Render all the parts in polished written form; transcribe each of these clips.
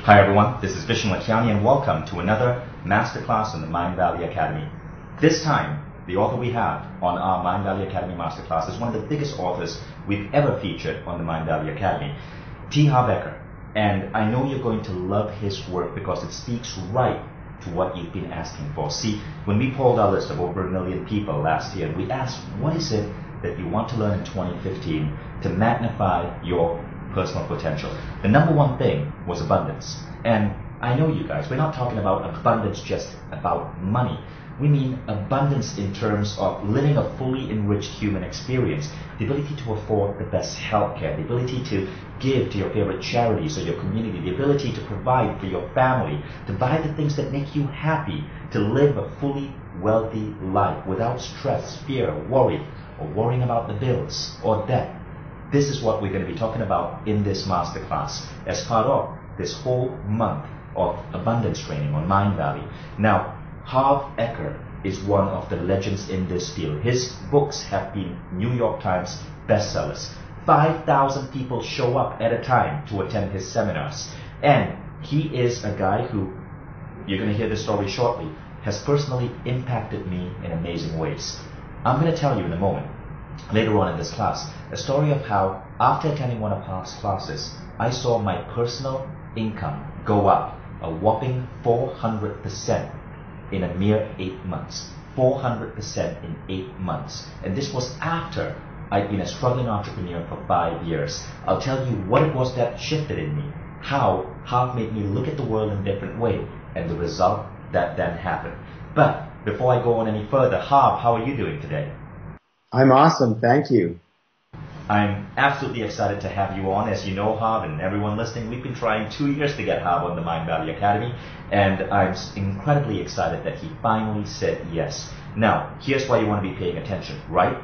Hi everyone, this is Vishen Lakiani and welcome to another Masterclass in the Mindvalley Academy. This time, the author we have on our Mindvalley Academy Masterclass is one of the biggest authors we've ever featured on the Mindvalley Academy, Harv Eker. And I know you're going to love his work because it speaks right to what you've been asking for. See, when we polled our list of over 1 million people last year, we asked, what is it that you want to learn in 2015 to magnify your personal potential? The number one thing was abundance. And I know you guys, we're not talking about abundance just about money. We mean abundance in terms of living a fully enriched human experience, the ability to afford the best healthcare, the ability to give to your favorite charities or your community, the ability to provide for your family, to buy the things that make you happy, to live a fully wealthy life without stress, fear, worry, or worrying about the bills or debt. This is what we're going to be talking about in this masterclass as part of this whole month of abundance training on Mindvalley. Now, Harv Eker is one of the legends in this field. His books have been New York Times bestsellers. 5,000 people show up at a time to attend his seminars. And he is a guy who, you're going to hear this story shortly, has personally impacted me in amazing ways. I'm going to tell you in a moment, later on in this class, a story of how, after attending one of Harv's classes, I saw my personal income go up a whopping 400% in a mere 8 months. 400% in 8 months. And this was after I'd been a struggling entrepreneur for 5 years. I'll tell you what it was that shifted in me, how Harv made me look at the world in a different way, and the result that then happened. But before I go on any further, Harv, how are you doing today? I'm awesome, thank you. I'm absolutely excited to have you on. As you know, Harv, and everyone listening, we've been trying 2 years to get Harv on the Mindvalley Academy, and I'm incredibly excited that he finally said yes. Now, here's why you want to be paying attention, right?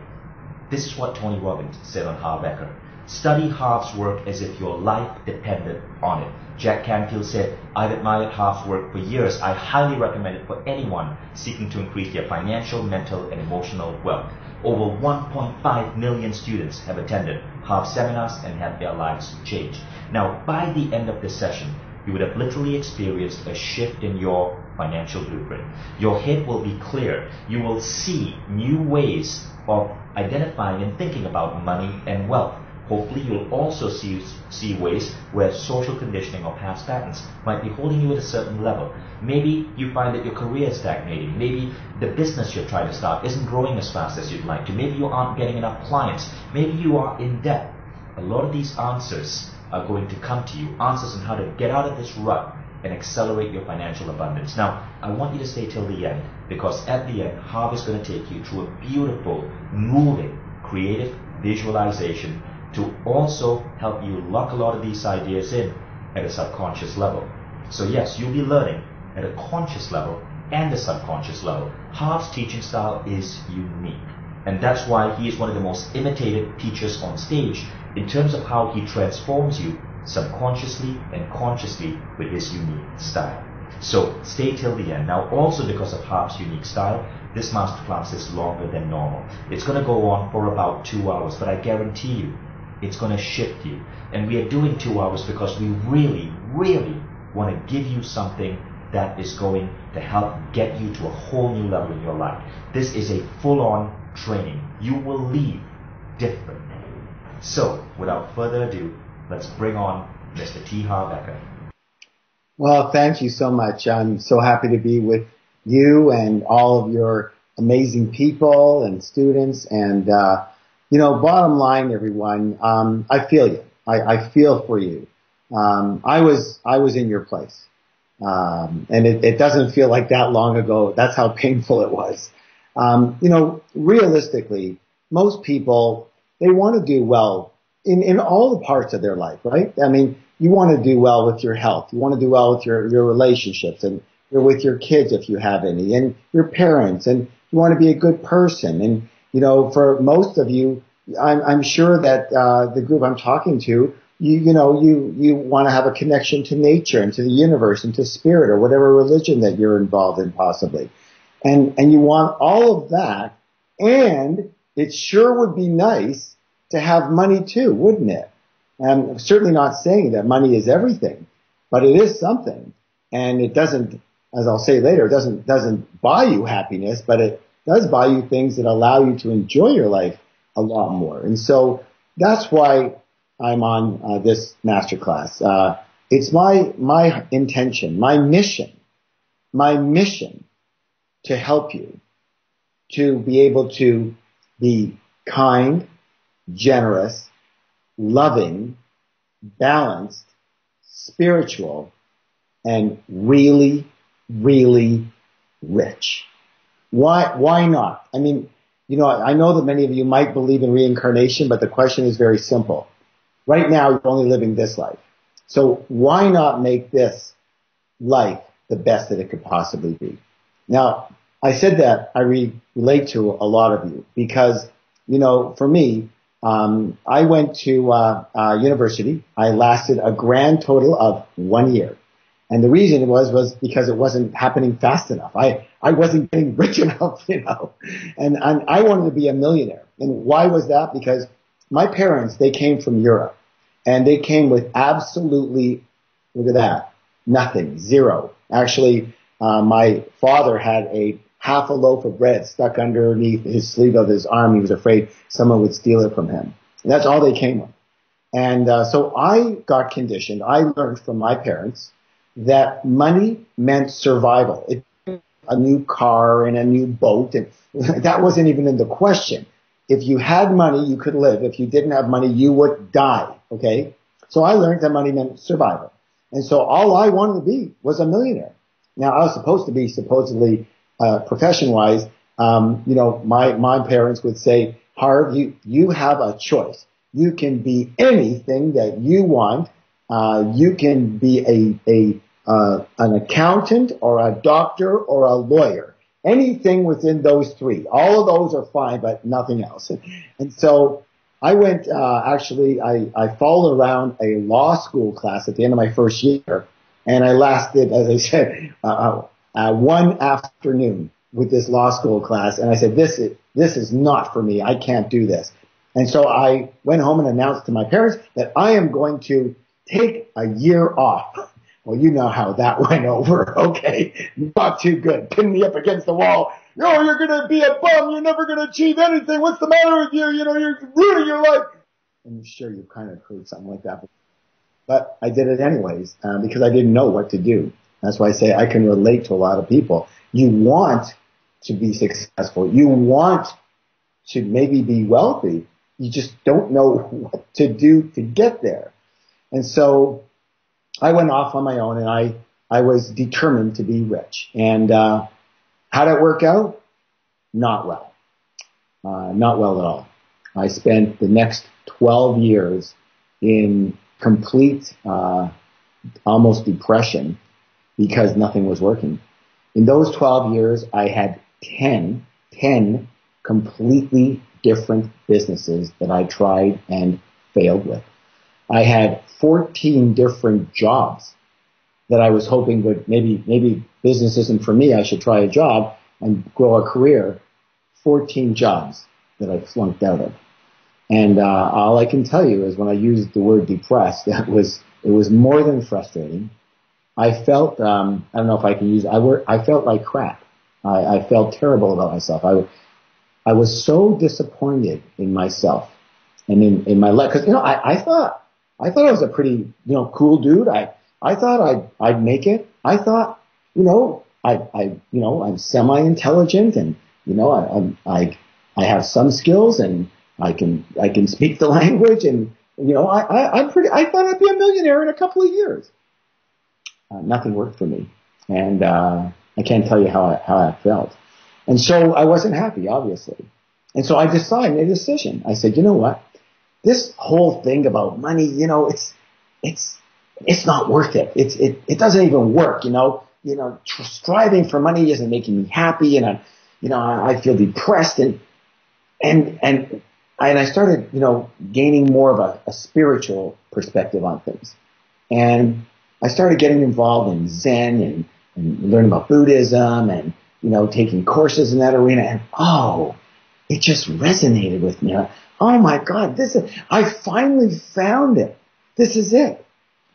This is what Tony Robbins said on Harv Eker. Study Harv's work as if your life depended on it. Jack Canfield said, I've admired Harv's work for years. I highly recommend it for anyone seeking to increase their financial, mental, and emotional wealth. Over 1.5 million students have attended Harv's seminars and had their lives changed. Now, by the end of this session, you would have literally experienced a shift in your financial blueprint. Your head will be clear. You will see new ways of identifying and thinking about money and wealth. Hopefully, you'll also see ways where social conditioning or past patterns might be holding you at a certain level. Maybe you find that your career is stagnating. Maybe the business you're trying to start isn't growing as fast as you'd like to. Maybe you aren't getting enough clients. Maybe you are in debt. A lot of these answers are going to come to you. Answers on how to get out of this rut and accelerate your financial abundance. Now, I want you to stay till the end, because at the end, Harv is going to take you through a beautiful, moving, creative visualization to also help you lock a lot of these ideas in at a subconscious level. So yes, you'll be learning at a conscious level and a subconscious level. Harv's teaching style is unique, and that's why he is one of the most imitated teachers on stage in terms of how he transforms you subconsciously and consciously with his unique style. So stay till the end. Now, also because of Harv's unique style, this masterclass is longer than normal. It's going to go on for about 2 hours, but I guarantee you, it's going to shift you. And we are doing 2 hours because we really, really want to give you something that is going to help get you to a whole new level in your life. This is a full-on training. You will leave different. So, without further ado, let's bring on Mr. Harv Eker. Well, thank you so much. I'm so happy to be with you and all of your amazing people and students. And, bottom line, everyone, I feel you. I feel for you. I was in your place. And it doesn't feel like that long ago. That's how painful it was. Realistically, most people, they want to do well in all the parts of their life, right? I mean, you want to do well with your health. You want to do well with your relationships and with your kids if you have any, and your parents, and you want to be a good person. And, for most of you, I'm sure that the group I'm talking to, you want to have a connection to nature and to the universe and to spirit or whatever religion that you're involved in possibly. And you want all of that, and it sure would be nice to have money too, wouldn't it? I'm certainly not saying that money is everything, but it is something. And it doesn't, as I'll say later, it doesn't buy you happiness, but it does buy you things that allow you to enjoy your life a lot more. And so that's why I'm on this masterclass. It's my intention, my mission to help you to be able to be kind, generous, loving, balanced, spiritual, and really, really rich. Why not? I mean, I know that many of you might believe in reincarnation, but the question is very simple. Right now, you're only living this life. So why not make this life the best that it could possibly be? Now, I said that I relate to a lot of you because, for me, I went to university. I lasted a grand total of 1 year. And the reason was because it wasn't happening fast enough. I wasn't getting rich enough, and I wanted to be a millionaire. And why was that? Because my parents, they came from Europe, and they came with absolutely, look at that, nothing, zero. Actually, my father had half a loaf of bread stuck underneath his sleeve of his arm. He was afraid someone would steal it from him. And that's all they came with. And so I got conditioned. I learned from my parents that money meant survival. It meant a new car and a new boat, and that wasn't even in the question. If you had money, you could live. If you didn't have money, you would die, okay? So I learned that money meant survival. And so all I wanted to be was a millionaire. Now, I was supposed to be supposedly, profession-wise, my parents would say, Harv, you have a choice. You can be anything that you want. You can be an accountant or a doctor or a lawyer. Anything within those three. All of those are fine, but nothing else. And so I went, I followed around a law school class at the end of my first year, and I lasted, as I said, one afternoon with this law school class, and I said, this is not for me. I can't do this. And so I went home and announced to my parents that I am going to take a year off. Well, you know how that went over, okay? Not too good. Pin me up against the wall. You're going to be a bum. You're never going to achieve anything. What's the matter with you? You're ruining your life. I'm sure you've kind of heard something like that. But I did it anyways because I didn't know what to do. That's why I say I can relate to a lot of people. You want to be successful. You want to maybe be wealthy. You just don't know what to do to get there. And so I went off on my own, and I was determined to be rich. And how'd it work out? Not well. Not well at all. I spent the next 12 years in complete, almost depression because nothing was working. In those 12 years, I had 10 completely different businesses that I tried and failed with. I had 14 different jobs that I was hoping would maybe business isn't for me. I should try a job and grow a career. 14 jobs that I flunked out of. And all I can tell you is when I used the word depressed, it was more than frustrating. I felt, I don't know if I can use, I felt like crap. I felt terrible about myself. I was so disappointed in myself and in my life. Cause, I thought I was a pretty, cool dude. I thought I'd make it. I thought, I'm semi-intelligent and, I have some skills and I can speak the language and, I thought I'd be a millionaire in a couple of years. Nothing worked for me. And, I can't tell you how I felt. And so I wasn't happy, obviously. And so I made a decision. I said, you know what? This whole thing about money, it's not worth it. It doesn't even work, striving for money isn't making me happy. And I feel depressed and I started, gaining more of a spiritual perspective on things. And I started getting involved in Zen and learning about Buddhism and, taking courses in that arena. And it just resonated with me. Oh my God, I finally found it. This is it.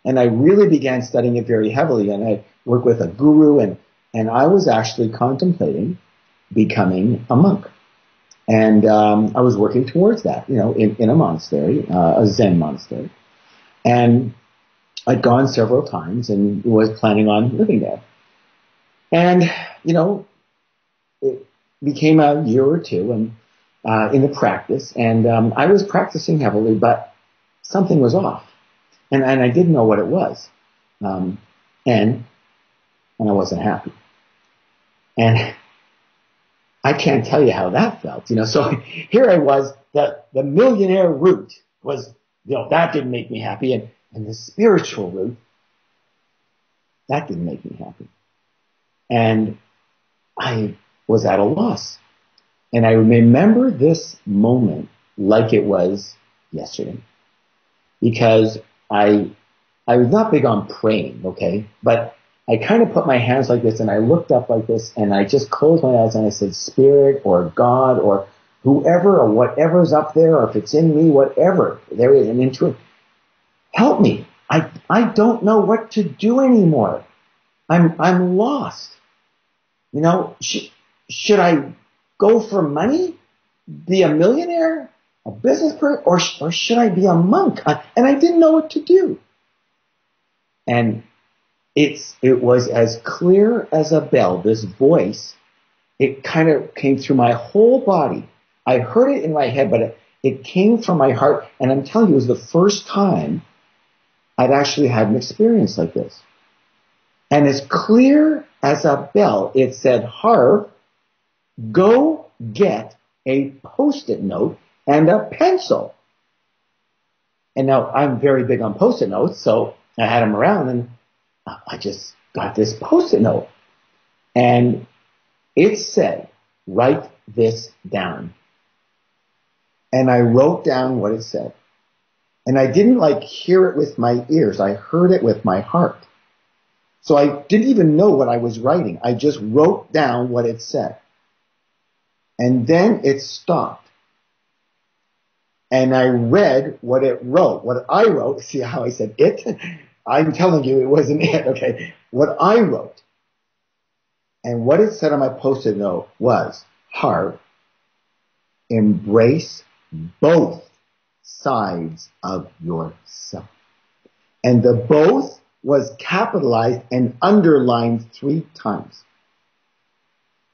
And I really began studying it very heavily, and I worked with a guru, and I was actually contemplating becoming a monk. And I was working towards that, in a monastery, a Zen monastery. And I'd gone several times and was planning on living there. And, it became a year or two in the practice, and I was practicing heavily, but something was off. And I didn't know what it was. And I wasn't happy. And I can't tell you how that felt, So here I was, the millionaire route was, that didn't make me happy. And the spiritual route, that didn't make me happy. And I was at a loss. And I remember this moment like it was yesterday. Because I was not big on praying, okay? But I kind of put my hands like this and I looked up like this and I just closed my eyes and I said, Spirit or God or whoever or whatever's up there, or if it's in me, whatever there is, and into it, help me. I don't know what to do anymore. I'm lost. Should I go for money, be a millionaire, a business person, or should I be a monk? And I didn't know what to do. And it was as clear as a bell, this voice. It kind of came through my whole body. I heard it in my head, but it came from my heart. And I'm telling you, it was the first time I'd actually had an experience like this. And as clear as a bell, it said, Harv, go get a Post-it note and a pencil. And now I'm very big on Post-it notes, so I had them around and I just got this Post-it note. And it said, write this down. And I wrote down what it said. And I didn't hear it with my ears. I heard it with my heart. So I didn't even know what I was writing. I just wrote down what it said. And then it stopped. And I read what it wrote. What I wrote, see how I said it? I'm telling you, it wasn't it, okay? What I wrote. And what it said on my Post-it note was, Harv, embrace both sides of yourself. And the both was capitalized and underlined 3 times.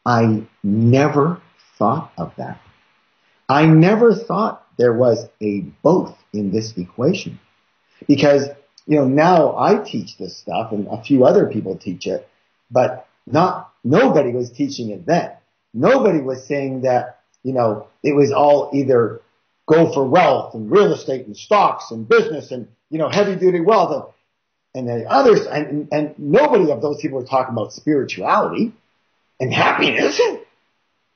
I never thought of that. I never thought there was a both in this equation. Because, now I teach this stuff and a few other people teach it, but nobody was teaching it then. Nobody was saying that, it was all either go for wealth and real estate and stocks and business and, heavy duty wealth. And then others, and nobody of those people were talking about spirituality and happiness.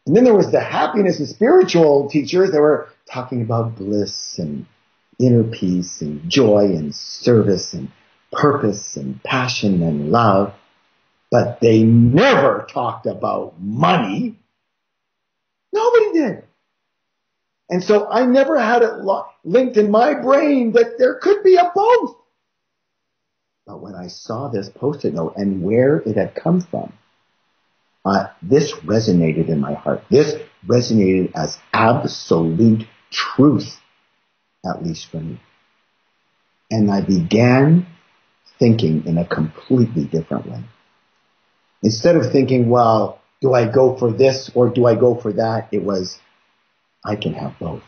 And then there was the happiness and spiritual teachers that were talking about bliss and inner peace and joy and service and purpose and passion and love. But they never talked about money. Nobody did. And so I never had it linked in my brain that there could be a both. But when I saw this Post-it note and where it had come from, this resonated in my heart. This resonated as absolute truth, at least for me. And I began thinking in a completely different way. Instead of thinking, well, do I go for this or do I go for that? It was, I can have both.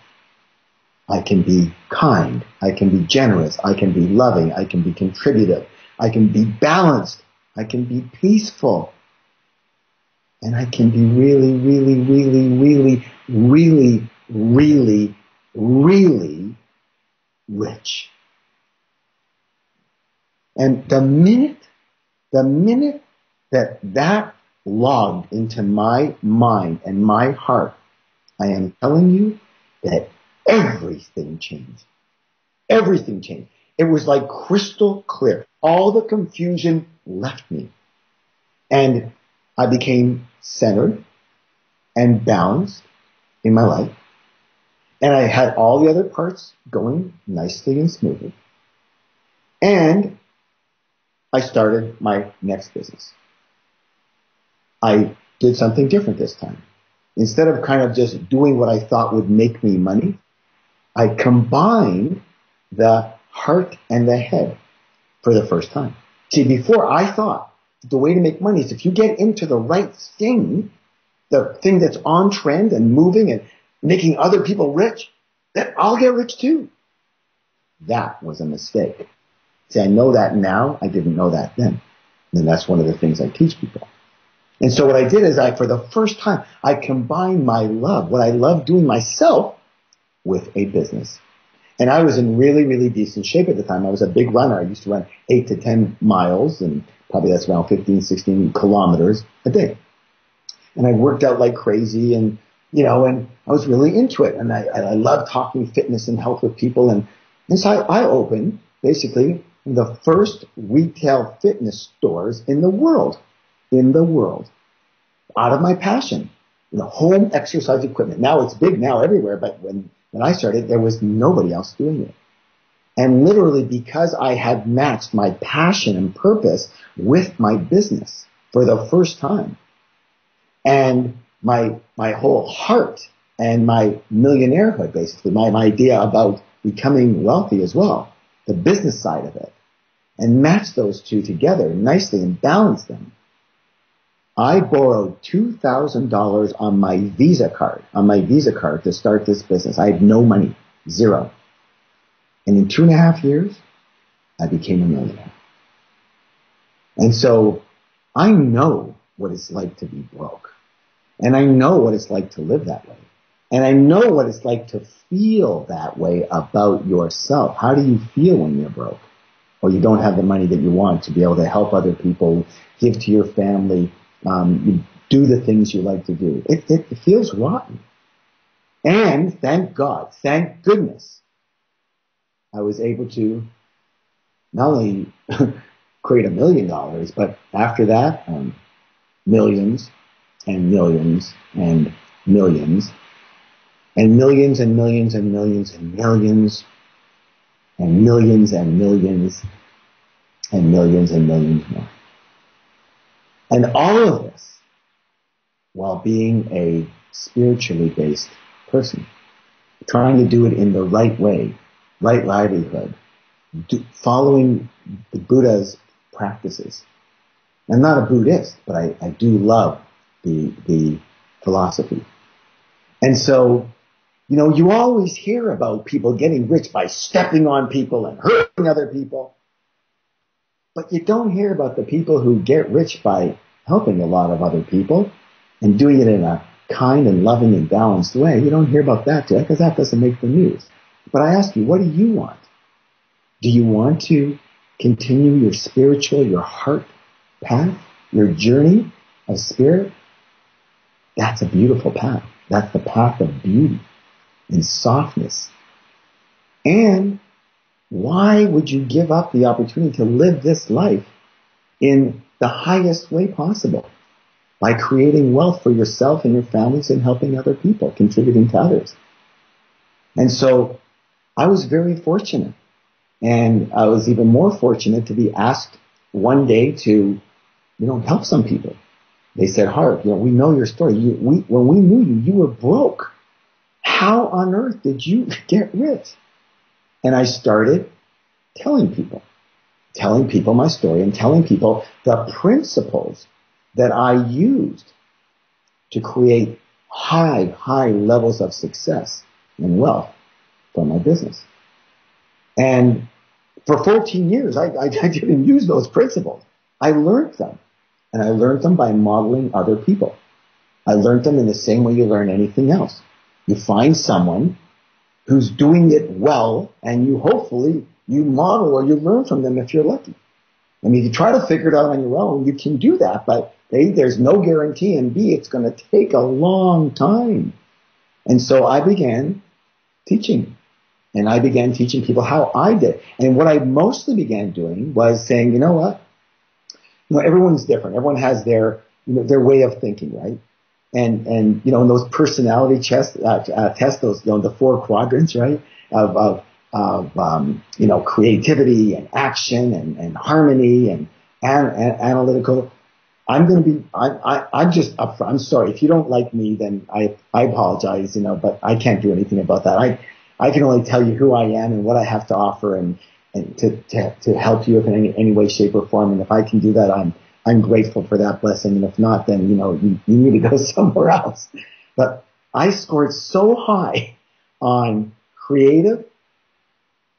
I can be kind. I can be generous. I can be loving. I can be contributive. I can be balanced. I can be peaceful. And I can be really, really, really, really, really, really, really rich. And the minute that logged into my mind and my heart, I am telling you that everything changed. Everything changed. It was like crystal clear. All the confusion left me. And I became centered and balanced in my life. And I had all the other parts going nicely and smoothly. And I started my next business. I did something different this time. Instead of kind of just doing what I thought would make me money, I combined the heart and the head for the first time. See, before I thought the way to make money is if you get into the right thing, the thing that's on trend and moving and making other people rich, then I'll get rich too. That was a mistake. See, I know that now. I didn't know that then. And that's one of the things I teach people. And so what I did is for the first time, I combined my love, what I love doing myself, with a business. And I was in really, really decent shape at the time. I was a big runner. I used to run 8 to 10 miles, and probably that's around 15, 16 kilometers a day. And I worked out like crazy, and I was really into it. And I love talking fitness and health with people. And so I opened basically the first retail fitness stores in the world, out of my passion, home exercise equipment. Now it's big now everywhere, but when I started, there was nobody else doing it. And literally because I had matched my passion and purpose with my business for the first time, and my whole heart and my millionairehood, basically, my idea about becoming wealthy as well, the business side of it, and match those two together nicely and balance them. I borrowed $2,000 on my Visa card to start this business. I had no money, zero. And in 2.5 years, I became a millionaire. And so I know what it's like to be broke. And I know what it's like to live that way. And I know what it's like to feel that way about yourself. How do you feel when you're broke? Or you don't have the money that you want to be able to help other people, give to your family, you do the things you like to do. It feels rotten. And thank God, thank goodness, I was able to not only create $1 million, but after that, millions and millions and millions and millions and millions and millions and millions and millions and millions and millions and millions more. And all of this while being a spiritually based person, trying to do it in the right way, right livelihood, following the Buddha's practices. I'm not a Buddhist, but I do love the philosophy. And so, you always hear about people getting rich by stepping on people and hurting other people. But you don't hear about the people who get rich by helping a lot of other people and doing it in a kind and loving and balanced way. You don't hear about that too, because that doesn't make the news. But I ask you, what do you want? Do you want to continue your spiritual, your heart path, your journey of spirit? That's a beautiful path. That's the path of beauty and softness. And why would you give up the opportunity to live this life in the highest way possible? By creating wealth for yourself and your families and helping other people, contributing to others. And so I was very fortunate. And I was even more fortunate to be asked one day to, help some people. They said, Harv, we know your story. When we knew you, you were broke. How on earth did you get rich? And I started telling people my story and telling people the principles that I used to create high levels of success and wealth for my business. And for 14 years, I didn't use those principles. I learned them. And I learned them by modeling other people. I learned them in the same way you learn anything else. You find someone who's doing it well, and you model or you learn from them if you're lucky. I mean, if you try to figure it out on your own, you can do that, but A, there's no guarantee, and B, it's going to take a long time. And so I began teaching. And I began teaching people how I did. And what I mostly began doing was saying, you know what? Everyone's different. Everyone has their way of thinking, right? And in those personality tests, those, the 4 quadrants, right? Of creativity and action and harmony and analytical. I'm going to be, I'm just upfront. I'm sorry. If you don't like me, then I apologize, but I can't do anything about that. I can only tell you who I am and what I have to offer and to help you in any way, shape or form. And if I can do that, I'm grateful for that blessing. And if not, then, you need to go somewhere else. But I scored so high on creative,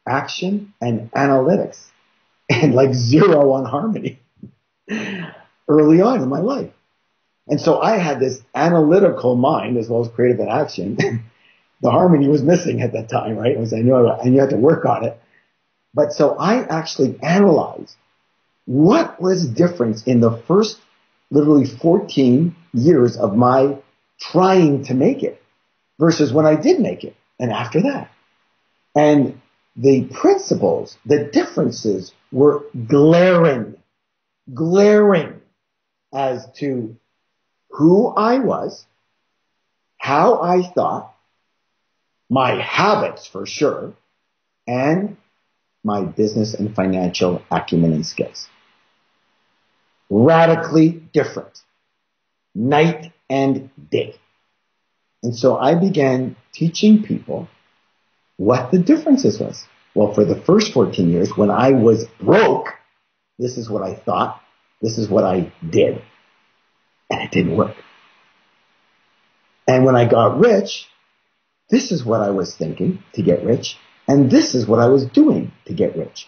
action, and analytics and like 0 on harmony early on in my life. And so I had this analytical mind as well as creative and action. The harmony was missing at that time, right? I knew I had to work on it. But so I actually analyzed what was different in the first literally 14 years of my trying to make it versus when I did make it and after that. And the principles, the differences were glaring as to who I was, how I thought, my habits for sure, and my business and financial acumen and skills. Radically different. Night and day. And so I began teaching people what the differences was. Well, for the first 14 years, when I was broke, this is what I thought, this is what I did. And it didn't work. And when I got rich, this is what I was thinking to get rich, and this is what I was doing to get rich.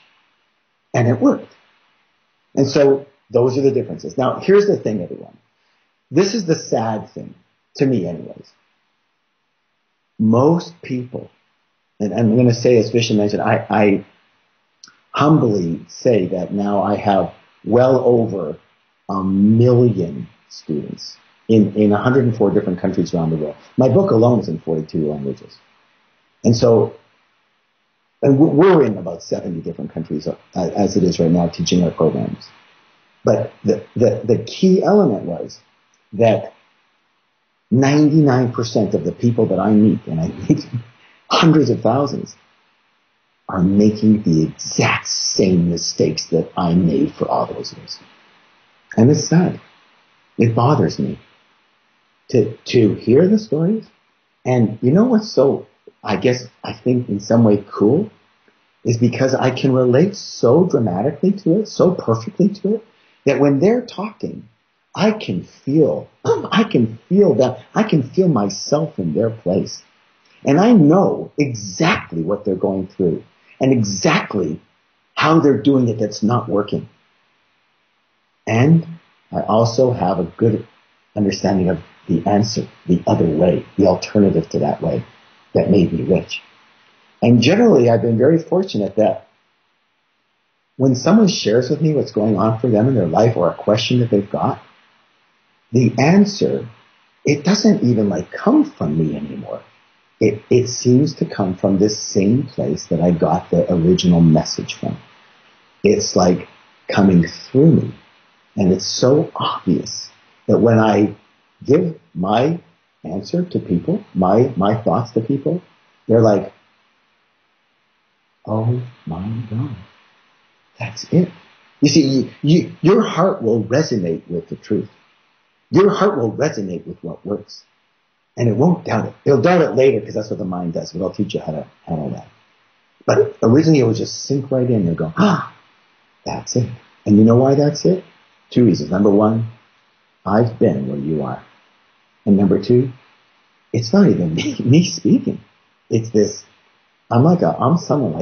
And it worked. And so those are the differences. Now, here's the thing, everyone. This is the sad thing, to me anyways. Most people, and I'm going to say, as Vishen mentioned, I humbly say that now I have well over 1 million students in 104 different countries around the world. My book alone is in 42 languages. And so, and we're in about 70 different countries as it is right now teaching our programs. But the key element was that 99% of the people that I meet, and I meet hundreds of thousands, are making the exact same mistakes that I made for all those years. And it's sad. It bothers me to hear the stories. And you know what's so, I think in some way cool, is because I can relate so dramatically to it, so perfectly to it, that when they're talking, I can feel that, I can feel myself in their place. And I know exactly what they're going through and exactly how they're doing it that's not working. And I also have a good understanding of the answer, the other way, the alternative to that way that made me rich. And generally, I've been very fortunate that when someone shares with me what's going on for them in their life or a question that they've got, the answer, it doesn't even come from me anymore. It seems to come from this same place that I got the original message from. It's like coming through me. And it's so obvious that when I give my answer to people, my thoughts to people, they're like, oh my God, that's it. You see, your heart will resonate with the truth. Your heart will resonate with what works. And it won't doubt it. It'll doubt it later because that's what the mind does. But I'll teach you how to handle that. But originally it would just sink right in and go, that's it. And you know why that's it? 2 reasons. Number one, I've been where you are. And number two, it's not even me speaking. It's this, I'm someone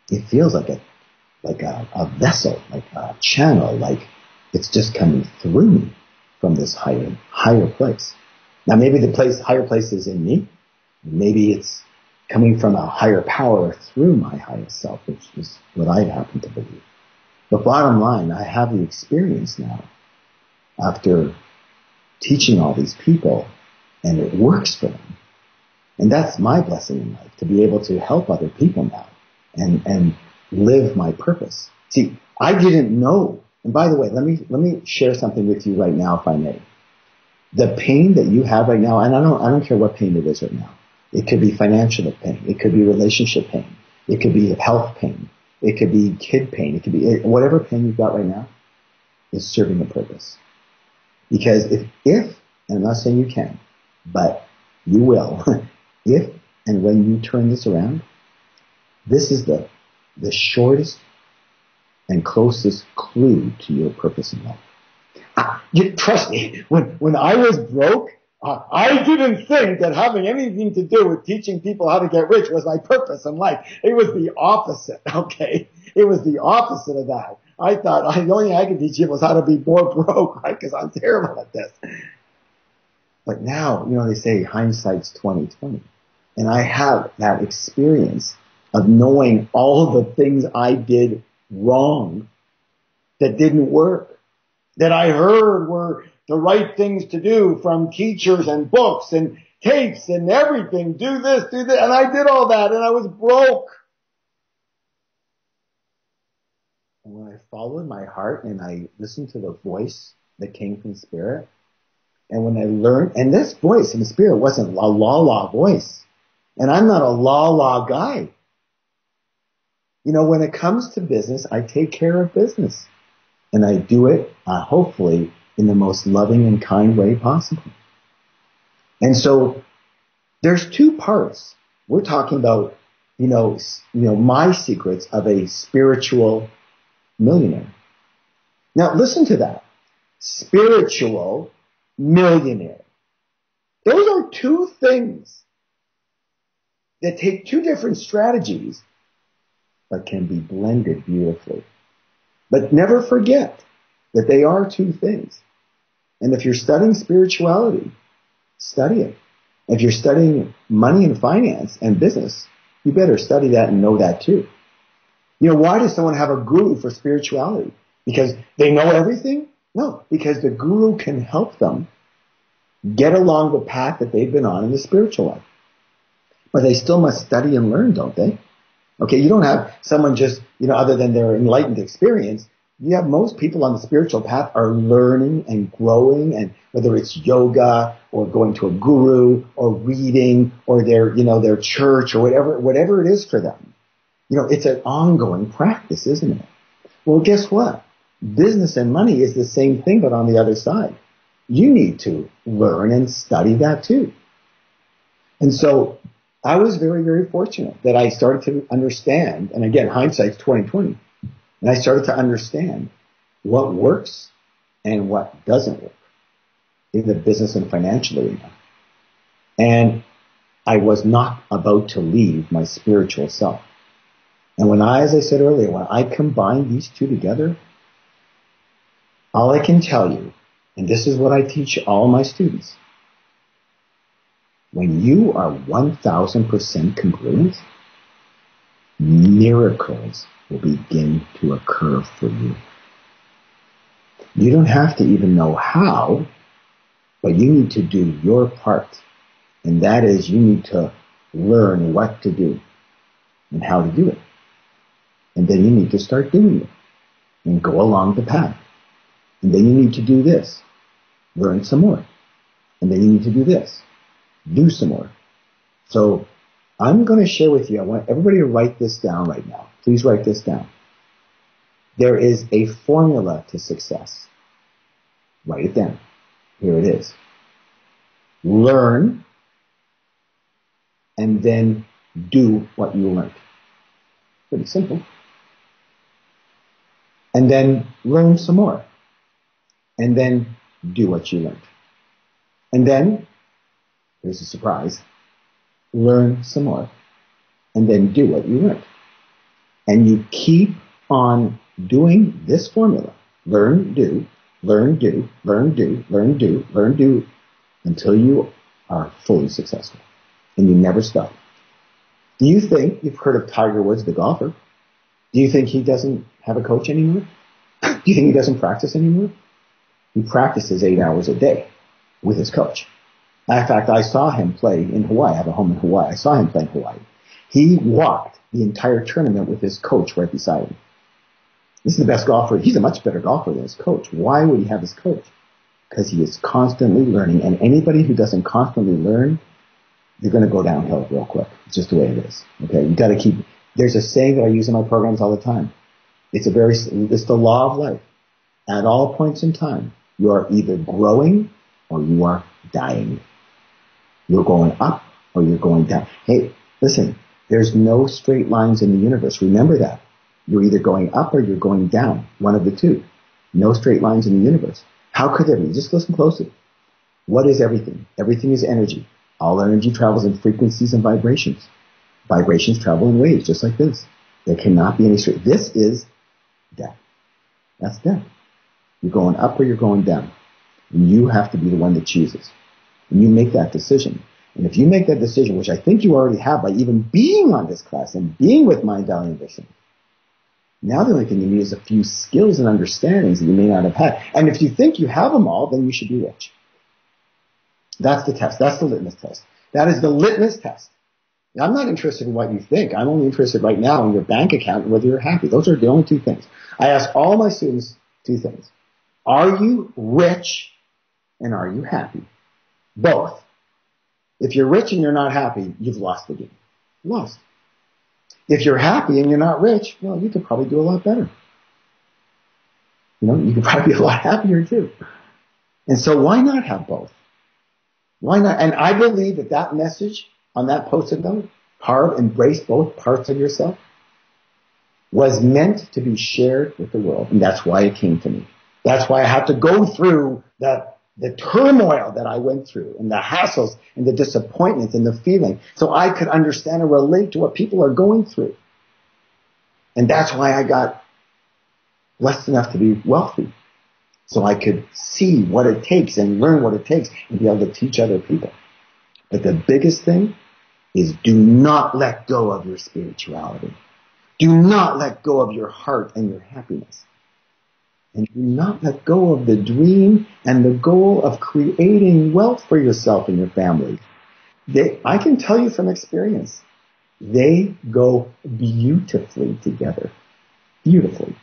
it feels like a vessel, like a channel, like it's just coming through me from this higher place. Now maybe the higher place is in me. Maybe it's coming from a higher power through my highest self, which is what I happen to believe. But bottom line, I have the experience now after teaching all these people, and it works for them. And that's my blessing in life, to be able to help other people now and live my purpose. See, I didn't know. And by the way, let me share something with you right now, if I may. The pain that you have right now, and I don't care what pain it is right now. It could be financial pain. It could be relationship pain. It could be health pain. It could be kid pain. It could be whatever pain you've got right now is serving a purpose. Because if, and I'm not saying you can, but you will, if and when you turn this around, this is the shortest and closest clue to your purpose in life. Trust me, when I was broke, I didn't think that having anything to do with teaching people how to get rich was my purpose in life. It was the opposite, okay? It was the opposite of that. I thought the only thing I could teach people was how to be more broke, right? Because I'm terrible at this. But now, they say hindsight's 20/20. And I have that experience of knowing all the things I did wrong that didn't work, that I heard were the right things to do from teachers and books and tapes and everything. Do this, do that. And I did all that and I was broke. And when I followed my heart and I listened to the voice that came from Spirit, and when I learned, and this voice in the Spirit wasn't a la voice. And I'm not a la guy. When it comes to business, I take care of business. And I do it, hopefully, in the most loving and kind way possible. And so, there's two parts. We're talking about, my secrets of a spiritual millionaire. Now, listen to that. Spiritual millionaire. Those are two things that take two different strategies, but can be blended beautifully. But never forget that they are two things. And if you're studying spirituality, study it. If you're studying money and finance and business, you better study that and know that too. Why does someone have a guru for spirituality? Because they know everything? No, because the guru can help them get along the path that they've been on in the spiritual life. But they still must study and learn, don't they? Okay, you don't have someone just, other than their enlightened experience, you have most people on the spiritual path are learning and growing, and whether it's yoga or going to a guru or reading or their church or whatever it is for them. It's an ongoing practice, isn't it? Well, guess what? Business and money is the same thing, but on the other side. You need to learn and study that too. And so I was very, very fortunate that I started to understand, and again, hindsight's 20/20, and I started to understand what works and what doesn't work in the business and financial arena. And I was not about to leave my spiritual self. And as I said earlier, when I combine these two together, all I can tell you, and this is what I teach all my students, when you are 1,000% congruent, miracles will begin to occur for you. You don't have to even know how, but you need to do your part. And that is, you need to learn what to do and how to do it. And then you need to start doing it and go along the path. And then you need to do this. Learn some more. And then you need to do this. Do some more. So I'm going to share with you, I want everybody to write this down right now. Please write this down. There is a formula to success. Write it down. Here it is. Learn and then do what you learned. Pretty simple. And then learn some more. And then do what you learned. And then, here's a surprise, learn some more. And then do what you learned. And you keep on doing this formula. Learn, do, learn, do, learn, do, learn, do, learn, do, until you are fully successful. And you never stop. Do you think, you've heard of Tiger Woods, the golfer, do you think he doesn't have a coach anymore? Do you think he doesn't practice anymore? He practices 8 hours a day with his coach. In fact, I saw him play in Hawaii. I have a home in Hawaii. I saw him play in Hawaii. He walked the entire tournament with his coach right beside him. This is the best golfer. He's a much better golfer than his coach. Why would he have his coach? Because he is constantly learning. And anybody who doesn't constantly learn, you're going to go downhill real quick. It's just the way it is. Okay, you got to keep There's a saying that I use in my programs all the time. It's the law of life. At all points in time, you are either growing or you are dying. You're going up or you're going down. Hey, listen, there's no straight lines in the universe. Remember that. You're either going up or you're going down. One of the two. No straight lines in the universe. How could there be? Just listen closely. What is everything? Everything is energy. All energy travels in frequencies and vibrations. Vibrations travel in waves, just like this. There cannot be any straight. This is death. That's death. You're going up or you're going down. And you have to be the one that chooses. And you make that decision. And if you make that decision, which I think you already have by even being on this class and being with Mindvalley Ambition, now the only thing you need is a few skills and understandings that you may not have had. And if you think you have them all, then you should be rich. That's the test. That's the litmus test. That is the litmus test. Now, I'm not interested in what you think. I'm only interested right now in your bank account and whether you're happy. Those are the only two things. I ask all my students two things. Are you rich and are you happy? Both. If you're rich and you're not happy, you've lost the game. Lost. If you're happy and you're not rich, well, you could probably do a lot better. You could probably be a lot happier too. And so why not have both? Why not? And I believe that message on that post-it note, Harv, embrace both parts of yourself, was meant to be shared with the world. And that's why it came to me. That's why I had to go through the turmoil that I went through and the hassles and the disappointments and the feeling so I could understand and relate to what people are going through. And that's why I got blessed enough to be wealthy. So I could see what it takes and learn what it takes and be able to teach other people. But the biggest thing is do not let go of your spirituality. Do not let go of your heart and your happiness. And do not let go of the dream and the goal of creating wealth for yourself and your family. I can tell you from experience, they go beautifully together. Beautifully.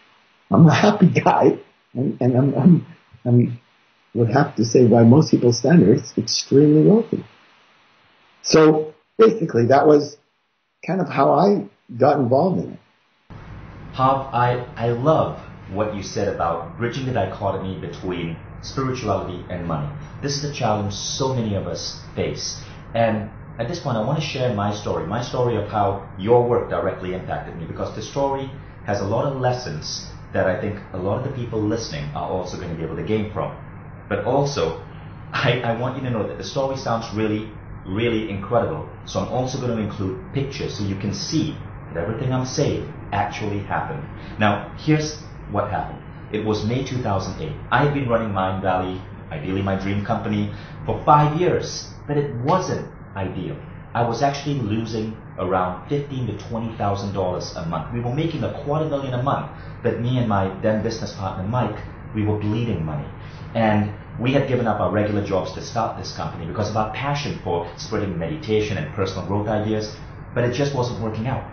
I'm a happy guy, and I would have to say by most people's standards, extremely wealthy. So basically, that was kind of how I got involved in it. Harv, I love what you said about bridging the dichotomy between spirituality and money. This is a challenge so many of us face. And at this point, I want to share my story of how your work directly impacted me, because the story has a lot of lessons that I think a lot of the people listening are also going to be able to gain from. But also, I want you to know that the story sounds really, really incredible. So I'm also going to include pictures so you can see that everything I'm saying actually happened. Now, here's what happened. It was May 2008. I had been running Mindvalley, ideally my dream company, for 5 years, but it wasn't ideal. I was actually losing around $15,000 to $20,000 a month. We were making $250,000 a month, but me and my then business partner Mike, we were bleeding money. And we had given up our regular jobs to start this company because of our passion for spreading meditation and personal growth ideas, but it just wasn't working out.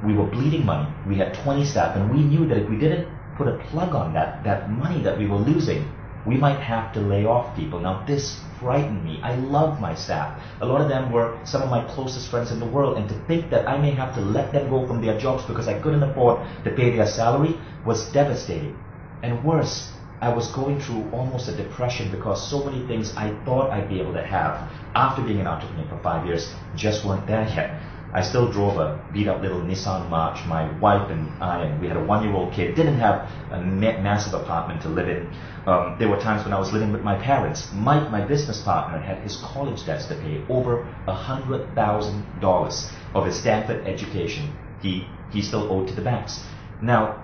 We were bleeding money. We had 20 staff, and we knew that if we didn't put a plug on that money that we were losing, we might have to lay off people. Now, this frightened me. I love my staff. A lot of them were some of my closest friends in the world, and to think that I may have to let them go from their jobs because I couldn't afford to pay their salary was devastating. And worse, I was going through almost a depression because so many things I thought I'd be able to have after being an entrepreneur for 5 years just weren't there yet. I still drove a beat-up little Nissan March. My wife and I, and we had a 1-year-old kid, didn't have a massive apartment to live in. There were times when I was living with my parents. Mike, my business partner, had his college debts to pay, over $100,000 of his Stanford education. He still owed to the banks. Now,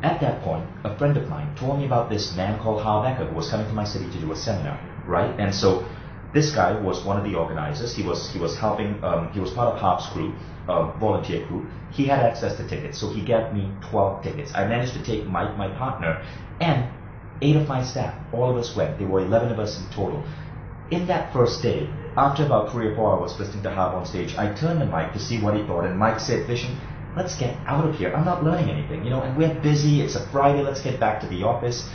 at that point, a friend of mine told me about this man called Harv Eker who was coming to my city to do a seminar, right? And so this guy was one of the organizers. He was helping. He was part of Harv's group, volunteer group. He had access to tickets, so he gave me 12 tickets. I managed to take Mike, my partner, and 8 of my staff. All of us went. There were 11 of us in total. In that first day, after about 3 or 4 hours listening to Harv on stage, I turned to Mike to see what he thought, and Mike said, "Vision, let's get out of here. I'm not learning anything, and we're busy. It's a Friday. Let's get back to the office."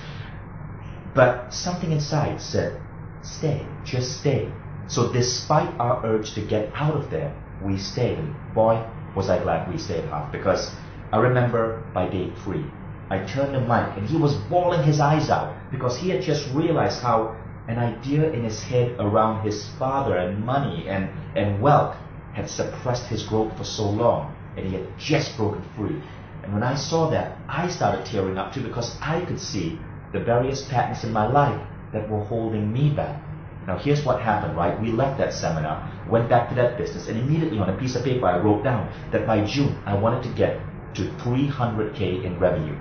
But something inside said, "Stay, just stay." So despite our urge to get out of there, we stayed. And boy, was I glad we stayed, Harv, because I remember by day 3, I turned to Mike and he was bawling his eyes out because he had just realized how an idea in his head around his father and money and wealth had suppressed his growth for so long, and he had just broken free. And when I saw that, I started tearing up too, because I could see the various patterns in my life that were holding me back. Now here's what happened, right? We left that seminar, went back to that business, and immediately on a piece of paper I wrote down that by June I wanted to get to 300K in revenue.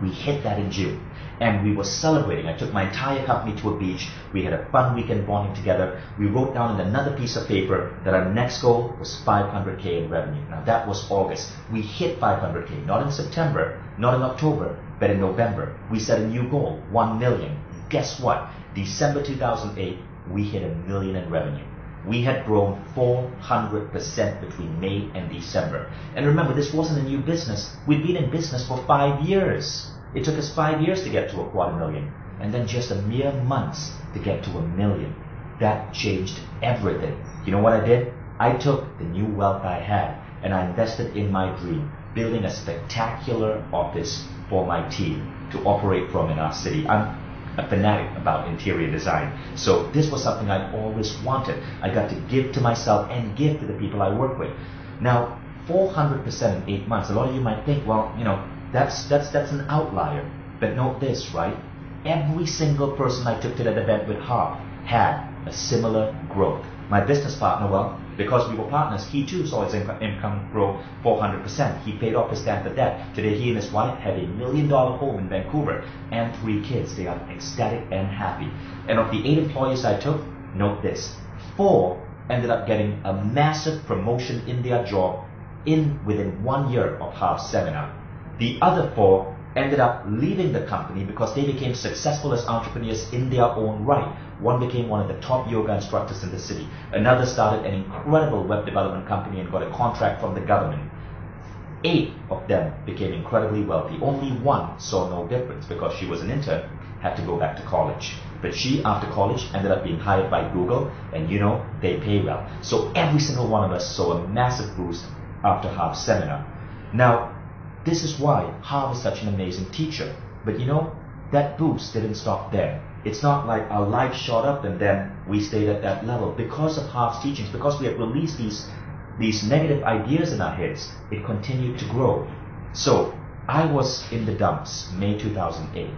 We hit that in June, and we were celebrating. I took my entire company to a beach. We had a fun weekend bonding together. We wrote down in another piece of paper that our next goal was 500K in revenue. Now that was August. We hit 500K, not in September, not in October, but in November. We set a new goal, 1 million. Guess what? December 2008, we hit $1 million in revenue. We had grown 400% between May and December. And remember, this wasn't a new business. We'd been in business for 5 years. It took us 5 years to get to $250,000, and then just a mere months to get to $1 million. That changed everything. You know what I did? I took the new wealth I had and I invested in my dream, building a spectacular office for my team to operate from in our city. I'm a fanatic about interior design, so this was something I always wanted. I got to give to myself and give to the people I work with. Now, 400% in 8 months. A lot of you might think, well, you know, that's an outlier. But note this, right? Every single person I took to that event with Harv had a similar growth. My business partner, well, because we were partners, he too saw his income grow 400%. He paid off his Stanford debt. Today he and his wife have $1 million home in Vancouver and 3 kids. They are ecstatic and happy. And of the 8 employees I took, note this, 4 ended up getting a massive promotion in their job within 1 year of Harv's seminar. The other 4 ended up leaving the company because they became successful as entrepreneurs in their own right. One became one of the top yoga instructors in the city. Another started an incredible web development company and got a contract from the government. 8 of them became incredibly wealthy. Only 1 saw no difference because she was an intern, had to go back to college. But she, after college, ended up being hired by Google, and you know, they pay well. So every single one of us saw a massive boost after Harv's seminar. Now, this is why Harv is such an amazing teacher. But you know, that boost didn't stop there. It's not like our life shot up and then we stayed at that level. Because of Harv's teachings, because we have released these negative ideas in our heads, it continued to grow. So, I was in the dumps May 2008.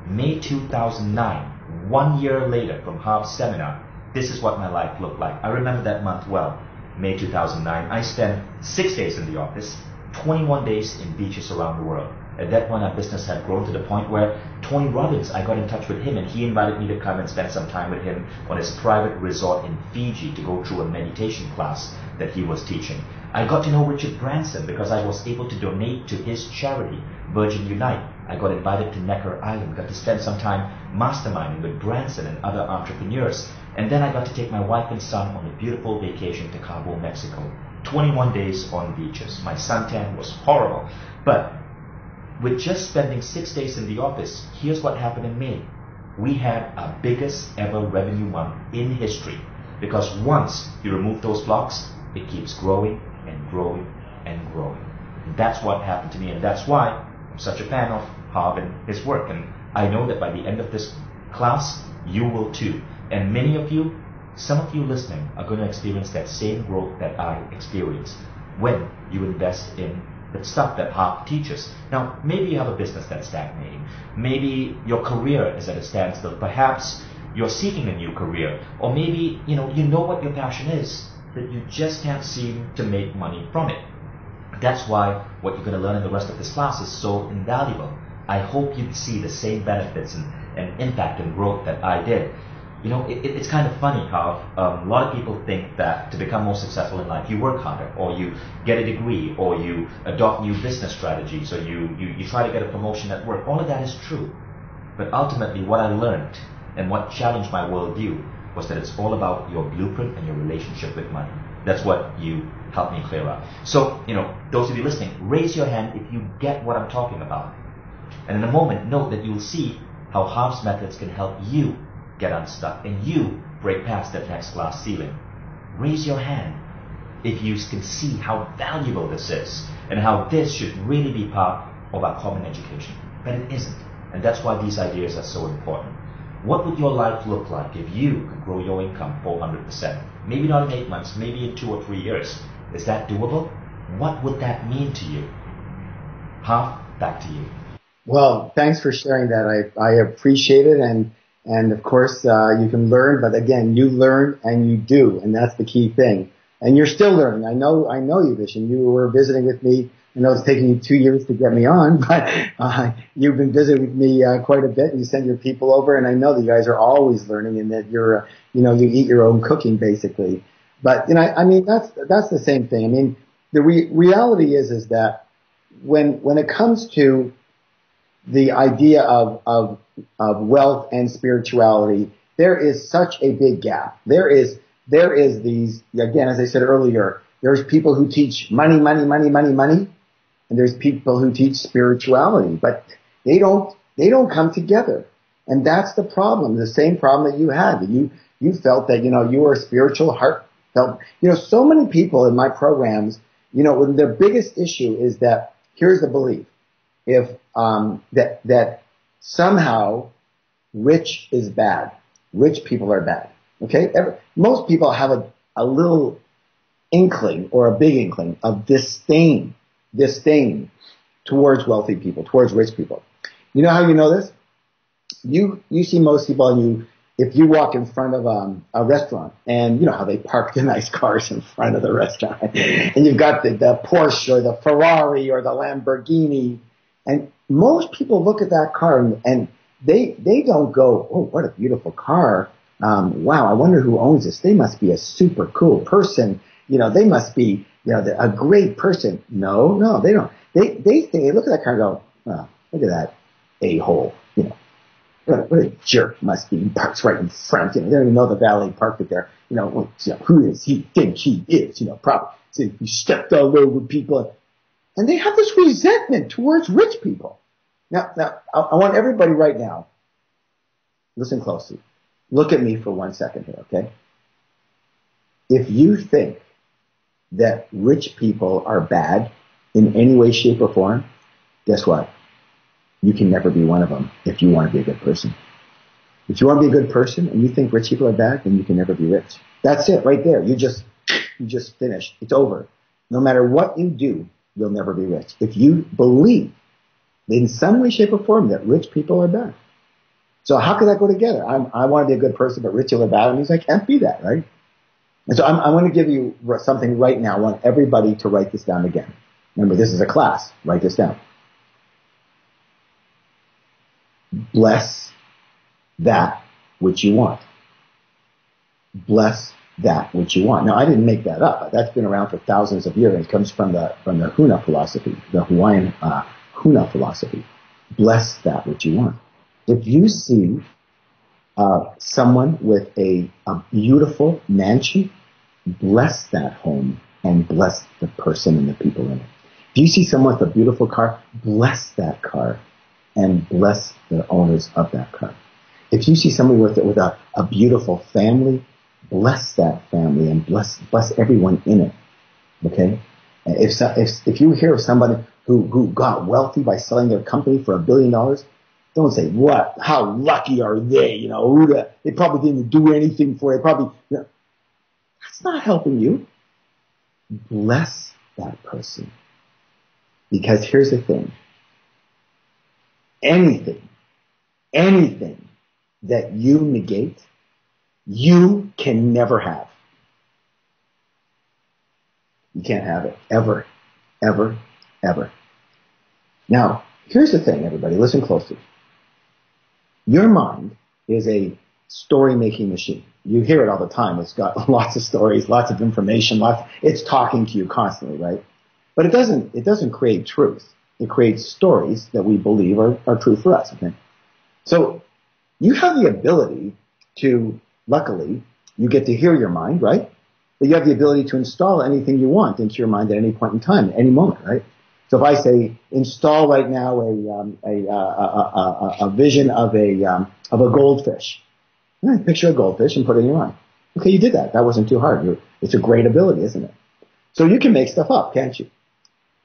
May 2009, 1 year later from Harv's seminar, this is what my life looked like. I remember that month well. May 2009, I spent 6 days in the office, 21 days in beaches around the world. At that point, our business had grown to the point where Tony Robbins, I got in touch with him and he invited me to come and spend some time with him on his private resort in Fiji to go through a meditation class that he was teaching. I got to know Richard Branson because I was able to donate to his charity, Virgin Unite. I got invited to Eker Island, got to spend some time masterminding with Branson and other entrepreneurs. And then I got to take my wife and son on a beautiful vacation to Cabo, Mexico. 21 days on beaches. My suntan was horrible. But with just spending 6 days in the office, here's what happened in May. We had our biggest ever revenue month in history. Because once you remove those blocks, it keeps growing and growing and growing. And that's what happened to me, and that's why I'm such a fan of Harv and his work. And I know that by the end of this class, you will too. And many of you, some of you listening, are going to experience that same growth that I experienced when you invest in the stuff that Harv teaches. Now, maybe you have a business that's stagnating. Maybe your career is at a standstill. Perhaps you're seeking a new career. Or maybe, you know what your passion is, but you just can't seem to make money from it. That's why what you're going to learn in the rest of this class is so invaluable. I hope you see the same benefits and impact and growth that I did. You know, it's kind of funny how a lot of people think that to become more successful in life, you work harder, or you get a degree, or you adopt new business strategies, or you try to get a promotion at work. All of that is true. But ultimately, what I learned and what challenged my worldview was that it's all about your blueprint and your relationship with money. That's what you helped me clear up. So, those of you listening, raise your hand if you get what I'm talking about. And in a moment, note that you'll see how Harv's methods can help you get unstuck and you break past that next glass ceiling. Raise your hand. if you can see how valuable this is and how this should really be part of our common education. But it isn't. And that's why these ideas are so important. What would your life look like if you could grow your income 400%? Maybe not in 8 months, maybe in 2 or 3 years. Is that doable? What would that mean to you? Harv, back to you. Well, thanks for sharing that. I appreciate it. And of course, you can learn, but again, you learn and you do. And that's the key thing. And you're still learning. I know you, Vishen. You were visiting with me. I know it's taking you 2 years to get me on, but you've been visiting with me quite a bit, and you send your people over, and I know that you guys are always learning, and that you're, you eat your own cooking basically. But I mean, that's the same thing. I mean, the reality is that when it comes to the idea of wealth and spirituality, there is such a big gap. There is these, again, as I said earlier, there's people who teach money, and there's people who teach spirituality, but they don't come together. And that's the problem, the same problem that you had. You felt that, you were a spiritual, heartfelt, so many people in my programs, the biggest issue is that here's the belief. If, that somehow rich is bad. Rich people are bad. Okay? Most people have a little inkling or a big inkling of disdain towards wealthy people, towards rich people. You know how you know this? You see most people, and if you walk in front of a restaurant, and you know how they park the nice cars in front of the restaurant, and you've got the Porsche or the Ferrari or the Lamborghini, and most people look at that car and they don't go, oh, what a beautiful car. Wow, I wonder who owns this. They must be a super cool person. They must be, a great person. No, they don't. They look at that car and go, oh, look at that a-hole. What a jerk must be. He parks right in front. They don't even know the valet parked it there. Who does he think he is? Probably. So he stepped all over people. And they have this resentment towards rich people. Now, I want everybody right now, listen closely. Look at me for 1 second here, okay? If you think that rich people are bad in any way, shape, or form, guess what? You can never be one of them if you want to be a good person. If you want to be a good person and you think rich people are bad, then you can never be rich. That's it right there. You just finished. It's over. No matter what you do, you'll never be rich. If you believe in some way, shape, or form that rich people are bad. So how could that go together? I want to be a good person, but rich people are bad. And I can't be that, right? And so I want to give you something right now. I want everybody to write this down again. Remember, this is a class. Write this down. Bless that which you want. Bless that which you want. Now, I didn't make that up. That's been around for thousands of years. It comes from the Huna philosophy, the Hawaiian Huna philosophy. Bless that which you want. If you see someone with a beautiful mansion, bless that home and bless the person and the people in it. If you see someone with a beautiful car, bless that car and bless the owners of that car. If you see somebody with a beautiful family, bless that family and bless everyone in it. Okay? If you hear of somebody who got wealthy by selling their company for $1 billion, don't say, what? How lucky are they? They probably didn't do anything for it. That's not helping you. Bless that person. Because here's the thing. Anything that you negate, you can never have. You can't have it. Ever. Ever. Ever. Now, here's the thing, everybody. Listen closely. Your mind is a story-making machine. You hear it all the time. It's got lots of stories, lots of information, it's talking to you constantly, right? But it doesn't create truth. It creates stories that we believe are true for us, okay? So you have the ability to, luckily, you get to hear your mind, right? But you have the ability to install anything you want into your mind at any point in time, at any moment, right? So if I say, install right now a vision of a goldfish, picture a goldfish and put it in your mind. Okay, you did that. That wasn't too hard. It's a great ability, isn't it? So you can make stuff up, can't you?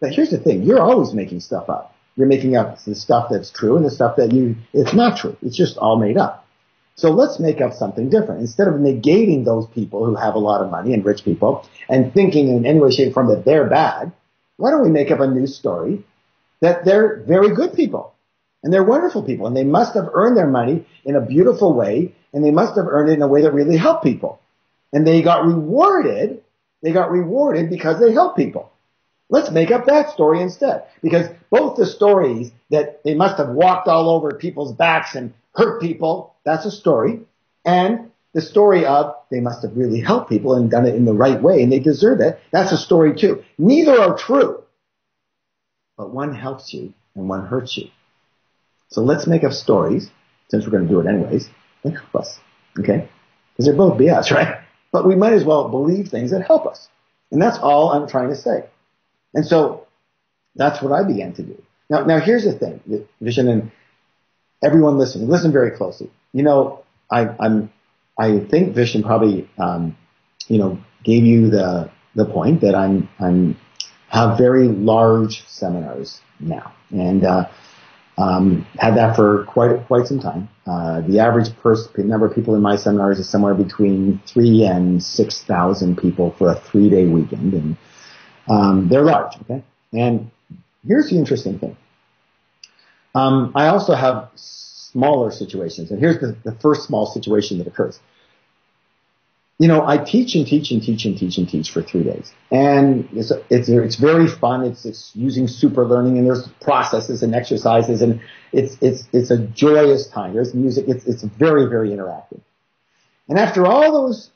But here's the thing. You're always making stuff up. You're making up the stuff that's true and the stuff that it's not true. It's just all made up. So let's make up something different. Instead of negating those people who have a lot of money and rich people and thinking in any way, shape, or form that they're bad, why don't we make up a new story that they're very good people and they're wonderful people and they must have earned their money in a beautiful way and they must have earned it in a way that really helped people. And they got rewarded because they helped people. Let's make up that story instead. Because both the stories that they must have walked all over people's backs and hurt people, that's a story. And the story of they must have really helped people and done it in the right way and they deserve it, that's a story too. Neither are true. But one helps you and one hurts you. So let's make up stories, since we're going to do it anyways, that help us. Okay? Because they're both BS, right? But we might as well believe things that help us. And that's all I'm trying to say. And so that's what I began to do. Now here's the thing, Vishen, and everyone listen very closely. You know, I think Vishen probably, gave you the point that I'm have very large seminars now, and had that for quite some time. The average number of people in my seminars is somewhere between 3,000 and 6,000 people for a 3-day weekend, and they're large, okay? And here's the interesting thing. I also have smaller situations, and here's the first small situation that occurs. You know, I teach for 3 days, and it's very fun. It's using super learning, and there's processes and exercises, and it's a joyous time. There's music. It's very, very interactive. And after all those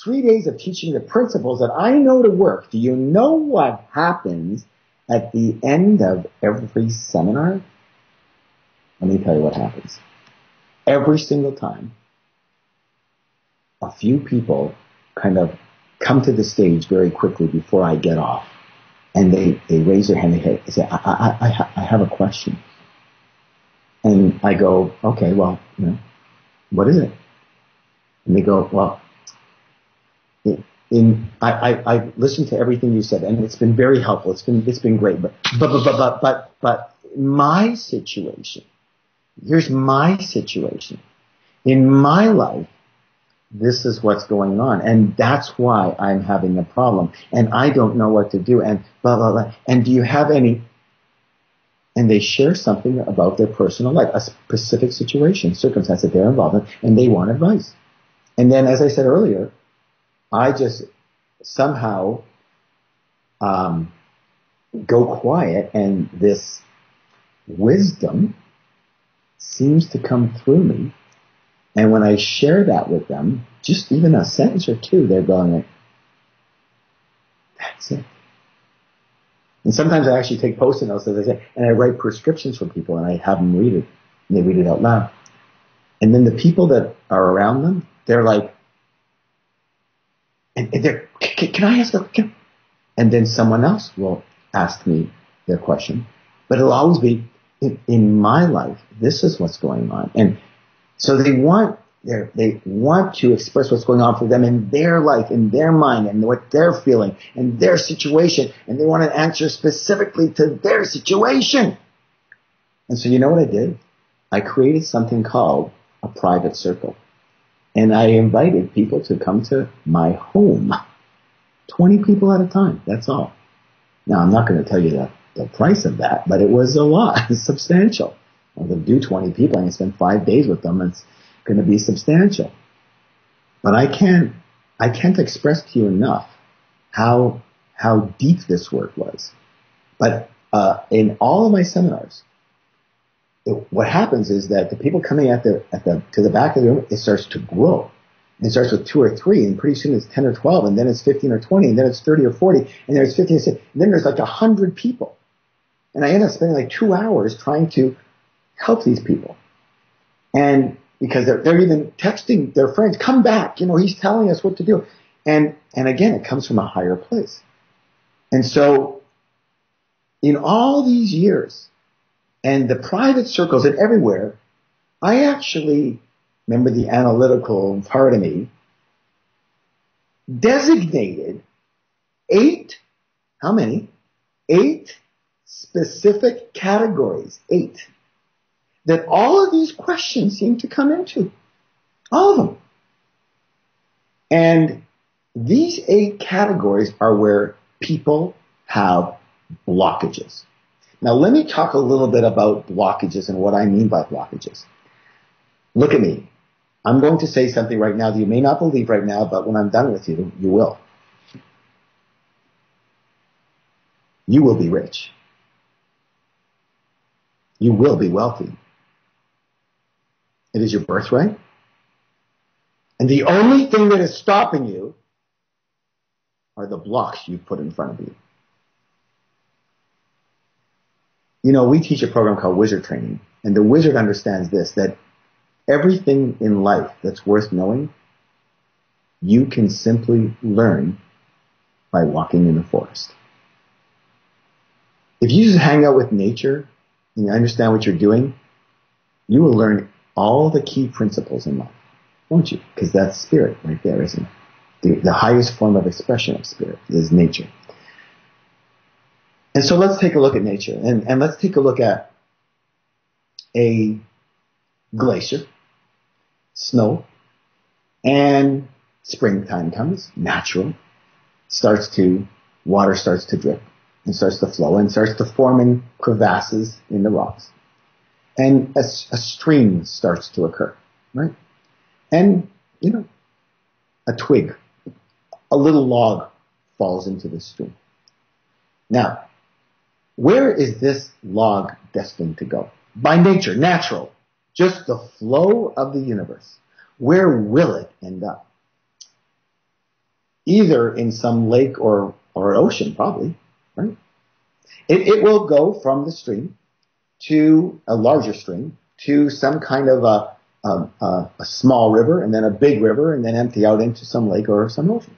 3 days of teaching the principles that I know to work, do you know what happens at the end of every seminar? Let me tell you what happens. Every single time, a few people kind of come to the stage very quickly before I get off, and they raise their hand. They say, I have a question. And I go, okay, well, what is it? And they go, well, I listened to everything you said, and it's been very helpful. It's been great, but my situation, here's my situation. In my life, this is what's going on, and that's why I'm having a problem, and I don't know what to do, and blah, blah, blah. And do you have any? And they share something about their personal life, a specific situation, circumstance that they're involved in, and they want advice. And then, as I said earlier, I just somehow go quiet, and this wisdom seems to come through me. And when I share that with them, just even a sentence or two, they're going like, that's it. And sometimes I actually take post-it notes, as I say, and I write prescriptions for people, and I have them read it, and they read it out loud. And then the people that are around them, they're like, and they're, can I ask a question? And then someone else will ask me their question. But it'll always be, in my life, this is what's going on. And so they want to express what's going on for them in their life, in their mind, and what they're feeling, and their situation, and they want an answer specifically to their situation. And so you know what I did? I created something called a private circle. And I invited people to come to my home. 20 people at a time, that's all. Now, I'm not going to tell you the price of that, but it was a lot. It's substantial. I'm going to do 20 people. I'm going to spend 5 days with them. It's going to be substantial. But I can't express to you enough how deep this work was. But in all of my seminars, what happens is that the people coming to the back of the room, it starts to grow. It starts with 2 or 3, and pretty soon it's 10 or 12, and then it's 15 or 20, and then it's 30 or 40, and then it's 50 or 60, and then there's like 100 people. And I end up spending like 2 hours trying to help these people. And because they're even texting their friends, come back, he's telling us what to do. And again, it comes from a higher place. And so in all these years, and the private circles and everywhere, I actually, remember the analytical part of me, designated 8 how many? 8 specific categories. 8. That all of these questions seem to come into. All of them. And these 8 categories are where people have blockages. Now let me talk a little bit about blockages and what I mean by blockages. Look at me. I'm going to say something right now that you may not believe right now, but when I'm done with you, you will. You will be rich. You will be wealthy. It is your birthright. And the only thing that is stopping you are the blocks you've put in front of you. You know, we teach a program called Wizard Training, and the wizard understands this, that everything in life that's worth knowing, you can simply learn by walking in the forest. If you just hang out with nature and you understand what you're doing, you will learn all the key principles in life, won't you? Because that's spirit right there, isn't it? The highest form of expression of spirit is nature. And so let's take a look at nature, and let's take a look at a glacier, snow, and springtime comes, natural, water starts to drip, and starts to flow, and starts to form in crevasses in the rocks. And a stream starts to occur, right? And, a twig, a little log falls into the stream. Now, where is this log destined to go? By nature, natural, just the flow of the universe. Where will it end up? Either in some lake or ocean, probably, right? It will go from the stream to a larger stream to some kind of a small river, and then a big river, and then empty out into some lake or some ocean.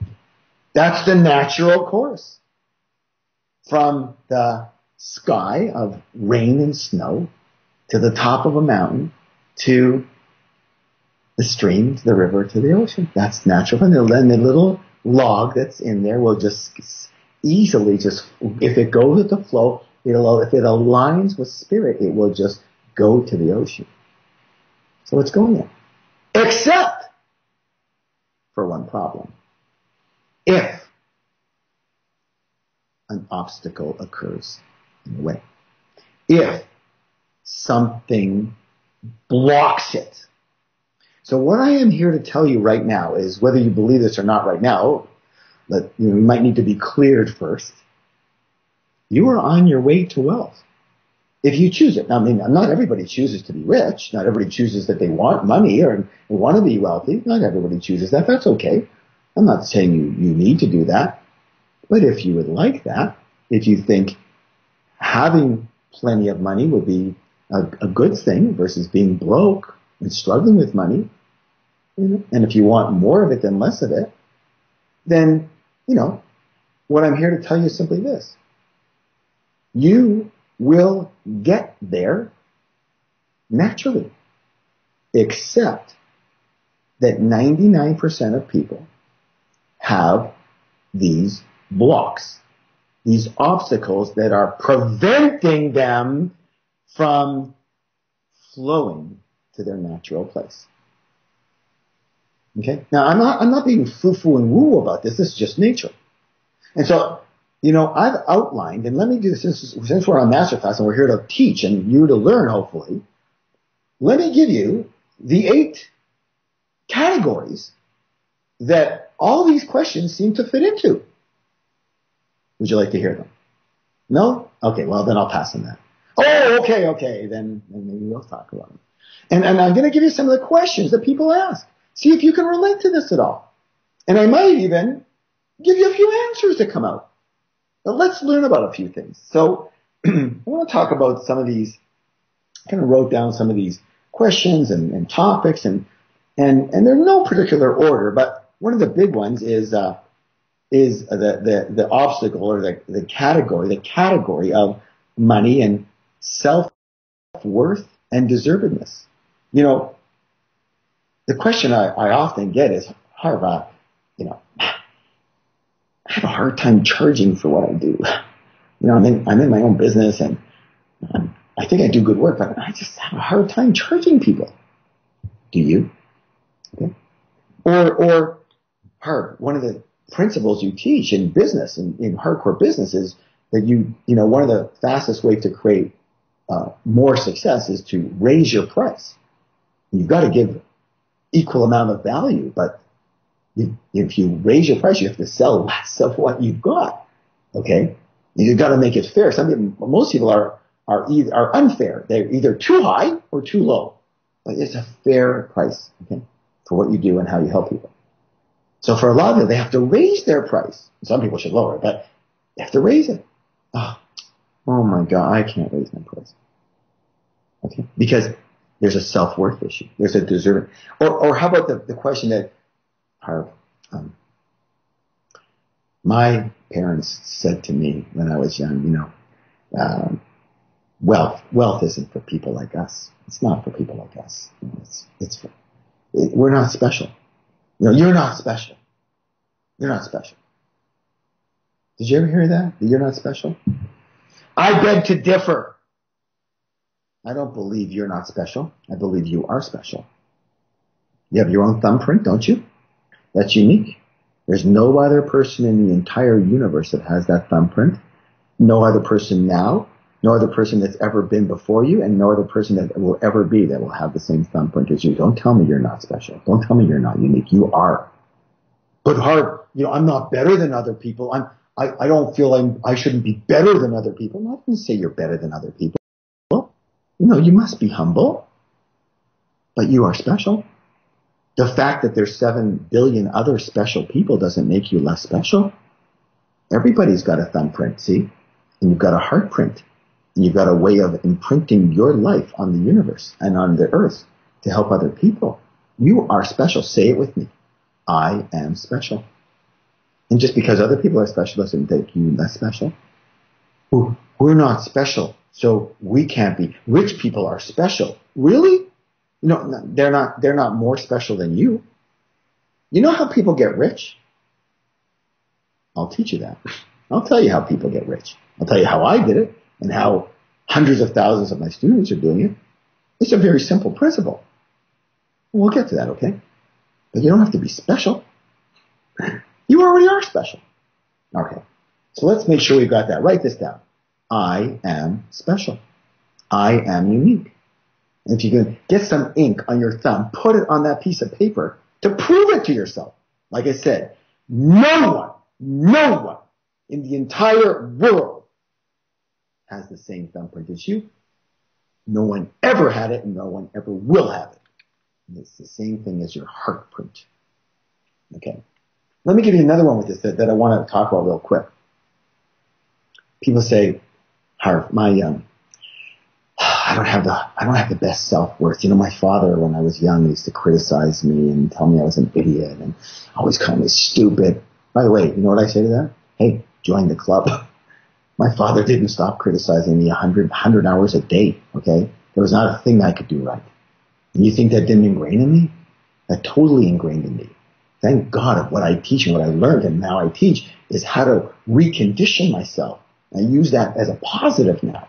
That's the natural course. From the sky of rain and snow to the top of a mountain to the stream, to the river, to the ocean. That's natural. And then the little log that's in there will just easily if it goes with the flow, if it aligns with spirit, it will just go to the ocean. So it's going there. Except for one problem. If an obstacle occurs in the way. If something blocks it. So what I am here to tell you right now is, whether you believe this or not right now, but you might need to be cleared first. You are on your way to wealth. If you choose it. Now, not everybody chooses to be rich. Not everybody chooses that they want money or want to be wealthy. Not everybody chooses that. That's okay. I'm not saying you need to do that. But if you would like that, if you think having plenty of money would be a good thing versus being broke and struggling with money, and if you want more of it than less of it, then, what I'm here to tell you is simply this. You will get there naturally, except that 99% of people have these blocks, these obstacles that are preventing them from flowing to their natural place. Okay? Now, I'm not being foo-foo and woo about this. This is just nature. And so, I've outlined, and let me do this, since we're on Masterclass and we're here to teach and you to learn, hopefully, let me give you the 8 categories that all these questions seem to fit into. Would you like to hear them? No? Okay, well, then I'll pass on that. Oh, okay, then maybe we'll talk about them. And I'm going to give you some of the questions that people ask. See if you can relate to this at all. And I might even give you a few answers that come out. But let's learn about a few things. So I want to talk about some of these, I kind of wrote down some of these questions and topics, and they're in no particular order, but one of the big ones is the obstacle, or the category of money and self-worth and deservedness. The question I often get is, Harv, have a hard time charging for what I do. I'm in my own business and I think I do good work, but I just have a hard time charging people. Do you? Okay. Or Harv, one of the principles you teach in business, in hardcore business, is that one of the fastest ways to create more success is to raise your price. You've got to give equal amount of value, but if you raise your price, you have to sell less of what you've got. Okay, you've got to make it fair. Most people are unfair. They're either too high or too low. But it's a fair price, okay, for what you do and how you help people. So for a lot of them, they have to raise their price. Some people should lower it, but they have to raise it. Oh my God, I can't raise my price. Okay, because there's a self-worth issue. There's a deserving. Or how about the question that my parents said to me when I was young, wealth isn't for people like us. It's not for people like us. We're not special. You're not special. You're not special. Did you ever hear that? That you're not special? I beg to differ. I don't believe you're not special. I believe you are special. You have your own thumbprint, don't you? That's unique. There's no other person in the entire universe that has that thumbprint. No other person now. No other person that's ever been before you, and no other person that will ever be that will have the same thumbprint as you. Don't tell me you're not special. Don't tell me you're not unique. You are. But Harv, I'm not better than other people. I don't feel I shouldn't be better than other people. I'm not going to say you're better than other people. You must be humble. But you are special. The fact that there's 7 billion other special people doesn't make you less special. Everybody's got a thumbprint, see? And you've got a heart print. And you've got a way of imprinting your life on the universe and on the earth to help other people. You are special. Say it with me. I am special. And just because other people are special doesn't make you less special. We're not special, so we can't be. Rich people are special. Really? They're not more special than you. You know how people get rich? I'll teach you that. I'll tell you how people get rich. I'll tell you how I did it and how hundreds of thousands of my students are doing it. It's a very simple principle. We'll get to that, okay? But you don't have to be special. You already are special. Okay. So let's make sure we've got that. Write this down. I am special. I am unique. And if you can get some ink on your thumb, put it on that piece of paper to prove it to yourself. Like I said, no one in the entire world has the same thumbprint as you. No one ever had it, and no one ever will have it. And it's the same thing as your heart print. Okay. Let me give you another one with this that I want to talk about real quick. People say, Harv, I don't have the best self-worth. My father, when I was young, used to criticize me and tell me I was an idiot and always call me stupid. By the way, you know what I say to that? Hey, join the club. My father didn't stop criticizing me 100 hours a day, okay? There was not a thing I could do right. And you think that didn't ingrain in me? That totally ingrained in me. Thank God of what I teach and what I learned and now I teach is how to recondition myself. I use that as a positive now.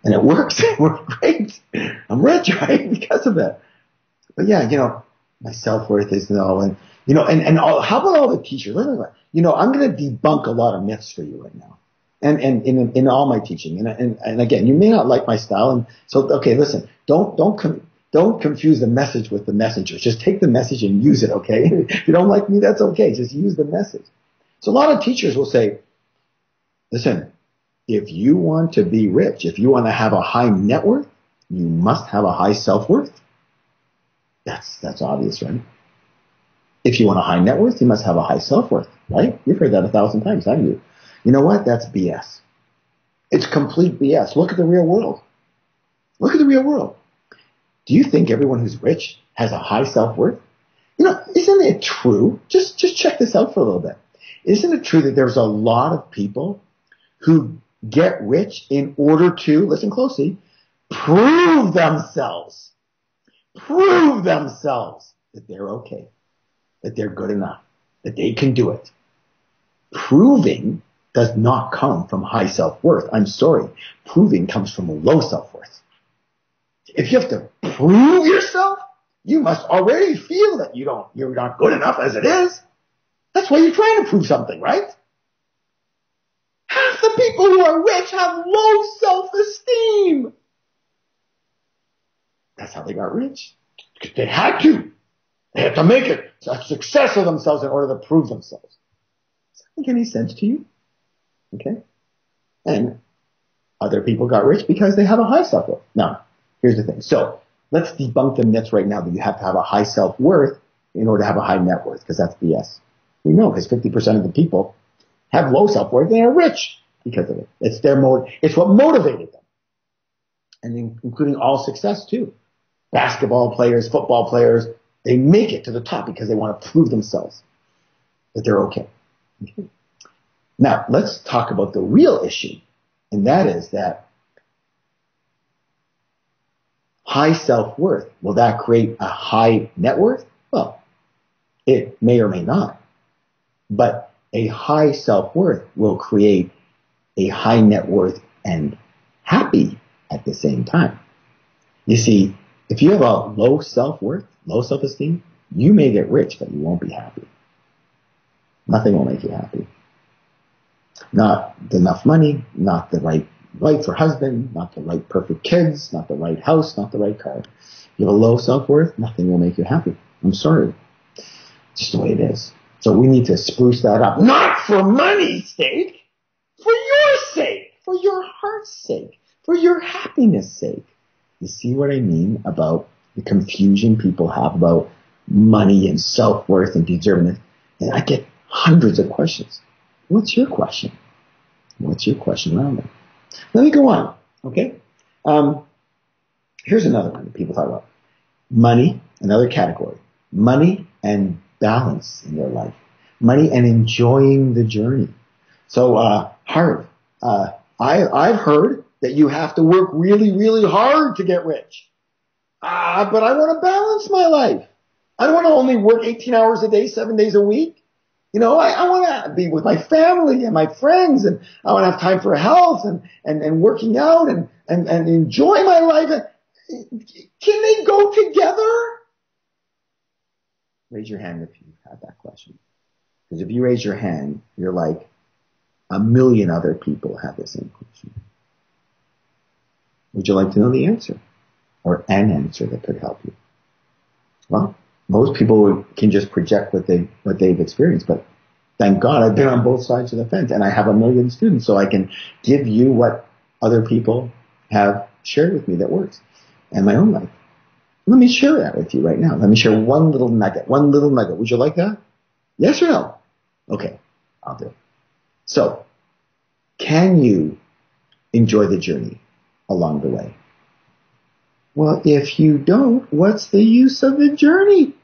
And it works. It works great. I'm rich, right? Because of that. But yeah, my self-worth is low. And, how about all the teachers? I'm going to debunk a lot of myths for you right now. And in all my teaching. And again, you may not like my style. And so, okay, listen, don't confuse the message with the messenger. Just take the message and use it, okay? If you don't like me, that's okay. Just use the message. So a lot of teachers will say, listen, if you want to be rich, if you want to have a high net worth, you must have a high self-worth. That's obvious, right? If you want a high net worth, you must have a high self-worth, right? You've heard that 1,000 times, haven't you? You know what? That's BS. It's complete BS. Look at the real world. Look at the real world. Do you think everyone who's rich has a high self-worth? Isn't it true? Just check this out for a little bit. Isn't it true that there's a lot of people who get rich in order to, listen closely, prove themselves that they're okay, that they're good enough, that they can do it. proving does not come from high self-worth. I'm sorry. Proving comes from low self-worth. If you have to prove yourself, you must already feel that you're not good enough as it is. That's why you're trying to prove something, right? Half the people who are rich have low self-esteem. That's how they got rich. Because they had to. They had to make it a success of themselves in order to prove themselves. Does that make any sense to you? Okay? And other people got rich because they have a high self-worth. Now, here's the thing. So, let's debunk the myths right now that you have to have a high self-worth in order to have a high net worth, because that's BS. We know, because 50% of the people have low self-worth and they're rich because of it. It's what motivated them. And including all success too. Basketball players, football players, they make it to the top because they want to prove themselves that they're okay. Now, let's talk about the real issue. And that is that high self-worth, will that create a high net worth? Well, it may or may not. But a high self-worth will create a high net worth and happy at the same time. You see, if you have a low self-worth, low self-esteem, you may get rich, but you won't be happy. Nothing will make you happy. Not enough money, not the right wife or husband, not the right perfect kids, not the right house, not the right car. If you have a low self-worth, nothing will make you happy. I'm sorry. It's just the way it is. So we need to spruce that up. Not for money's sake, for your sake, for your heart's sake, for your happiness' sake. You see what I mean about the confusion people have about money and self-worth and deserving? And I get hundreds of questions. What's your question? What's your question around that? Let me go on, okay? Here's another one that people talk about. Money, another category. Money and balance in their life. Money and enjoying the journey. So, Harv, I've heard that you have to work really, really hard to get rich. But I want to balance my life. I don't want to only work 18 hours a day, 7 days a week. You know, I want to be with my family and my friends, and I want to have time for health and working out and enjoy my life. Can they go together? Raise your hand if you've had that question. Because if you raise your hand, you're like a million other people have the same question. Would you like to know the answer? Or an answer that could help you? Well, most people can just project what they've experienced, but thank God I've been on both sides of the fence, and I have a million students, so I can give you what other people have shared with me that works in my own life. Let me share that with you right now. Let me share one little nugget. Would you like that? Yes or no? Okay, I'll do it. So, can you enjoy the journey along the way? Well, if you don't, what's the use of the journey?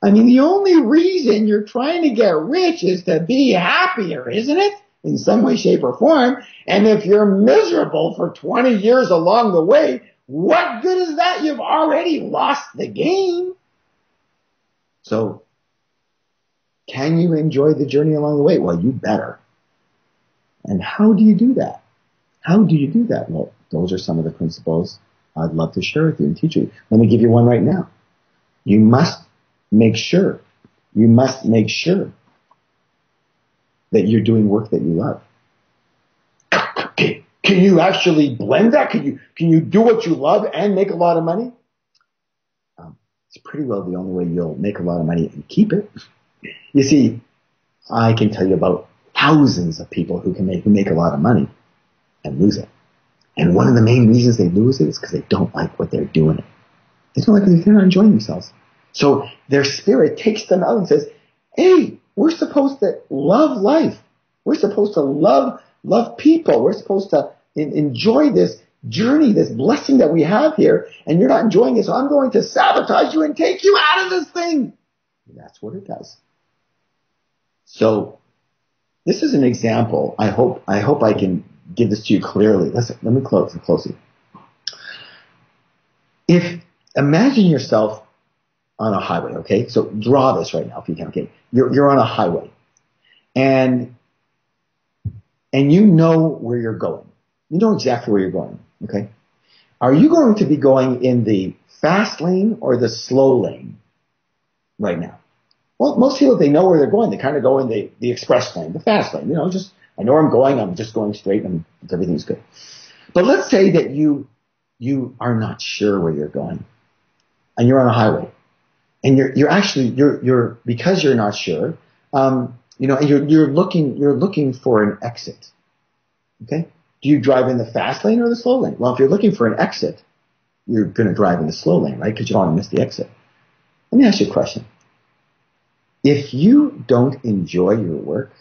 I mean, the only reason you're trying to get rich is to be happier, isn't it? In some way, shape, or form. And if you're miserable for 20 years along the way, what good is that? You've already lost the game. So, can you enjoy the journey along the way? Well, you better. And how do you do that? How do you do that? Well, those are some of the principles I'd love to share with you and teach you. Let me give you one right now. You must make sure that you're doing work that you love. Can you actually blend that? Can you do what you love and make a lot of money? It's pretty well the only way you'll make a lot of money and keep it. You see, I can tell you about thousands of people who make a lot of money and lose it. And one of the main reasons they lose it is because they don't like what they're doing. They don't like it because they're not enjoying themselves. So their spirit takes them out and says, hey, we're supposed to love life. We're supposed to love people. We're supposed to enjoy this journey, this blessing that we have here, and you're not enjoying it, so I'm going to sabotage you and take you out of this thing. And that's what it does. So this is an example. I hope I can give this to you clearly. Listen, let me close it. Imagine yourself on a highway, okay? So draw this right now if you can, okay? You're on a highway. And and you know where you're going. You know exactly where you're going, okay? Are you going to be going in the fast lane or the slow lane right now? Well, most people, they know where they're going. They kind of go in the express lane, the fast lane. You know, just, I know where I'm going. I'm just going straight and everything's good. But let's say that you are not sure where you're going and you're on a highway and you're because you're not sure, and you're looking for an exit. Okay. Do you drive in the fast lane or the slow lane? Well, if you're looking for an exit, you're going to drive in the slow lane, right? Because you don't want to miss the exit. Let me ask you a question. If you don't enjoy your work,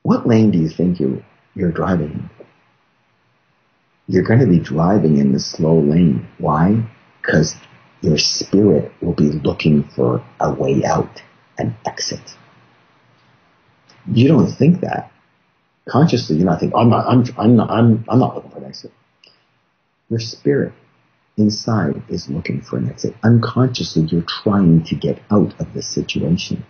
what lane do you think you're driving in? You're going to be driving in the slow lane. Why? Because your spirit will be looking for a way out, an exit. You don't think that. Consciously, you're not thinking, I'm not looking for an exit. Your spirit inside is looking for an exit. Unconsciously, you're trying to get out of the situation.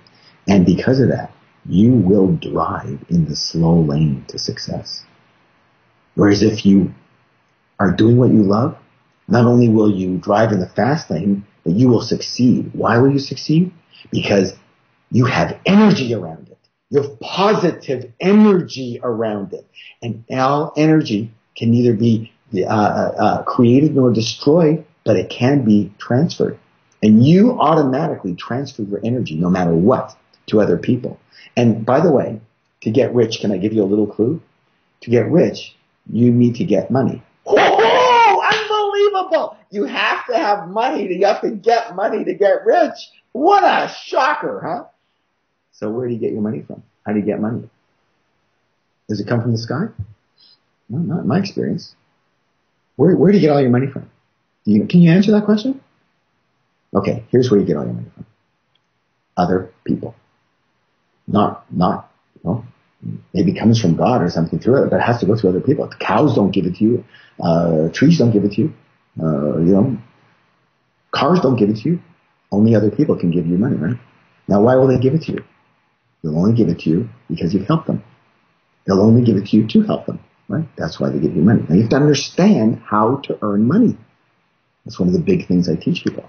And because of that, you will drive in the slow lane to success. Whereas if you are doing what you love, not only will you drive in the fast lane, but you will succeed. Why will you succeed? Because you have energy around it. You have positive energy around it. And all energy can neither be created nor destroyed, but it can be transferred. And you automatically transfer your energy, no matter what, to other people. And by the way, to get rich, can I give you a little clue? To get rich, you need to get money. Oh, unbelievable! You have to have money. You have to get money to get rich. What a shocker, huh? So where do you get your money from? How do you get money? Does it come from the sky? No, not in my experience. Where do you get all your money from? Can you answer that question? Okay, here's where you get all your money from. Other people. Maybe it comes from God or something through it, but it has to go through other people. The cows don't give it to you. Trees don't give it to you. Cars don't give it to you. Only other people can give you money, right? Now, why will they give it to you? They'll only give it to you because you've helped them. They'll only give it to you to help them, right? That's why they give you money. Now, you have to understand how to earn money. That's one of the big things I teach people.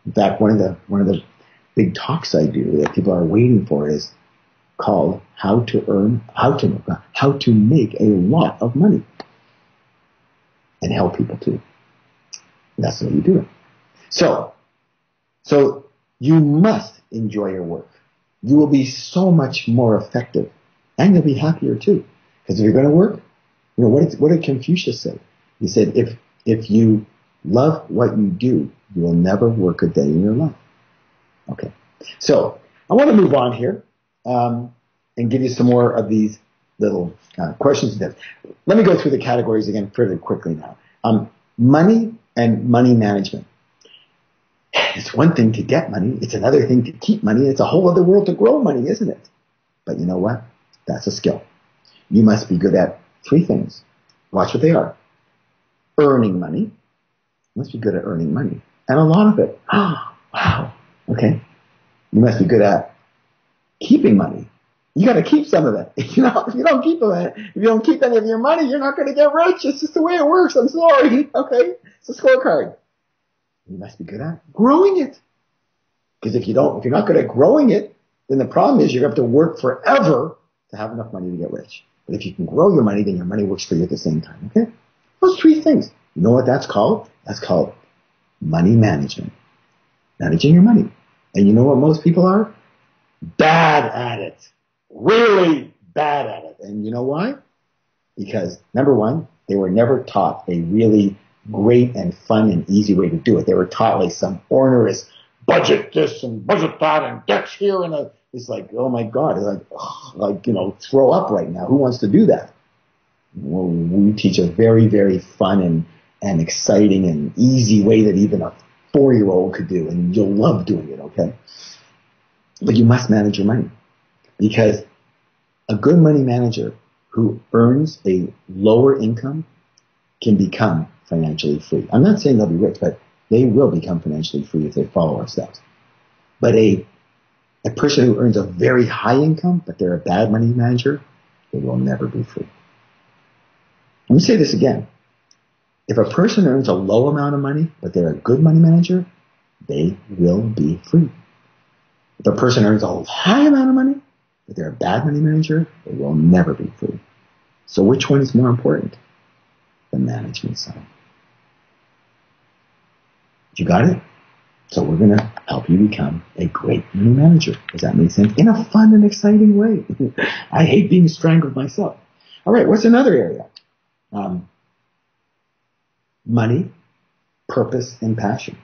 In fact, one of the big talks I do that people are waiting for is called how to make a lot of money and help people too. And that's how you do it. So you must enjoy your work. You will be so much more effective, and you'll be happier too. Because if you're going to work, what did Confucius say? He said, if you love what you do, you will never work a day in your life. Okay. So I want to move on here and give you some more of these little questions. Let me go through the categories again pretty quickly now. Money and money management. It's one thing to get money. It's another thing to keep money. It's a whole other world to grow money, isn't it? But you know what? That's a skill. You must be good at three things. Watch what they are. Earning money. You must be good at earning money. And a lot of it. Oh, wow. Okay. You must be good at keeping money. You got to keep some of it. If you don't keep any of your money, you're not going to get rich. It's just the way it works. I'm sorry. Okay. It's a scorecard. You must be good at growing it. Because if you're not good at growing it, then the problem is you're going to have to work forever to have enough money to get rich. But if you can grow your money, then your money works for you at the same time. Okay? Those three things. You know what that's called? That's called money management. Managing your money. And you know what most people are? Bad at it. Really bad at it. And you know why? Because, number one, they were never taught a really great and fun and easy way to do it. They were taught like some onerous budget this and budget that and debts here and it's like, oh my God, it's like, throw up right now. Who wants to do that? Well, we teach a very, very fun and exciting and easy way that even a 4-year-old could do, and you'll love doing it, okay? But you must manage your money, because a good money manager who earns a lower income can become financially free. I'm not saying they'll be rich, but they will become financially free if they follow our steps. But a person who earns a very high income, but they're a bad money manager, they will never be free. Let me say this again. If a person earns a low amount of money, but they're a good money manager, they will be free. If a person earns a high amount of money, but they're a bad money manager, they will never be free. So which one is more important? The management side. You got it? So we're going to help you become a great money manager. Does that make sense? In a fun and exciting way. I hate being strangled myself. All right, what's another area? Money, purpose, and passion.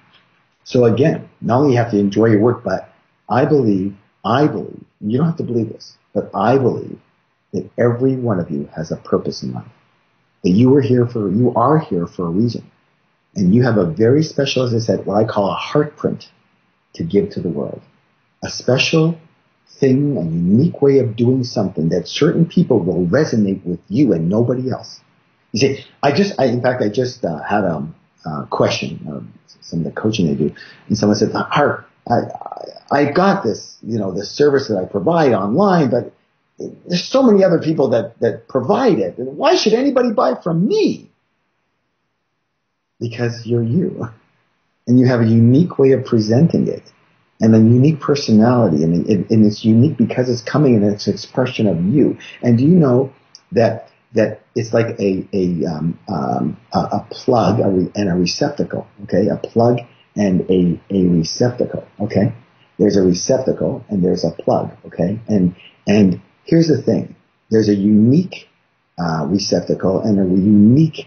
So again, not only you have to enjoy your work, but I believe, you don't have to believe this, but I believe that every one of you has a purpose in life. That you are here for a reason. And you have a very special, as I said, what I call a heart print to give to the world. A special thing, a unique way of doing something that certain people will resonate with you and nobody else. You see, I just had a question, some of the coaching I do, and someone said, Harv, I got this, this service that I provide online, but there's so many other people that provide it. Why should anybody buy from me? Because you're you. And you have a unique way of presenting it. And a unique personality. And it's unique because it's coming in its expression of you. And do you know that it's like a plug and a receptacle, okay? A plug and a receptacle, okay? There's a receptacle and there's a plug, okay? And here's the thing. There's a unique receptacle and a unique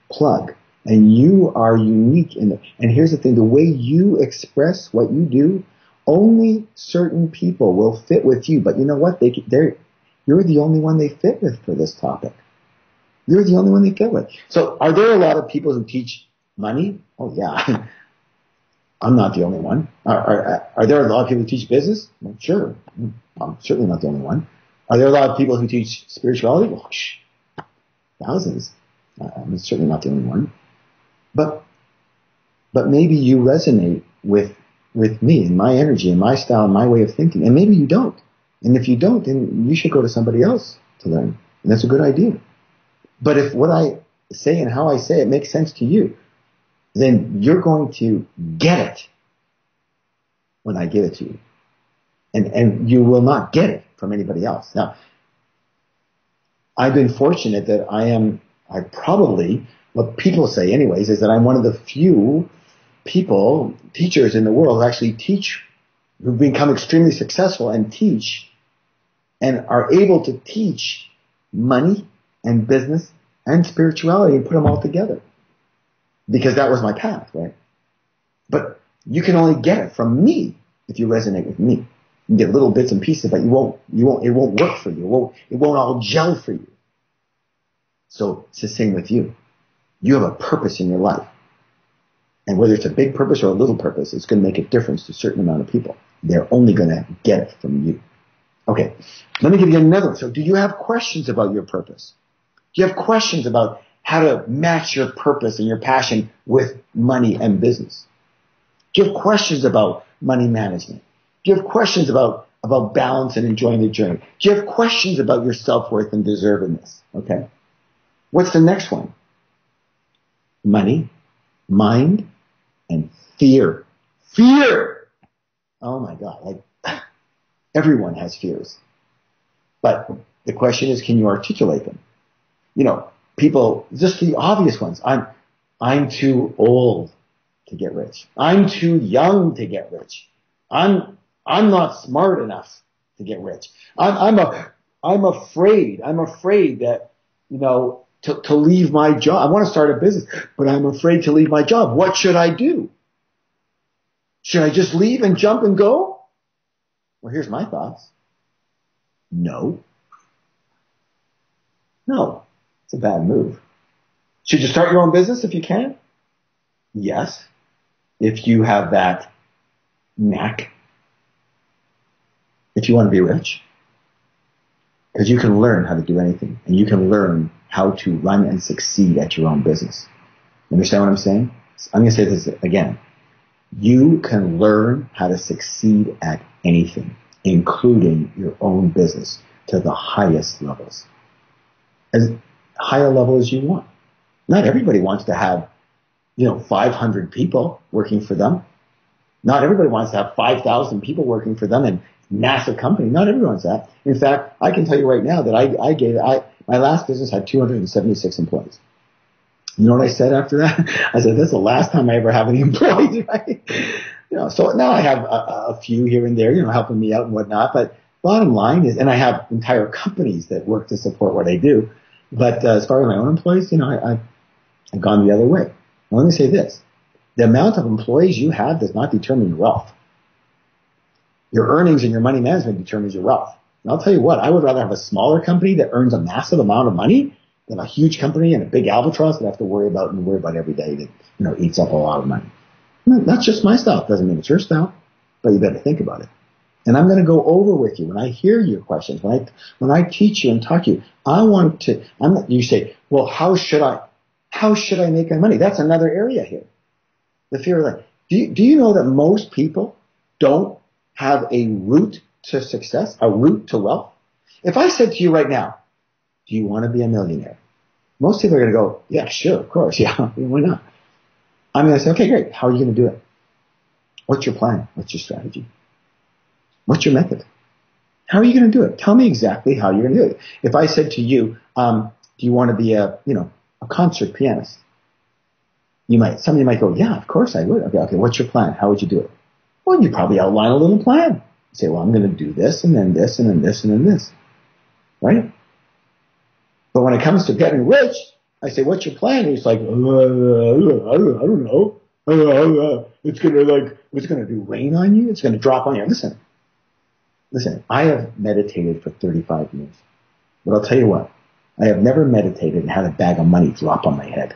plug. And you are unique and here's the thing. The way you express what you do, only certain people will fit with you. But you know what? You're the only one they fit with for this topic. You're the only one they fit with. So are there a lot of people who teach money? Oh, yeah. I'm not the only one. Are there a lot of people who teach business? Well, sure. I'm certainly not the only one. Are there a lot of people who teach spirituality? Well, thousands. I'm certainly not the only one. But maybe you resonate with me and my energy and my style and my way of thinking. And maybe you don't. And if you don't, then you should go to somebody else to learn. And that's a good idea. But if what I say and how I say it makes sense to you, then you're going to get it when I give it to you. And you will not get it from anybody else. Now, I've been fortunate that I probably, what people say anyways, is that I'm one of the few teachers in the world who actually teach, who've become extremely successful and teach, and are able to teach money and business and spirituality and put them all together. Because that was my path, right? But you can only get it from me if you resonate with me. You can get little bits and pieces, but it won't work for you. It won't all gel for you. So it's the same with you. You have a purpose in your life. And whether it's a big purpose or a little purpose, it's going to make a difference to a certain amount of people. They're only going to get it from you. Okay, let me give you another one. So do you have questions about your purpose? Do you have questions about how to match your purpose and your passion with money and business? Do you have questions about money management? Do you have questions about balance and enjoying the journey? Do you have questions about your self-worth and deservedness? Okay. What's the next one? Money, mind, and fear. Fear! Oh my God. Everyone has fears. But the question is, can you articulate them? People, just the obvious ones. I'm too old to get rich. I'm too young to get rich. I'm not smart enough to get rich. I'm afraid. I'm afraid that, to leave my job. I want to start a business, but I'm afraid to leave my job. What should I do? Should I just leave and jump and go? Well, here's my thoughts. No. It's a bad move. Should you start your own business if you can? Yes. If you have that knack. If you want to be rich. Because you can learn how to do anything. And you can learn how to run and succeed at your own business. You understand what I'm saying? I'm going to say this again. You can learn how to succeed at anything, including your own business, to the highest levels. as high a level as you want. Not everybody wants to have, 500 people working for them. Not everybody wants to have 5,000 people working for them and massive company. Not everyone wants that. In fact, I can tell you right now that my last business had 276 employees. You know what I said after that? I said, that's the last time I ever have any employees, right? So now I have a few here and there, helping me out and whatnot. But bottom line is, and I have entire companies that work to support what I do. But as far as my own employees, I've gone the other way. Now, let me say this. The amount of employees you have does not determine your wealth. Your earnings and your money management determines your wealth. And I'll tell you what, I would rather have a smaller company that earns a massive amount of money than a huge company and a big albatross that I have to worry about every day that, eats up a lot of money. That's just my style. It doesn't mean it's your style, but you better think about it. And I'm going to go over with you when I hear your questions, when I teach you and talk to you. You say, well, how should I make my money? That's another area here. The fear of that. Do you know that most people don't have a route to success, a route to wealth? If I said to you right now, do you want to be a millionaire? Most people are going to go, yeah, sure, of course. Yeah, why not? I'm going to say, okay, great. How are you going to do it? What's your plan? What's your strategy? What's your method? How are you going to do it? Tell me exactly how you're going to do it. If I said to you, do you want to be a concert pianist? Somebody might go, yeah, of course I would. Okay, what's your plan? How would you do it? Well, you'd probably outline a little plan. You say, well, I'm going to do this and then this and then this and then this. Right? But when it comes to getting rich, I say, what's your plan? And he's like, I don't know. It's going to do rain on you. It's going to drop on you. Listen, I have meditated for 35 years. But I'll tell you what, I have never meditated and had a bag of money drop on my head.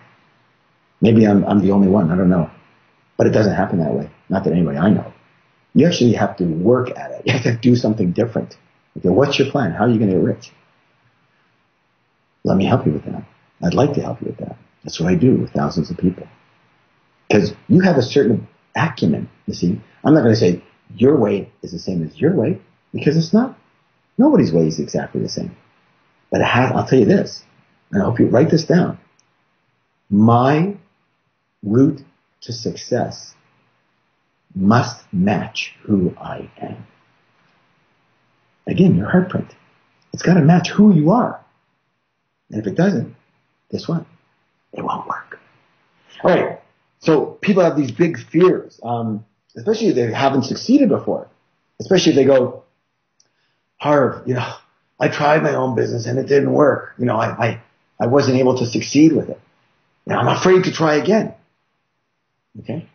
Maybe I'm the only one. I don't know. But it doesn't happen that way. Not that anybody I know. You actually have to work at it. You have to do something different. Okay, what's your plan? How are you going to get rich? Let me help you with that. I'd like to help you with that. That's what I do with thousands of people. Because you have a certain acumen, you see. I'm not going to say your way is the same as your way, because it's not. Nobody's way is exactly the same. But I'll tell you this, and I hope you write this down. My route to success must match who I am. Again, your heartprint. It's got to match who you are. And if it doesn't, guess what? It won't work. All right. So people have these big fears, especially if they haven't succeeded before. Especially if they go, Harv, I tried my own business and it didn't work. I wasn't able to succeed with it. Now I'm afraid to try again. Okay.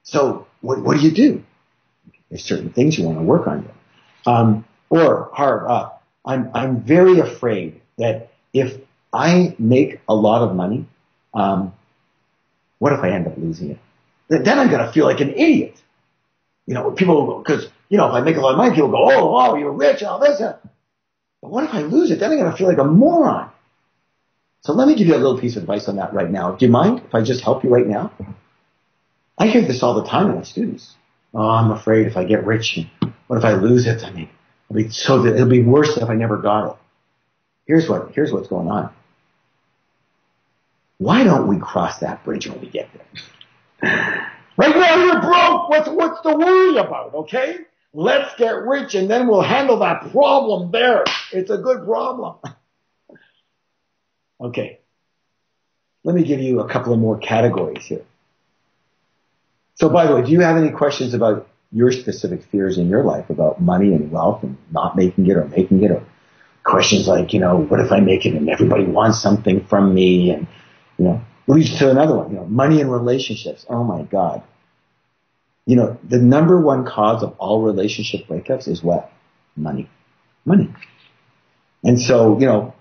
So what do you do? There's certain things you want to work on. Or Harv, I'm very afraid that if I make a lot of money, what if I end up losing it? Then I'm going to feel like an idiot. People, because, if I make a lot of money, people go, oh, wow, you're rich, all this. But what if I lose it? Then I'm going to feel like a moron. So let me give you a little piece of advice on that right now. Do you mind if I just help you right now? I hear this all the time with my students. Oh, I'm afraid if I get rich, what if I lose it? It'll be worse if I never got it. Here's what's going on. Why don't we cross that bridge when we get there? Right now you're broke. What's the worry about, okay? Let's get rich and then we'll handle that problem there. It's a good problem. Okay. Let me give you a couple of more categories here. So by the way, do you have any questions about your specific fears in your life about money and wealth and not making it or making it, or questions like, what if I make it and everybody wants something from me, and, leads to another one, money and relationships. Oh my God. The number one cause of all relationship breakups is what? Money. And so,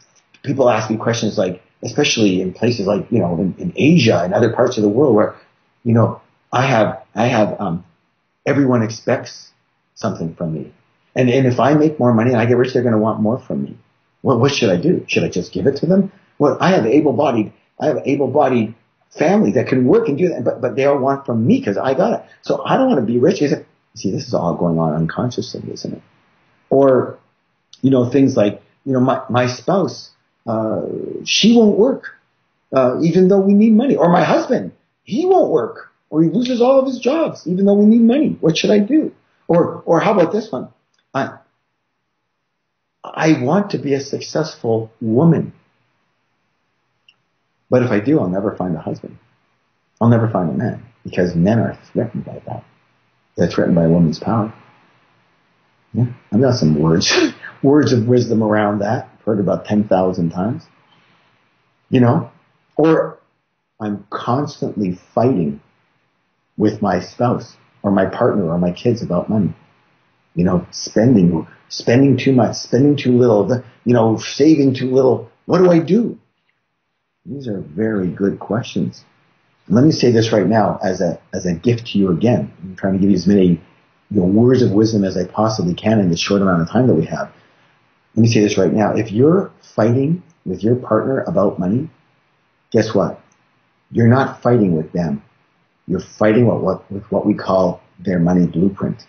people ask me questions like, especially in places like, in Asia and other parts of the world where, I have everyone expects something from me. And if I make more money and I get rich, they're going to want more from me. Well, what should I do? Should I just give it to them? Well, I have able-bodied family that can work and do that, but they all want from me because I got it. So I don't want to be rich. See, this is all going on unconsciously, isn't it? Or, things like, my spouse she won't work, even though we need money. Or my husband, he won't work, or he loses all of his jobs, even though we need money. What should I do? Or how about this one? I want to be a successful woman. But if I do, I'll never find a husband. I'll never find a man, because men are threatened by that. They're threatened by a woman's power. Yeah, I've got some words of wisdom around that. I've heard about 10,000 times. Or I'm constantly fighting with my spouse or my partner or my kids about money. Spending too much, spending too little, saving too little. What do I do? These are very good questions. And let me say this right now as a gift to you again. I'm trying to give you as many words of wisdom as I possibly can in this short amount of time that we have. Let me say this right now. If you're fighting with your partner about money, guess what? You're not fighting with them. You're fighting with what we call their money blueprint.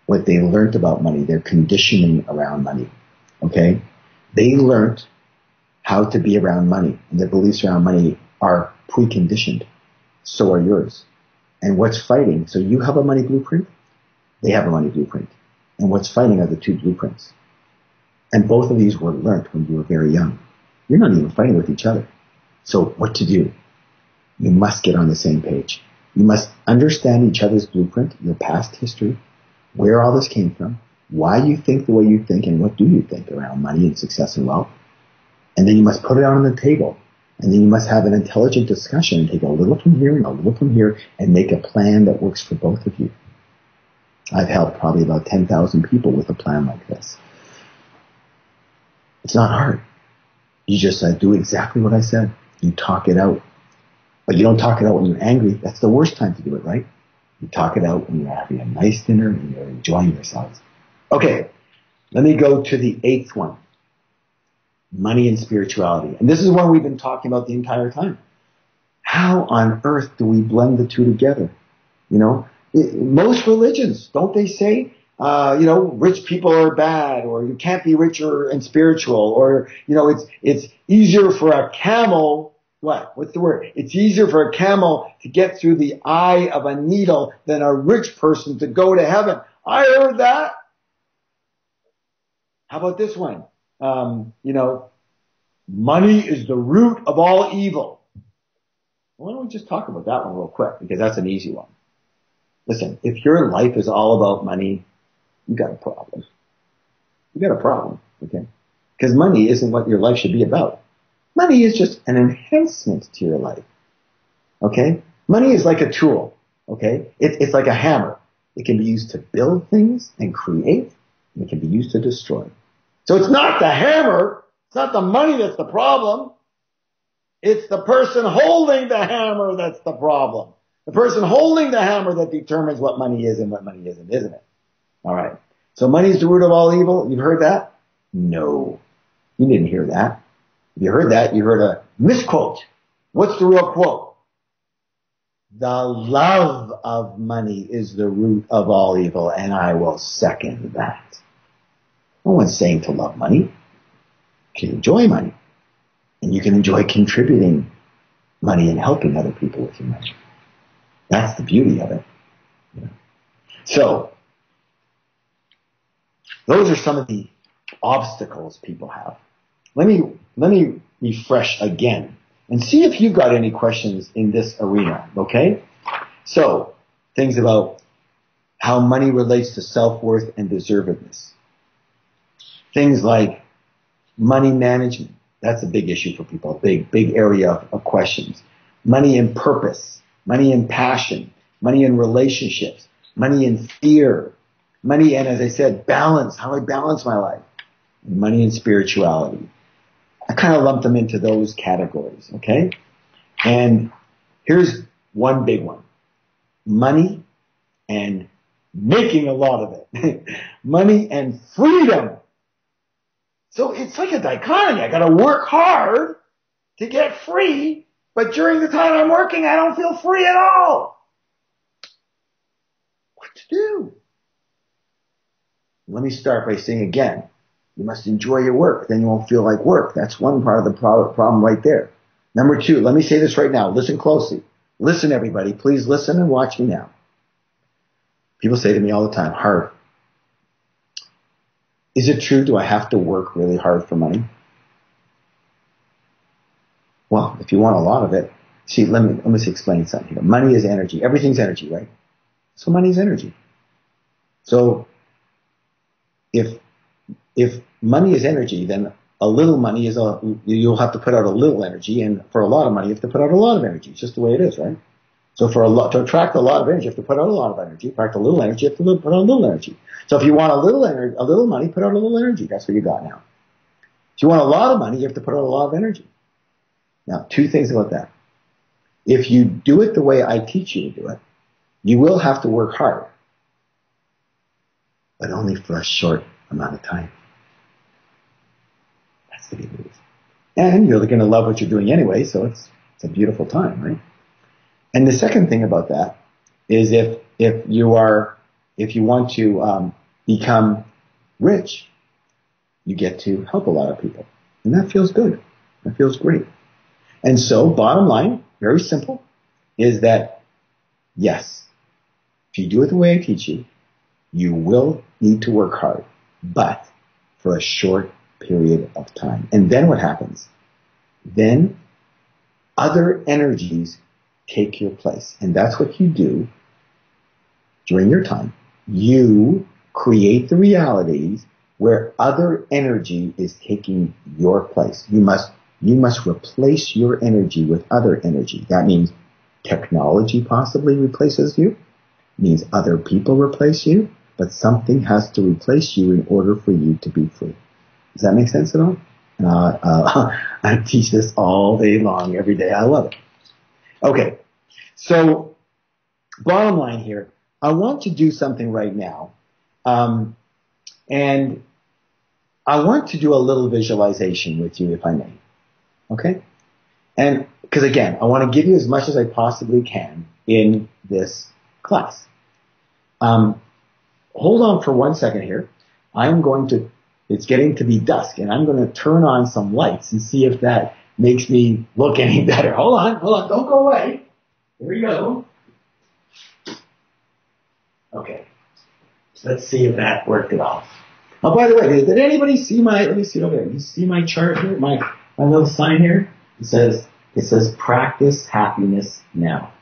What they learned about money, their conditioning around money. Okay? They learned how to be around money, and their beliefs around money are preconditioned. So are yours. And what's fighting? So you have a money blueprint, they have a money blueprint. And what's fighting are the two blueprints. And both of these were learned when you were very young. You're not even fighting with each other. So what to do? You must get on the same page. You must understand each other's blueprint, your past history, where all this came from, why you think the way you think, and what do you think around money and success and wealth. And then you must put it out on the table. And then you must have an intelligent discussion and take a little from here and a little from here and make a plan that works for both of you. I've helped probably about 10,000 people with a plan like this. It's not hard. You just do exactly what I said. You talk it out. But you don't talk it out when you're angry. That's the worst time to do it, right? You talk it out when you're having a nice dinner and you're enjoying yourselves. Okay, let me go to the 8th one. Money and spirituality. And this is one we've been talking about the entire time. How on earth do we blend the two together? Most religions, don't they say, rich people are bad, or you can't be rich and spiritual, or, it's easier for a camel, what's the word? It's easier for a camel to get through the eye of a needle than a rich person to go to heaven. I heard that. How about this one? Money is the root of all evil. Why don't we just talk about that one real quick, because that's an easy one. Listen, if your life is all about money, you got a problem. You got a problem, okay? Because money isn't what your life should be about. Money is just an enhancement to your life, okay? Money is like a tool, okay? It's like a hammer. It can be used to build things and create, and it can be used to destroy. So it's not the hammer, it's not the money that's the problem. It's the person holding the hammer that's the problem. The person holding the hammer that determines what money is and what money isn't it? All right. So money is the root of all evil. You've heard that? No. You didn't hear that. If you heard that, you heard a misquote. What's the real quote? The love of money is the root of all evil, and I will second that. No one's saying to love money. You can enjoy money. And you can enjoy contributing money and helping other people with your money. That's the beauty of it. So, those are some of the obstacles people have. Let me refresh again and see if you've got any questions in this arena, okay? So, things about how money relates to self-worth and deservedness. Things like money management. That's a big issue for people, a big area of questions. Money and purpose, money and passion, money and relationships, money and fear, money and, as I said, balance, how I balance my life, and money and spirituality. I kind of lumped them into those categories, okay? And here's one big one. Money and making a lot of it. Money and freedom. So it's like a dichotomy. I got to work hard to get free, but during the time I'm working, I don't feel free at all. What to do? Let me start by saying again, You must enjoy your work. Then you won't feel like work. That's one part of the problem right there. Number two, let me say this right now. Listen closely. Listen, everybody. Please listen and watch me now. People say to me all the time, Harv, is it true? Do I have to work really hard for money? Well, if you want a lot of it, see, let me explain something here. Money is energy. Everything's energy, right? So money is energy. So if money is energy, then a little money is you'll have to put out a little energy, and for a lot of money, you have to put out a lot of energy. It's just the way it is, right? So to attract a lot of energy, you have to put out a lot of energy. Attract a little energy, you have to put out a little energy. So if you want a little money, put out a little energy. That's what you got now. If you want a lot of money, you have to put out a lot of energy. Now, two things about that. If you do it the way I teach you to do it, you will have to work hard, but only for a short amount of time. That's the good news. And you're going to love what you're doing anyway, so it's a beautiful time, right? And the second thing about that is if you want to become rich, you get to help a lot of people, and that feels good. That feels great. And so, bottom line, very simple, is that yes, if you do it the way I teach you, you will need to work hard, but for a short period of time. And then what happens? Then other energies take your place. And that's what you do during your time. You create the realities where other energy is taking your place. You must replace your energy with other energy. That means technology possibly replaces you. It means other people replace you. But something has to replace you in order for you to be free. Does that make sense at all? I teach this all day long, every day. I love it. Okay, so bottom line here, I want to do something right now, and I want to do a little visualization with you, if I may. Okay? And because again, I want to give you as much as I possibly can in this class. Hold on for 1 second here. It's getting to be dusk, and I'm going to turn on some lights and see if that makes me look any better. Hold on, don't go away. Here we go. Okay. Let's see if that worked at all. Oh, by the way, did anybody see let me see it over there. You see my chart here, my little sign here? It says practice happiness now.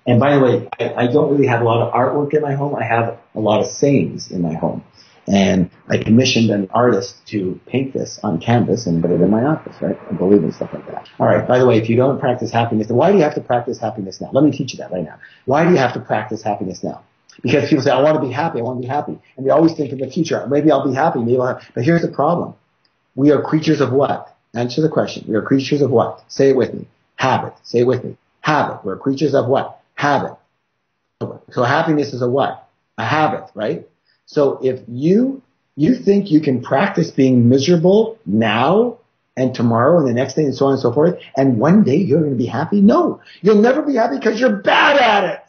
And by the way, I don't really have a lot of artwork in my home. I have a lot of sayings in my home. And I commissioned an artist to paint this on canvas and put it in my office, right? I believe in stuff like that. All right. By the way, if you don't practice happiness, then why do you have to practice happiness now? Let me teach you that right now. Why do you have to practice happiness now? Because people say, I want to be happy. I want to be happy. And they always think in the future, maybe I'll be happy. But here's the problem. We are creatures of what? Answer the question. We are creatures of what? Say it with me. Habit. Say it with me. Habit. We're creatures of what? Habit. So happiness is a what? A habit, right? So if you think you can practice being miserable now and tomorrow and the next day and so on and so forth, and one day you're going to be happy, no. You'll never be happy because you're bad at it.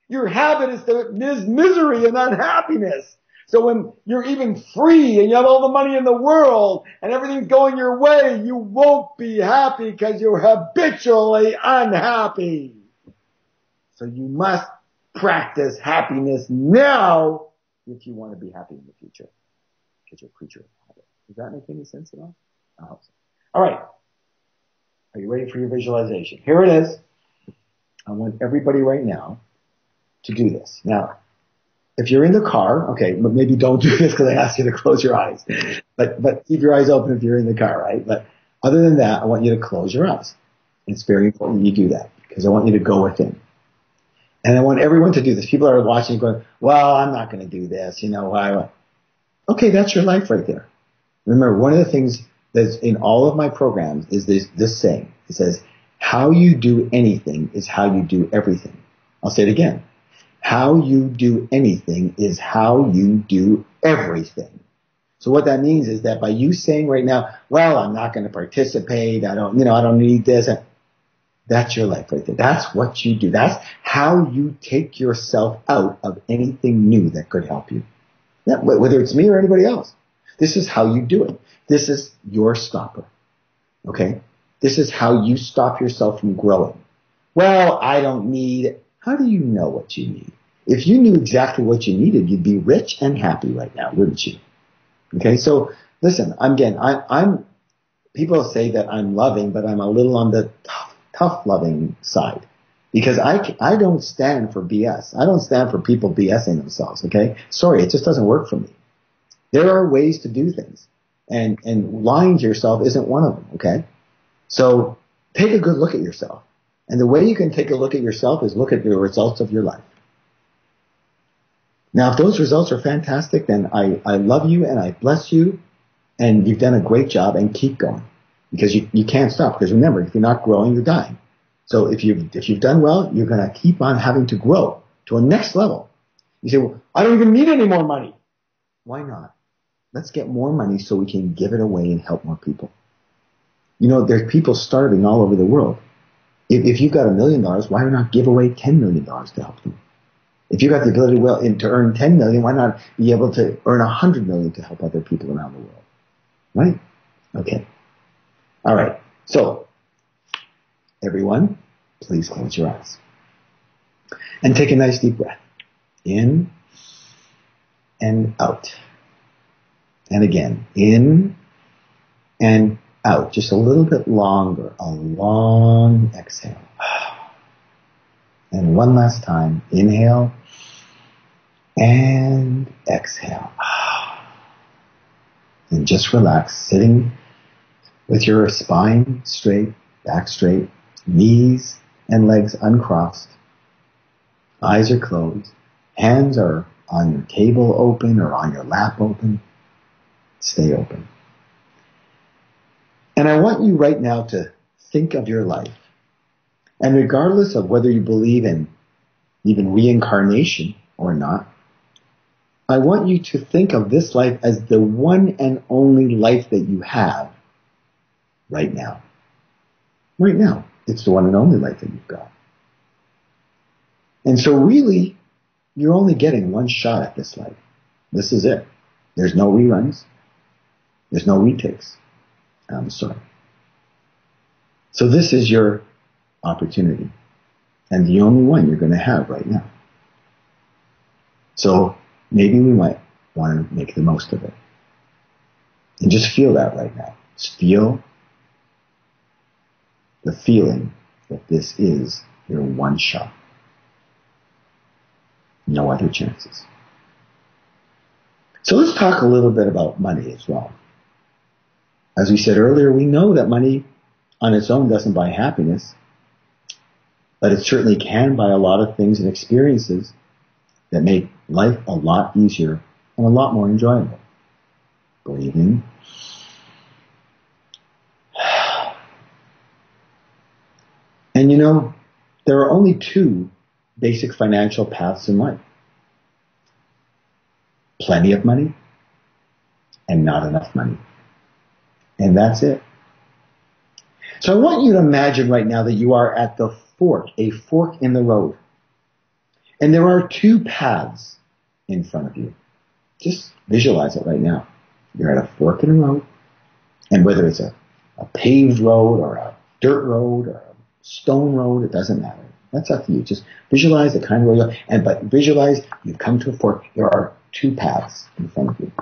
Your habit is misery and unhappiness. So when you're even free and you have all the money in the world and everything's going your way, you won't be happy because you're habitually unhappy. So you must practice happiness now if you want to be happy in the future. Because you're a creature of habit. Does that make any sense at all? I hope so. All right. Are you ready for your visualization? Here it is. I want everybody right now to do this. Now, if you're in the car, okay, but maybe don't do this because I asked you to close your eyes. But keep your eyes open if you're in the car, right? But other than that, I want you to close your eyes. It's very important you do that because I want you to go within. And I want everyone to do this. People are watching going, well, I'm not going to do this. Why? Okay, that's your life right there. Remember, one of the things that's in all of my programs is this saying. It says, how you do anything is how you do everything. I'll say it again. How you do anything is how you do everything. So what that means is that by you saying right now, well, I'm not going to participate. I don't need this. That's your life right there. That's what you do. That's how you take yourself out of anything new that could help you. Yeah, whether it's me or anybody else. This is how you do it. This is your stopper. Okay? This is how you stop yourself from growing. Well, I don't need. How do you know what you need? If you knew exactly what you needed, you'd be rich and happy right now, wouldn't you? Okay, so listen, I'm people say that I'm loving, but I'm a little on the tough loving side. Because I don't stand for BS. I don't stand for people BSing themselves, okay? Sorry, it just doesn't work for me. There are ways to do things. And lying to yourself isn't one of them, okay? So take a good look at yourself. And the way you can take a look at yourself is look at the results of your life. Now, if those results are fantastic, then I love you and I bless you, and you've done a great job, and keep going. Because you can't stop. Because remember, if you're not growing, you're dying. So if you've done well, you're going to keep on having to grow to a next level. You say, well, I don't even need any more money. Why not? Let's get more money so we can give it away and help more people. You know, there's people starving all over the world. If you've got $1 million, why not give away $10 million to help them? If you've got the ability to earn 10 million, why not be able to earn 100 million to help other people around the world? Right? Okay. All right. So, everyone, please close your eyes. And take a nice deep breath. In and out. And again, in and out. Just a little bit longer. A long exhale. And one last time. Inhale. And exhale. And just relax, sitting with your spine straight, back straight, knees and legs uncrossed. Eyes are closed. Hands are on your table open or on your lap open. Stay open. And I want you right now to think of your life. And regardless of whether you believe in even reincarnation or not, I want you to think of this life as the one and only life that you have right now. Right now. It's the one and only life that you've got. And so really, you're only getting one shot at this life. This is it. There's no reruns. There's no retakes. I'm sorry. So this is your opportunity. And the only one you're going to have right now. So maybe we might want to make the most of it. And just feel that right now. Just feel the feeling that this is your one shot. No other chances. So let's talk a little bit about money as well. As we said earlier, we know that money on its own doesn't buy happiness, but it certainly can buy a lot of things and experiences that make life a lot easier and a lot more enjoyable. Breathing. And you know, there are only two basic financial paths in life. Plenty of money and not enough money. And that's it. So I want you to imagine right now that you are at the fork, a fork in the road. And there are two paths in front of you. Just visualize it right now. You're at a fork in the road. And whether it's a paved road or a dirt road or a stone road, it doesn't matter. That's up to you. Just visualize the kind of road you're on. But visualize you've come to a fork. There are two paths in front of you.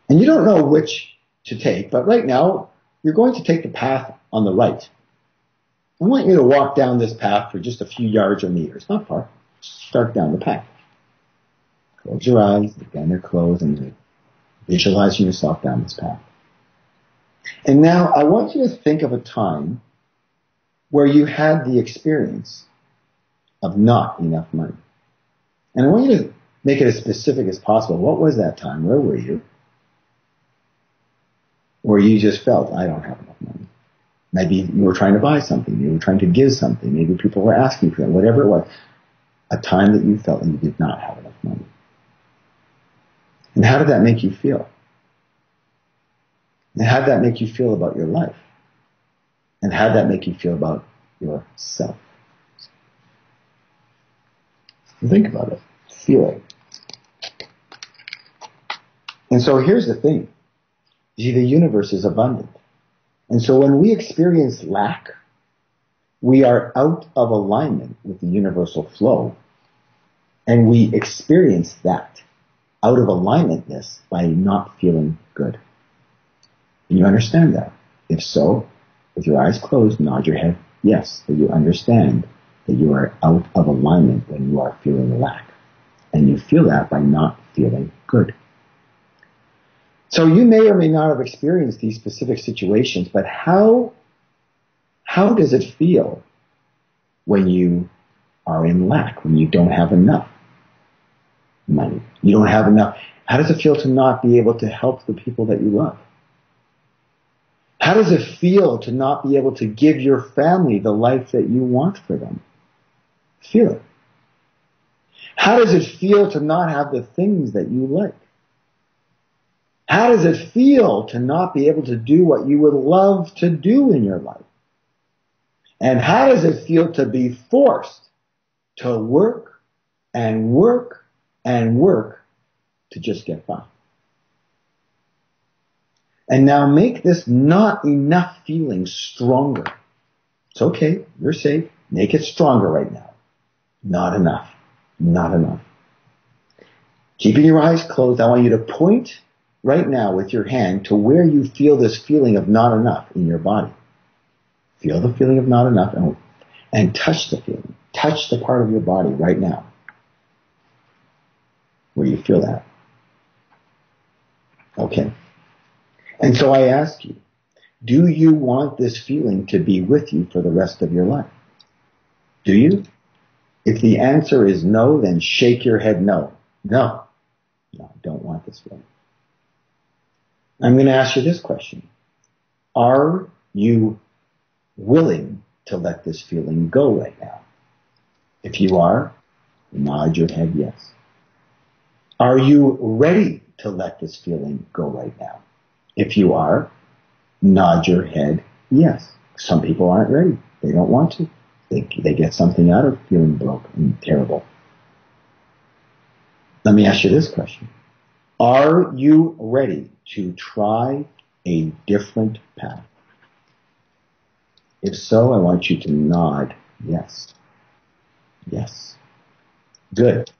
And you don't know which to take, but right now, you're going to take the path on the right. I want you to walk down this path for just a few yards or meters, not far. Start down the path. Close your eyes, again they're closed, and visualizing yourself down this path. And now I want you to think of a time where you had the experience of not enough money. And I want you to make it as specific as possible. What was that time? Where were you? Where you just felt, I don't have enough money. Maybe you were trying to buy something. You were trying to give something. Maybe people were asking for it. Whatever it was. A time that you felt you did not have enough money. And how did that make you feel? And how did that make you feel about your life? And how did that make you feel about yourself? Think about it. Feel it. And so here's the thing. You see, the universe is abundant. And so when we experience lack, we are out of alignment with the universal flow. And we experience that out of alignmentness by not feeling good. And you understand that? If so, with your eyes closed, nod your head yes, that you understand that you are out of alignment when you are feeling lack. And you feel that by not feeling good. So you may or may not have experienced these specific situations, but how does it feel when you are in lack, when you don't have enough money? You don't have enough. How does it feel to not be able to help the people that you love? How does it feel to not be able to give your family the life that you want for them? Feel it. How does it feel to not have the things that you like? How does it feel to not be able to do what you would love to do in your life? And how does it feel to be forced to work and work and work to just get by? And now make this not enough feeling stronger. It's okay. You're safe. Make it stronger right now. Not enough. Not enough. Keeping your eyes closed, I want you to point right now with your hand to where you feel this feeling of not enough in your body. Feel the feeling of not enough and touch the feeling. Touch the part of your body right now where you feel that. Okay. And so I ask you, do you want this feeling to be with you for the rest of your life? Do you? If the answer is no, then shake your head no. No. No, I don't want this feeling. I'm going to ask you this question. Are you willing to let this feeling go right now? If you are, nod your head yes. Are you ready to let this feeling go right now? If you are, nod your head yes. Some people aren't ready. They don't want to. They get something out of feeling broke and terrible. Let me ask you this question. Are you ready to try a different path? If so, I want you to nod yes. Yes. Good.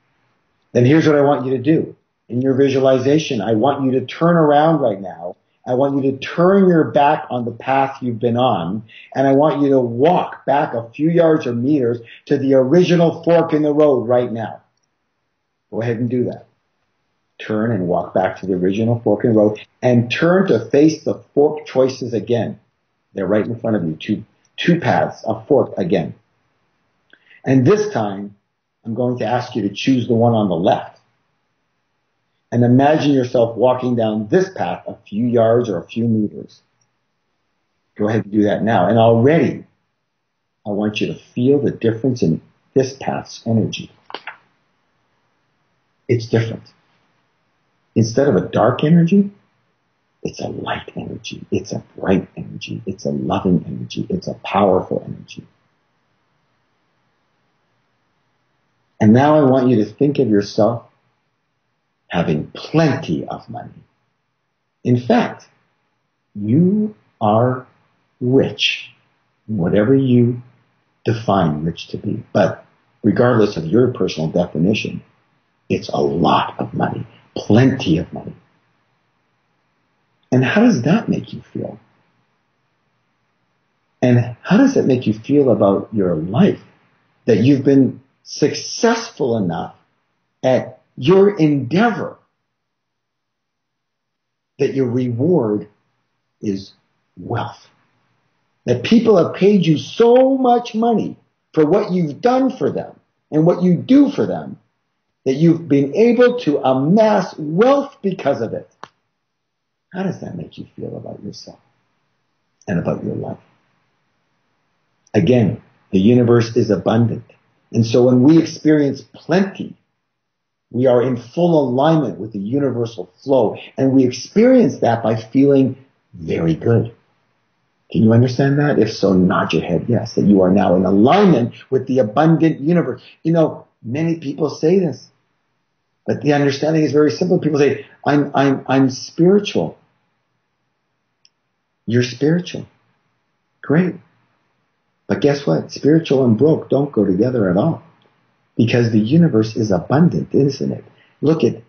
Then here's what I want you to do. In your visualization, I want you to turn around right now. I want you to turn your back on the path you've been on, and I want you to walk back a few yards or meters to the original fork in the road right now. Go ahead and do that. Turn and walk back to the original fork in the road, and turn to face the fork choices again. They're right in front of you, two paths, a fork again. And this time, I'm going to ask you to choose the one on the left. And imagine yourself walking down this path a few yards or a few meters. Go ahead and do that now. And already, I want you to feel the difference in this path's energy. It's different. Instead of a dark energy, it's a light energy. It's a bright energy. It's a loving energy. It's a powerful energy. And now I want you to think of yourself having plenty of money. In fact, you are rich, whatever you define rich to be. But regardless of your personal definition, it's a lot of money, plenty of money. And how does that make you feel? And how does it make you feel about your life that you've been successful enough at your endeavor that your reward is wealth? That people have paid you so much money for what you've done for them and what you do for them that you've been able to amass wealth because of it. How does that make you feel about yourself and about your life? Again, the universe is abundant. And so when we experience plenty, we are in full alignment with the universal flow. And we experience that by feeling very good. Can you understand that? If so, nod your head yes, that you are now in alignment with the abundant universe. You know, many people say this. But the understanding is very simple. People say, I'm spiritual. You're spiritual. Great. But guess what? Spiritual and broke don't go together at all. Because the universe is abundant, isn't it? Look at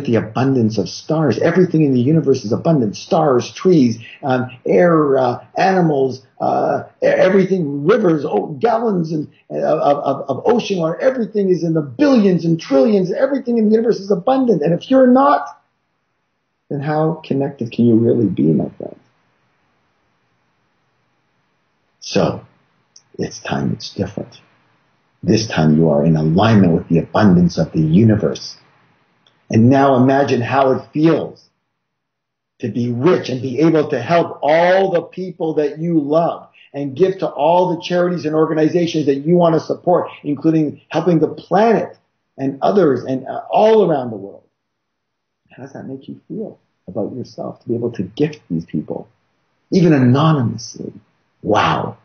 the abundance of stars. Everything in the universe is abundant. Stars, trees, air, animals, everything, rivers, gallons of ocean water. Everything is in the billions and trillions. Everything in the universe is abundant. And if you're not, then how connected can you really be, my friend? So, it's time it's different. This time you are in alignment with the abundance of the universe. And now imagine how it feels to be rich and be able to help all the people that you love and give to all the charities and organizations that you want to support, including helping the planet and others and all around the world. How does that make you feel about yourself to be able to gift these people, even anonymously? Wow.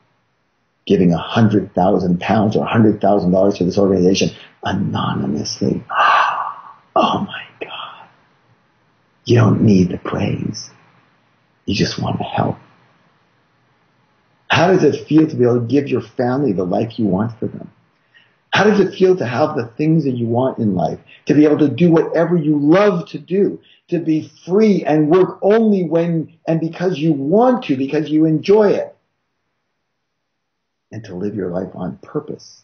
Giving £100,000 or $100,000 to this organization anonymously. Oh my God. You don't need the praise. You just want to help. How does it feel to be able to give your family the life you want for them? How does it feel to have the things that you want in life? To be able to do whatever you love to do? To be free and work only when and because you want to, because you enjoy it? And to live your life on purpose.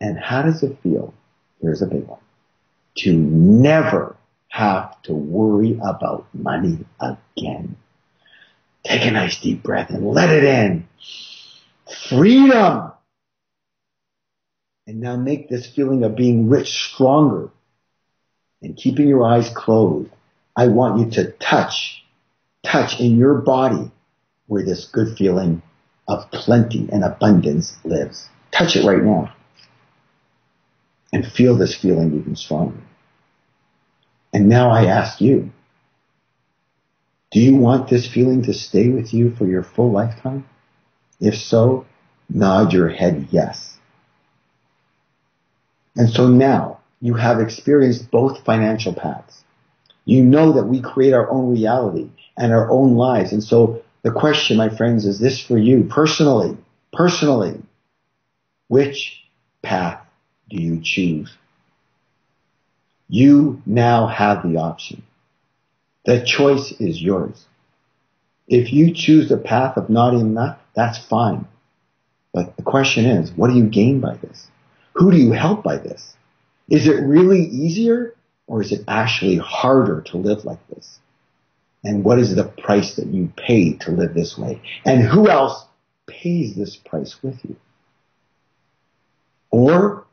And how does it feel? Here's a big one. To never have to worry about money again. Take a nice deep breath and let it in. Freedom. And now make this feeling of being rich stronger. And keeping your eyes closed, I want you to touch in your body where this good feeling of plenty and abundance lives. Touch it right now. And feel this feeling even stronger. And now I ask you, do you want this feeling to stay with you for your full lifetime? If so, nod your head yes. And so now you have experienced both financial paths. You know that we create our own reality and our own lives. And so the question, my friends, is this for you personally, which path do you choose? You now have the option. The choice is yours. If you choose the path of not enough, that's fine. But the question is, what do you gain by this? Who do you help by this? Is it really easier or is it actually harder to live like this? And what is the price that you pay to live this way? And who else pays this price with you? Or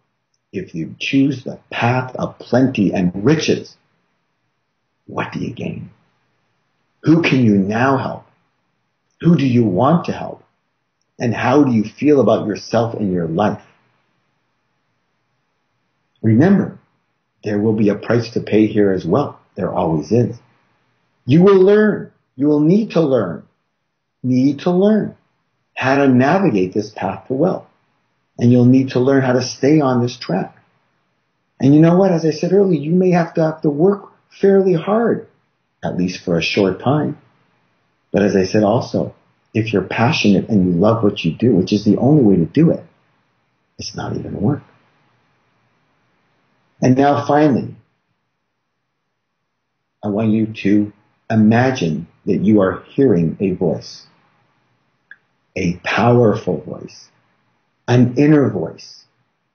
if you choose the path of plenty and riches, what do you gain? Who can you now help? Who do you want to help? And how do you feel about yourself and your life? Remember, there will be a price to pay here as well. There always is. You will learn. You will need to learn how to navigate this path to wealth. And you'll need to learn how to stay on this track. And you know what? As I said earlier, you may have to work fairly hard, at least for a short time. But as I said also, if you're passionate and you love what you do, which is the only way to do it, it's not even work. And now finally, I want you to imagine that you are hearing a voice, a powerful voice, an inner voice,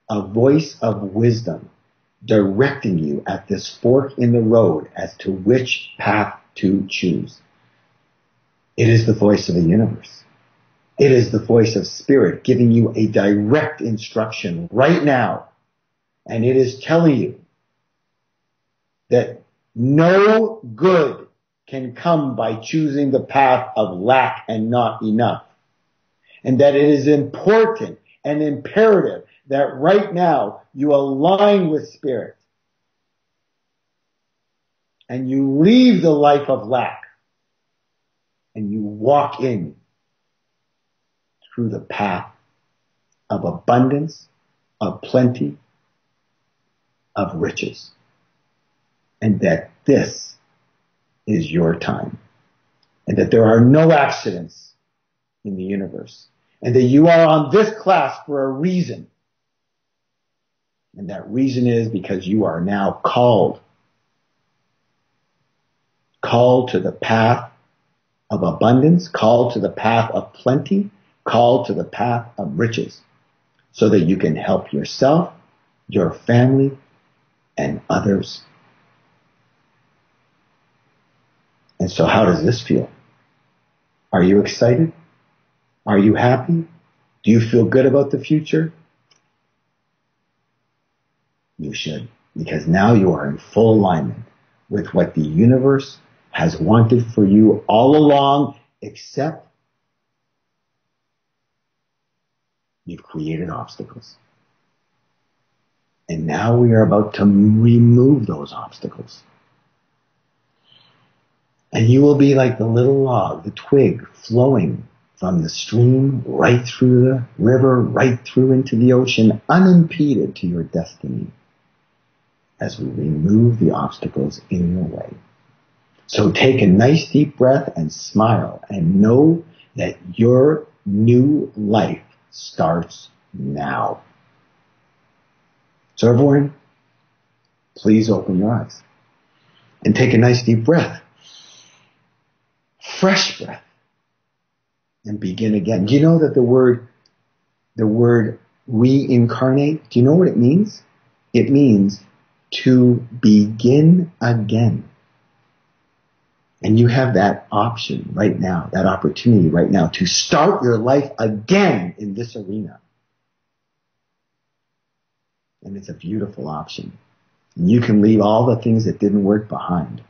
a voice of wisdom directing you at this fork in the road as to which path to choose. It is the voice of the universe. It is the voice of spirit giving you a direct instruction right now. And it is telling you that no good can come by choosing the path of lack and not enough. And that it is important and imperative that right now you align with spirit and you leave the life of lack and you walk in through the path of abundance, of plenty, of riches. And that this is your time. And that there are no accidents in the universe. And that you are on this class for a reason. And that reason is because you are now called. Called to the path of abundance, called to the path of plenty, called to the path of riches, so that you can help yourself, your family, and others. And so how does this feel? Are you excited? Are you happy? Do you feel good about the future? You should, because now you are in full alignment with what the universe has wanted for you all along, except you've created obstacles. And now we are about to remove those obstacles. And you will be like the little log, the twig flowing from the stream right through the river, right through into the ocean, unimpeded to your destiny as we remove the obstacles in your way. So take a nice deep breath and smile and know that your new life starts now. So everyone, please open your eyes and take a nice deep breath. Fresh breath. And begin again. Do you know that the word reincarnate, do you know what it means? It means to begin again. And you have that option right now, that opportunity right now to start your life again in this arena. And it's a beautiful option. And you can leave all the things that didn't work behind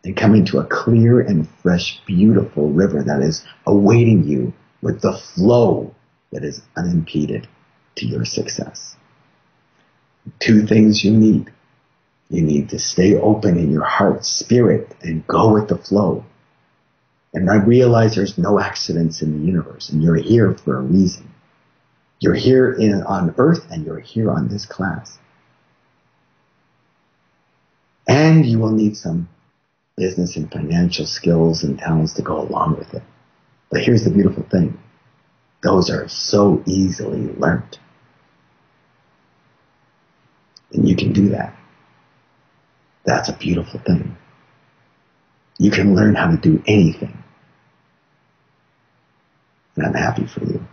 and come into a clear and fresh, beautiful river that is awaiting you with the flow that is unimpeded to your success. Two things you need. You need to stay open in your heart, spirit, and go with the flow. And I realize there's no accidents in the universe, and you're here for a reason. You're here on earth, and you're here on this class. And you will need some business and financial skills and talents to go along with it. But here's the beautiful thing. Those are so easily learned. And you can do that. That's a beautiful thing. You can learn how to do anything. And I'm happy for you.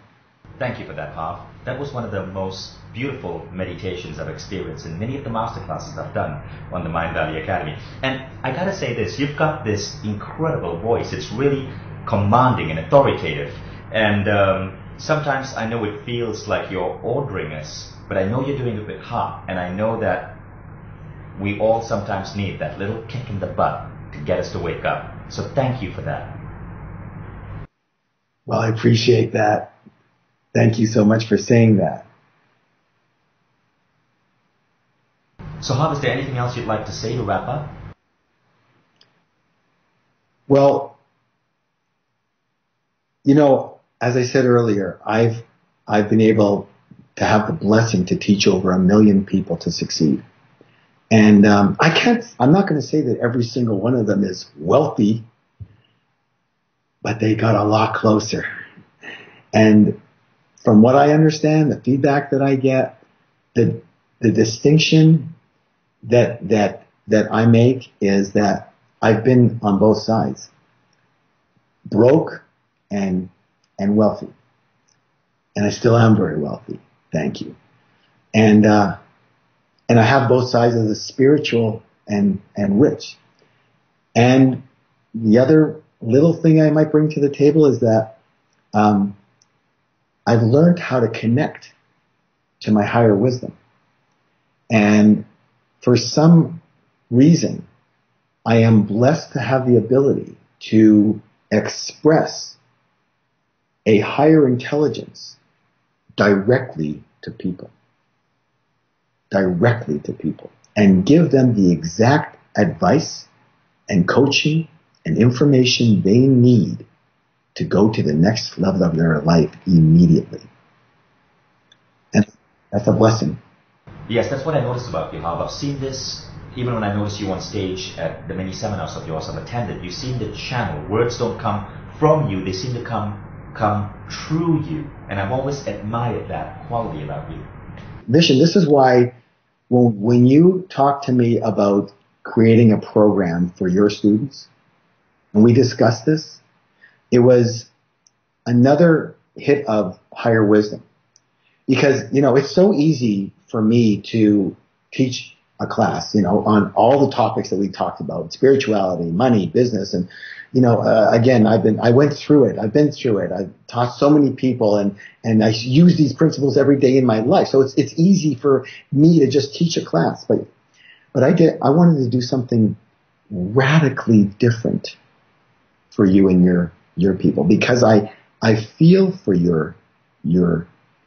Thank you for that, Harv. That was one of the most beautiful meditations I've experienced in many of the masterclasses I've done on the Mindvalley Academy. And I gotta say this, you've got this incredible voice. It's really commanding and authoritative. And sometimes I know it feels like you're ordering us, but I know you're doing it with heart. And I know that we all sometimes need that little kick in the butt to get us to wake up. So thank you for that. Well, I appreciate that. Thank you so much for saying that. So Harv, is there anything else you'd like to say to wrap up? Well, you know, as I said earlier, I've been able to have the blessing to teach over 1 million people to succeed. And I'm not going to say that every single one of them is wealthy, but they got a lot closer. And from what I understand, the feedback that I get, the distinction that I make is that I've been on both sides, broke and wealthy. And I still am very wealthy. Thank you. And I have both sides of the spiritual and rich. And the other little thing I might bring to the table is that I've learned how to connect to my higher wisdom. And for some reason, I am blessed to have the ability to express a higher intelligence directly to people. And give them the exact advice and coaching and information they need to go to the next level of their life immediately. And that's a blessing. Yes, that's what I noticed about you, Harv. I've seen this even when I noticed you on stage at the many seminars of yours I've attended. You seem to channel. Words don't come from you; they seem to come through you. And I've always admired that quality about you. Vishen, this is why when you talk to me about creating a program for your students, and we discussed this, it was another hit of higher wisdom. Because, it's so easy for me to teach a class, on all the topics that we talked about, spirituality, money, business. And, again, I went through it. I've been through it. I've taught so many people and I use these principles every day in my life. So it's easy for me to just teach a class. But I wanted to do something radically different for you and your people, because I feel for your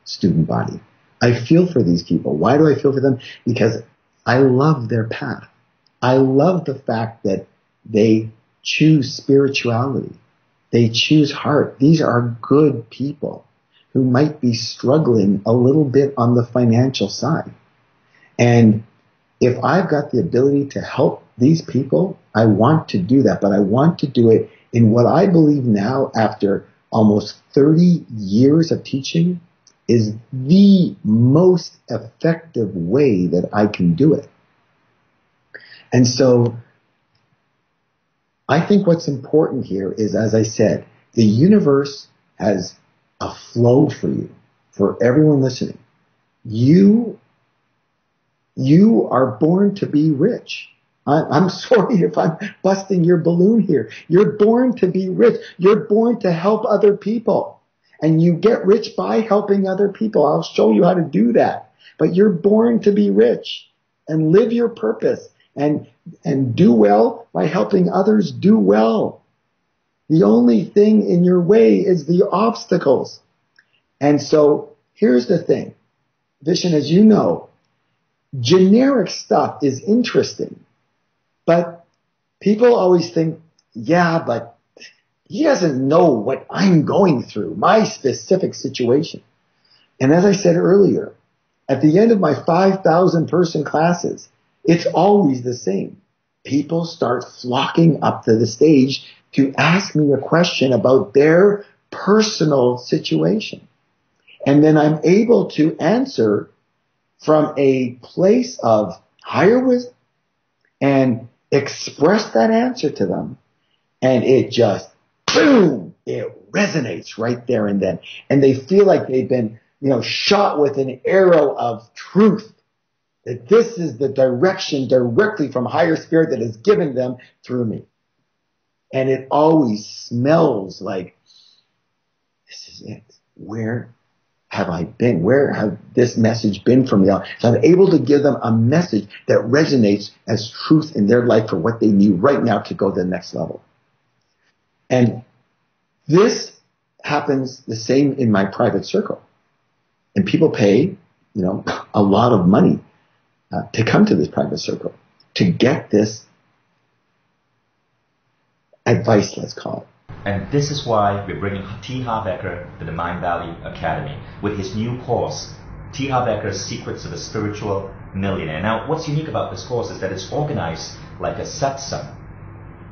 student body. I feel for these people. Why do I feel for them? Because I love their path. I love the fact that they choose spirituality. They choose heart. These are good people who might be struggling a little bit on the financial side. And if I've got the ability to help these people, I want to do that. But I want to do it in what I believe now, after almost 30 years of teaching, is the most effective way that I can do it. And so I think what's important here is, as I said, the universe has a flow for you, for everyone listening. You are born to be rich. I'm sorry if I'm busting your balloon here. You're born to be rich. You're born to help other people. And you get rich by helping other people. I'll show you how to do that. But you're born to be rich and live your purpose and do well by helping others do well. The only thing in your way is the obstacles. And so here's the thing. Vishen, as you know, generic stuff is interesting. But people always think, yeah, but he doesn't know what I'm going through, my specific situation. And as I said earlier, at the end of my 5,000 person classes, it's always the same. People start flocking up to the stage to ask me a question about their personal situation. And then I'm able to answer from a place of higher wisdom and express that answer to them. And it just, boom, it resonates right there and then. And they feel like they've been, shot with an arrow of truth. That this is the direction directly from higher spirit that is given them through me. And it always smells like, this is it. Where have I been? Where have this message been from me? So I'm able to give them a message that resonates as truth in their life for what they need right now to go to the next level. And this happens the same in my private circle. And people pay, a lot of money to come to this private circle, to get this advice, let's call it. And this is why we're bringing T. Harv Eker to the Mindvalley Academy with his new course, T. Harv Eker's Secrets of a Spiritual Millionaire. Now, what's unique about this course is that it's organized like a satsang.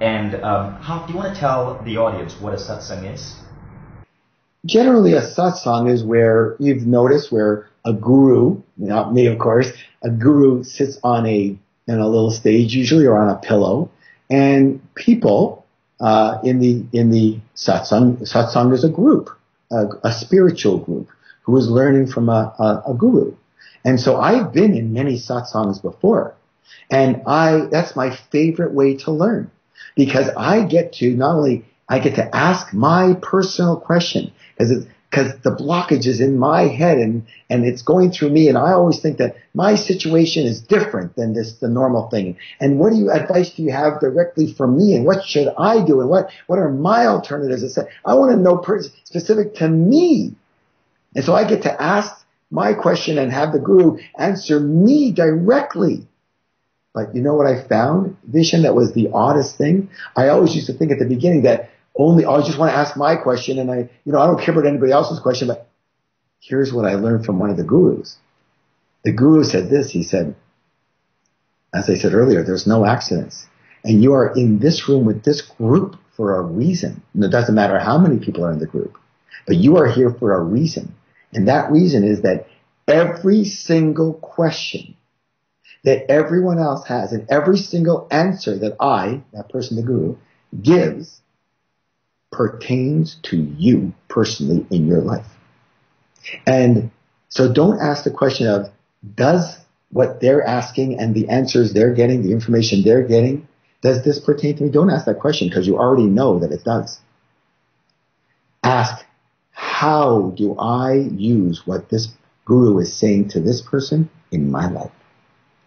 And Harv, do you want to tell the audience what a satsang is? Generally, a satsang is where you've noticed where a guru, not me, of course, a guru sits on a little stage, usually, or on a pillow, and people in the satsang is a group, a spiritual group who is learning from a guru. And so I've been in many satsangs before, and that's my favorite way to learn, because I get to ask my personal question, because the blockage is in my head and it's going through me, and I always think that my situation is different than the normal thing. And what advice do you have directly from me, and what should I do, and what are my alternatives? I want to know specific to me. And so I get to ask my question and have the guru answer me directly. But you know what I found, Vishen, that was the oddest thing? I always used to think at the beginning that I just want to ask my question, and I don't care about anybody else's question. But here's what I learned from one of the gurus. The guru said this, he said, as I said earlier, there's no accidents. And you are in this room with this group for a reason. And it doesn't matter how many people are in the group, but you are here for a reason. And that reason is that every single question that everyone else has and every single answer that I, that person, the guru, gives pertains to you personally in your life. And so don't ask the question of, does what they're asking and the answers they're getting, the information they're getting, does this pertain to me? Don't ask that question because you already know that it does. Ask, how do I use what this guru is saying to this person in my life?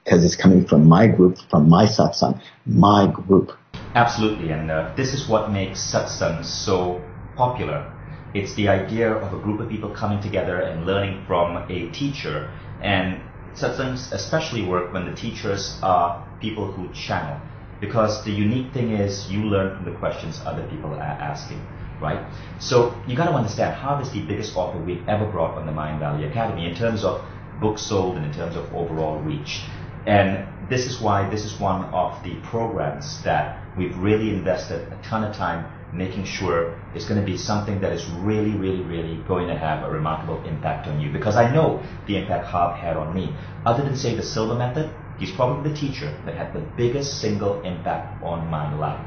Because it's coming from my group, from my satsang, my group. Absolutely, and this is what makes satsang so popular. It's the idea of a group of people coming together and learning from a teacher. And satsangs especially work when the teachers are people who channel. Because the unique thing is you learn from the questions other people are asking, right? So you got to understand, Harv is the biggest author we've ever brought on the Mindvalley Academy in terms of books sold and in terms of overall reach. And this is why this is one of the programs that we've really invested a ton of time making sure it's going to be something that is really, really, really going to have a remarkable impact on you. Because I know the impact Harv had on me. Other than, say, the Silver Method, he's probably the teacher that had the biggest single impact on my life.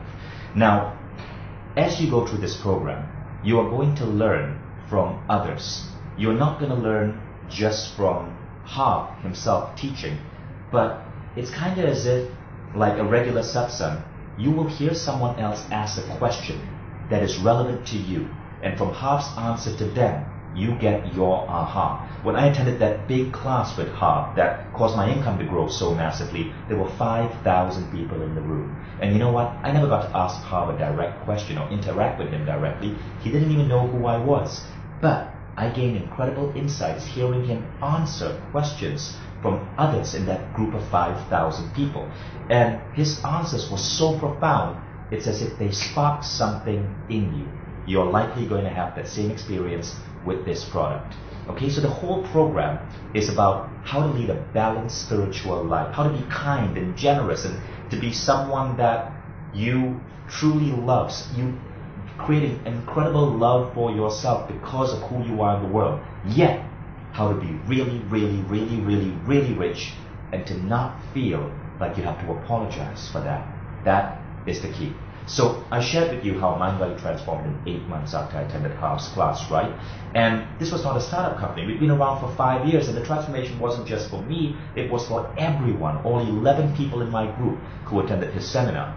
Now, as you go through this program, you are going to learn from others. You're not going to learn just from Harv himself teaching, but it's kind of as if, like a regular satsang, you will hear someone else ask a question that is relevant to you, and from Harv's answer to them, you get your aha. When I attended that big class with Harv that caused my income to grow so massively, there were 5,000 people in the room. And you know what? I never got to ask Harv a direct question or interact with him directly. He didn't even know who I was. But I gained incredible insights hearing him answer questions from others in that group of 5,000 people. And his answers were so profound, it's as if they sparked something in you. You're likely going to have that same experience with this product. Okay, so the whole program is about how to lead a balanced spiritual life, how to be kind and generous and to be someone that you truly loves. You create an incredible love for yourself because of who you are in the world. Yet, how to be really, really, really, really, really rich and to not feel like you have to apologize for that. That is the key. So I shared with you how Mindvalley transformed in 8 months after I attended Harv's class, right? And this was not a startup company. We'd been around for 5 years, and the transformation wasn't just for me, it was for everyone, all 11 people in my group who attended his seminar.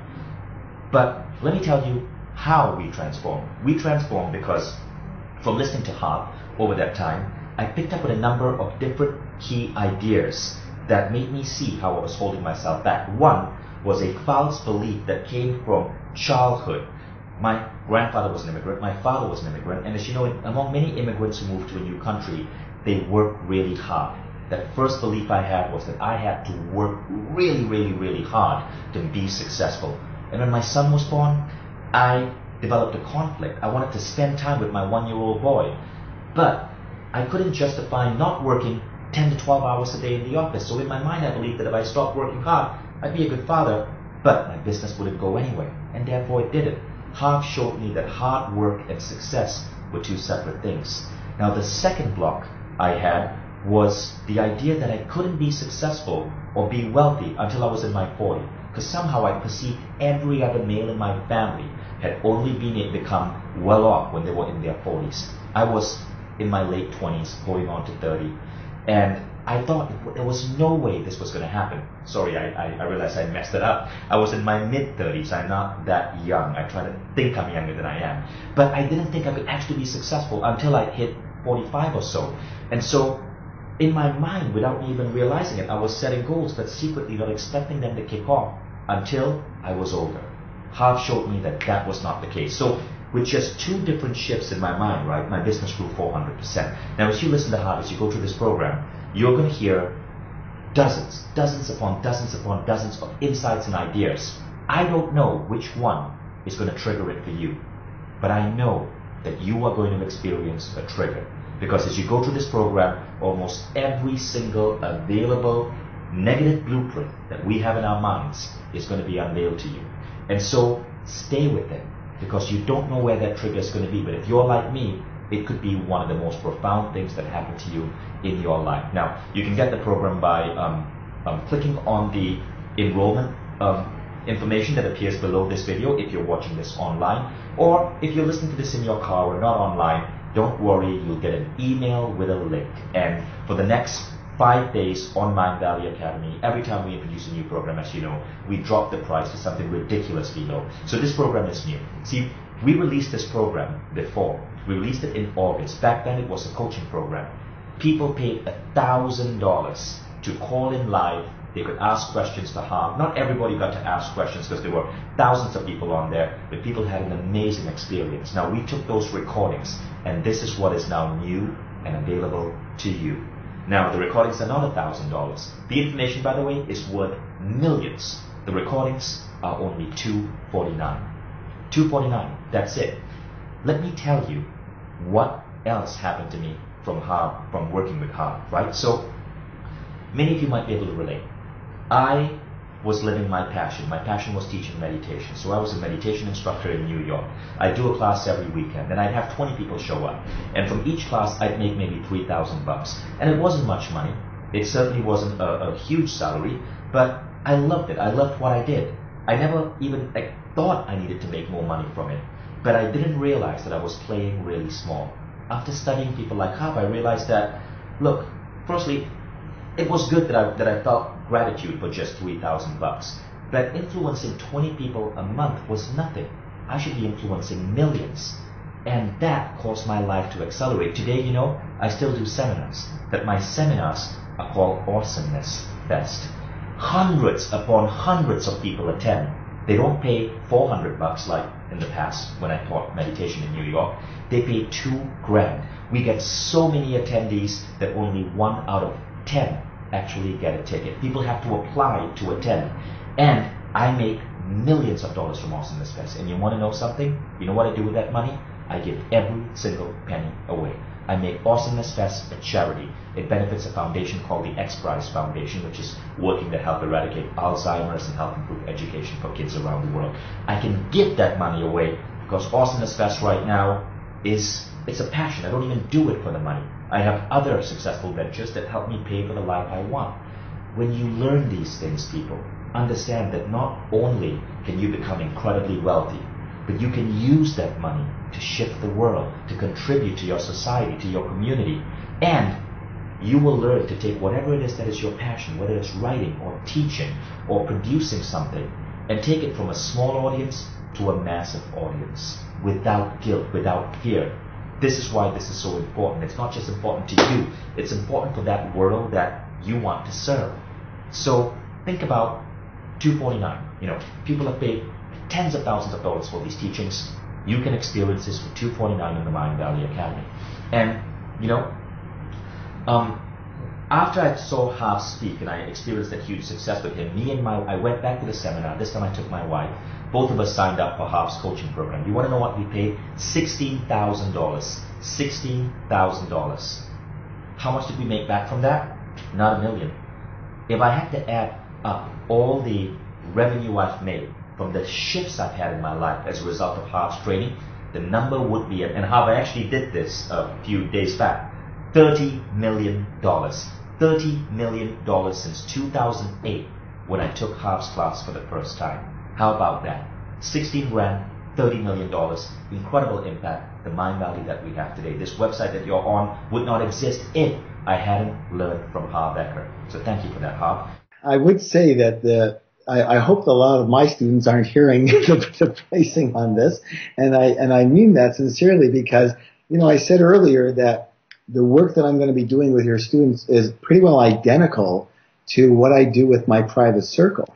But let me tell you how we transformed. We transformed because from listening to Harv over that time, I picked up with a number of different key ideas that made me see how I was holding myself back. One was a false belief that came from childhood. My grandfather was an immigrant, my father was an immigrant, and as you know, among many immigrants who move to a new country, they work really hard. That first belief I had was that I had to work really, really, really hard to be successful. And when my son was born, I developed a conflict. I wanted to spend time with my 1-year-old boy, but I couldn't justify not working 10 to 12 hours a day in the office. So in my mind, I believed that if I stopped working hard, I'd be a good father, but my business wouldn't go anyway, and therefore it didn't. Harv showed me that hard work and success were two separate things. Now the second block I had was the idea that I couldn't be successful or be wealthy until I was in my 40s, because somehow I perceived every other male in my family had only become well off when they were in their 40s. I was in my late 20s, going on to 30, and I thought there was no way this was going to happen. Sorry, I realized I messed it up. I was in my mid-30s. I'm not that young. I try to think I'm younger than I am. But I didn't think I could actually be successful until I hit 45 or so. And so, in my mind, without me even realizing it, I was setting goals, but secretly not expecting them to kick off until I was older. Harv showed me that that was not the case. So, with just 2 different shifts in my mind, right, my business grew 400%. Now, as you listen to Harv, as you go through this program, you're going to hear dozens upon dozens of insights and ideas. I don't know which one is going to trigger it for you, but I know that you are going to experience a trigger. Because as you go through this program, almost every single available negative blueprint that we have in our minds is going to be unveiled to you. And so stay with it, because you don't know where that trigger is going to be. But if you're like me, it could be one of the most profound things that happen to you in your life. Now, you can get the program by clicking on the enrollment information that appears below this video if you're watching this online, or if you're listening to this in your car or not online, don't worry, you'll get an email with a link. And for the next 5 days on Mindvalley Academy, every time we introduce a new program, as you know, we drop the price to something ridiculously low. So this program is new. See, we released this program before. We released it in August. Back then it was a coaching program. People paid $1,000 to call in live. They could ask questions to Harv. Not everybody got to ask questions because there were thousands of people on there, but people had an amazing experience. Now we took those recordings, and this is what is now new and available to you. Now the recordings are not $1,000. The information, by the way, is worth millions. The recordings are only $249. $249, that's it. Let me tell you what else happened to me from Harv, from working with Harv, right? So many of you might be able to relate. I was living my passion. My passion was teaching meditation. So I was a meditation instructor in New York. I'd do a class every weekend, and I'd have 20 people show up. And from each class, I'd make maybe $3,000. And it wasn't much money. It certainly wasn't a huge salary, but I loved it. I loved what I did. I never even thought I needed to make more money from it. But I didn't realize that I was playing really small. After studying people like Harv, I realized that, look, firstly, it was good that I felt gratitude for just $3,000, but influencing 20 people a month was nothing. I should be influencing millions, and that caused my life to accelerate. Today, you know, I still do seminars, but my seminars are called Awesomeness Fest. Hundreds upon hundreds of people attend. They don't pay $400 like in the past when I taught meditation in New York. They pay $2,000. We get so many attendees that only 1 out of 10 actually get a ticket. People have to apply to attend. And I make millions of dollars from Awesomeness Fest. And you want to know something? You know what I do with that money? I give every single penny away. I make Awesomeness Fest a charity. It benefits a foundation called the X Prize Foundation, which is working to help eradicate Alzheimer's and help improve education for kids around the world. I can give that money away because Awesomeness Fest right now it's a passion. I don't even do it for the money. I have other successful ventures that help me pay for the life I want. When you learn these things, people, understand that not only can you become incredibly wealthy, but you can use that money to shift the world, to contribute to your society, to your community, and you will learn to take whatever it is that is your passion, whether it's writing or teaching or producing something, and take it from a small audience to a massive audience without guilt, without fear. This is why this is so important. It's not just important to you, it's important for that world that you want to serve. So think about $249. You know, people have paid tens of thousands of dollars for these teachings. You can experience this for $249 in the Mindvalley Academy. And, you know, after I saw Harv speak and I experienced that huge success with him, I went back to the seminar. This time I took my wife. Both of us signed up for Harv's coaching program. You want to know what we paid? $16,000. $16,000. How much did we make back from that? Not $1 million. If I had to add up all the revenue I've made from the shifts I've had in my life as a result of Harv's training, the number would be, and Harv actually did this a few days back, $30 million. $30 million since 2008 when I took Harv's class for the first time. How about that? 16 grand, $30 million, incredible impact, the Mindvalley that we have today. This website that you're on would not exist if I hadn't learned from Harv Eker. So thank you for that, Harv. I would say that I hope that a lot of my students aren't hearing the pricing on this, and I mean that sincerely because, you know, I said earlier that the work that I'm going to be doing with your students is pretty well identical to what I do with my private circle.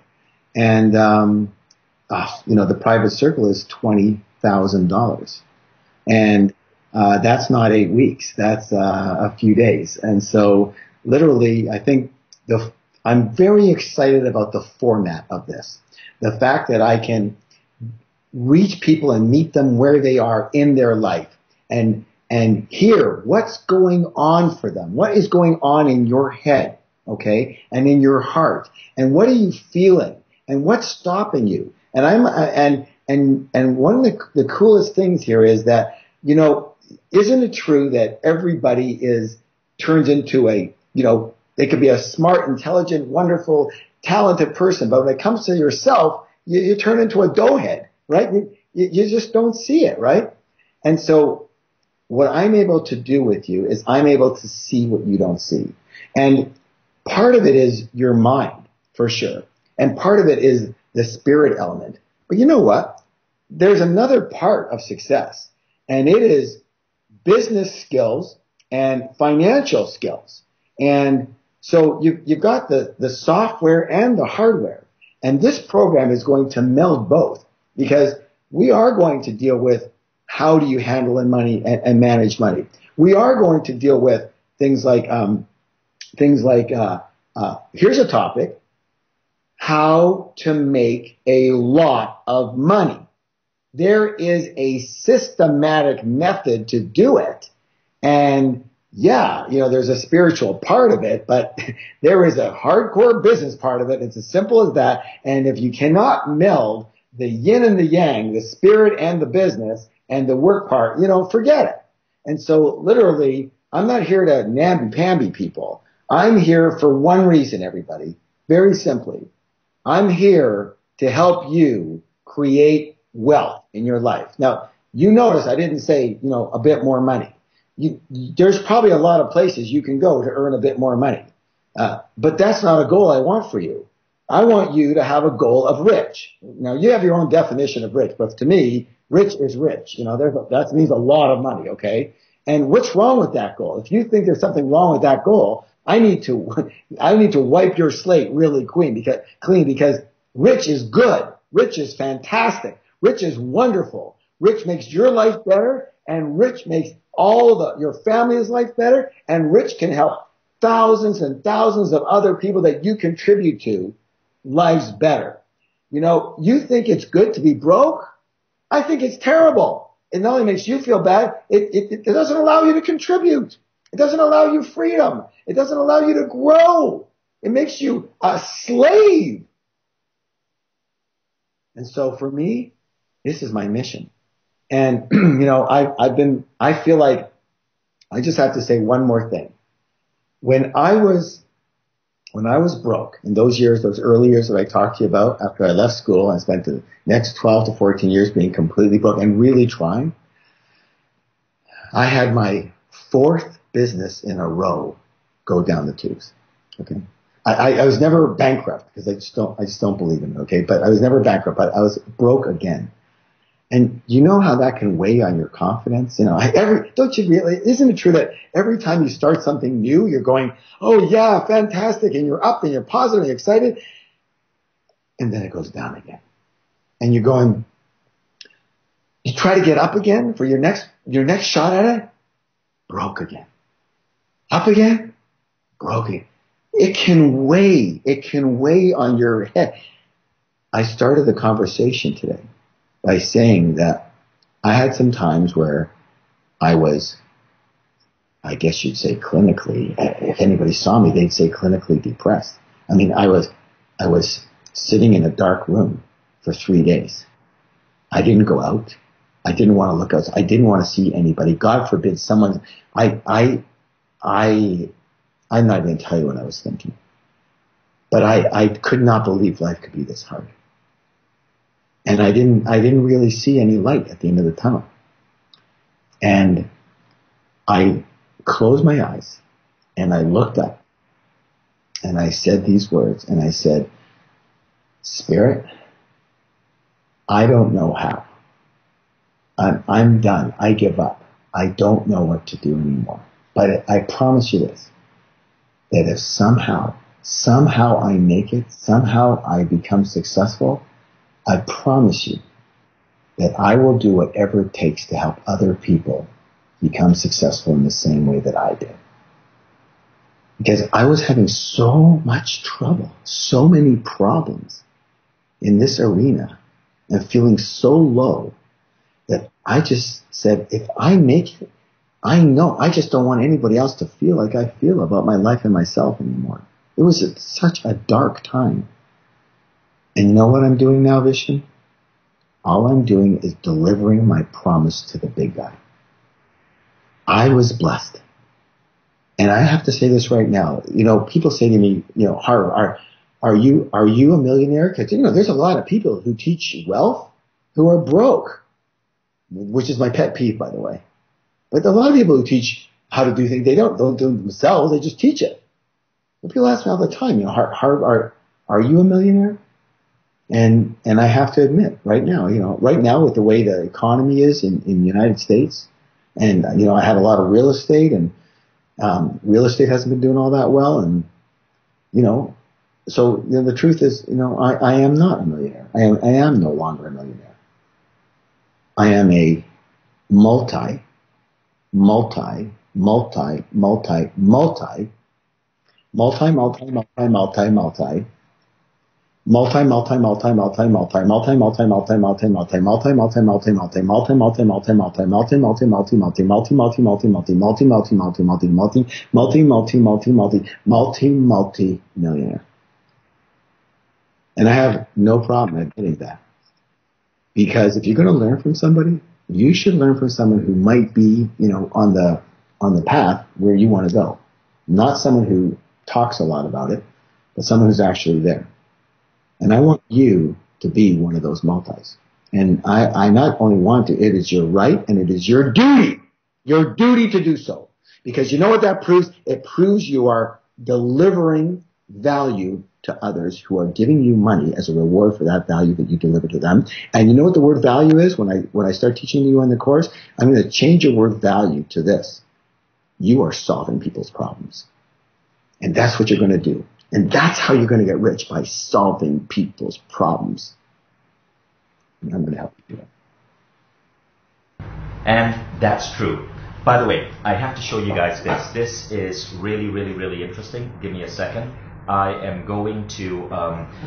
And, you know, the private circle is $20,000. And that's not 8 weeks. That's a few days. And so literally, I think I'm very excited about the format of this. The fact that I can reach people and meet them where they are in their life and and hear what's going on for them. What is going on in your head, okay, and in your heart, and what are you feeling, and what's stopping you? And one of the coolest things here is that, you know, isn't it true that everybody turns into a, you know, they could be a smart, intelligent, wonderful, talented person, but when it comes to yourself, you turn into a doughhead, right? You just don't see it, right? And so what I'm able to do with you is I'm able to see what you don't see. And part of it is your mind, for sure. And part of it is the spirit element. But you know what? There's another part of success, and it is business skills and financial skills. And so you've got the software and the hardware. And this program is going to meld both, because we are going to deal with how do you handle money and manage money. We are going to deal with things like here's a topic: how to make a lot of money. There is a systematic method to do it. And yeah, you know, there's a spiritual part of it, but there is a hardcore business part of it. It's as simple as that. And if you cannot meld the yin and the yang, the spirit and the business and the work part, you know, forget it. And so literally, I'm not here to namby-pamby people. I'm here for one reason, everybody. Very simply, I'm here to help you create wealth in your life. Now, you notice I didn't say, you know, a bit more money. There's probably a lot of places you can go to earn a bit more money. But that's not a goal I want for you. I want you to have a goal of rich. Now, you have your own definition of rich, but to me, rich is rich. You know, that means a lot of money, okay? And what's wrong with that goal? If you think there's something wrong with that goal, I need to wipe your slate really clean because rich is good. Rich is fantastic. Rich is wonderful. Rich makes your life better, and rich makes your family's life better, and rich can help thousands and thousands of other people that you contribute to lives better. You know, you think it's good to be broke? I think it's terrible. It not only makes you feel bad, it doesn't allow you to contribute. It doesn't allow you freedom. It doesn't allow you to grow. It makes you a slave. And so for me, this is my mission. And, you know, I feel like I just have to say one more thing. When I was broke in those early years that I talked to you about, after I left school, I spent the next 12 to 14 years being completely broke and really trying. I had my fourth business in a row go down the tubes. Okay. I was never bankrupt because I just don't believe in it. Okay. But I was never bankrupt, but I was broke again. And you know how that can weigh on your confidence? You know, don't you realize, isn't it true that every time you start something new, you're going, oh yeah, fantastic. And you're up and you're positive and you're excited. And then it goes down again. And you're going, you try to get up again for your next shot at it. Broke again. Up again. Broke again. It can weigh on your head. I started the conversation today by saying that I had some times where I was, I guess you'd say clinically, if anybody saw me, they'd say clinically depressed. I mean, I was sitting in a dark room for 3 days. I didn't go out. I didn't want to look out. I didn't want to see anybody. God forbid someone, I'm not even going to tell you what I was thinking. But I could not believe life could be this hard. And I didn't really see any light at the end of the tunnel. And I closed my eyes and I looked up and I said these words and I said, Spirit, I don't know how. I'm done. I give up. I don't know what to do anymore. But I promise you this, that if somehow I make it, somehow I become successful, I promise you that I will do whatever it takes to help other people become successful in the same way that I did. Because I was having so much trouble, so many problems in this arena and feeling so low that I just said, if I make it, I know. I just don't want anybody else to feel like I feel about my life and myself anymore. It was such a dark time. And you know what I'm doing now, Vishen? All I'm doing is delivering my promise to the big guy. I was blessed. And I have to say this right now. You know, people say to me, you know, Harv, are you a millionaire? Because, you know, there's a lot of people who teach wealth who are broke, which is my pet peeve, by the way. But a lot of people who teach how to do things, they don't do it themselves. They just teach it. But people ask me all the time, you know, Harv, are you a millionaire? And I have to admit, right now with the way the economy is in the United States, and, you know, I have a lot of real estate, and real estate hasn't been doing all that well, and, you know, so, you know, the truth is, you know, I am not a millionaire. I am no longer a millionaire. I am a multi millionaire. And I have no problem admitting that. Because if you're going to learn from somebody, you should learn from someone who might be, you know, on the path where you want to go. Not someone who talks a lot about it, but someone who's actually there. And I want you to be one of those multis. And I not only want to, it is your right and it is your duty to do so. Because you know what that proves? It proves you are delivering value to others who are giving you money as a reward for that value that you deliver to them. And you know what the word value is? When I start teaching you on the course, I'm going to change your word value to this. You are solving people's problems. And that's what you're going to do. And that's how you're going to get rich, by solving people's problems. And I'm going to help you do it. And that's true. By the way, I have to show you guys this. This is really, really, really interesting. Give me a second. I am going to,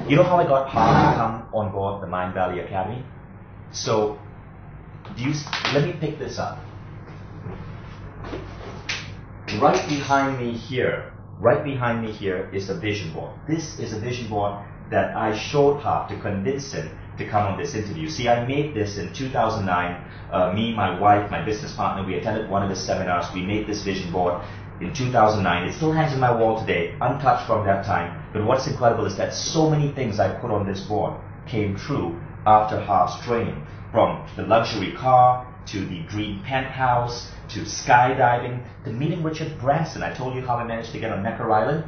you know how I got Harv to come on board the Mindvalley Academy? So, let me pick this up. Right behind me here is a vision board. This is a vision board that I showed Harv to convince him to come on this interview. See, I made this in 2009. Me, my wife, my business partner, we attended one of his seminars. We made this vision board in 2009. It still hangs on my wall today, untouched from that time. But what's incredible is that so many things I put on this board came true after Harv's training. From the luxury car, to the dream penthouse, to skydiving, to meeting Richard Branson. I told you how I managed to get on Eker Island.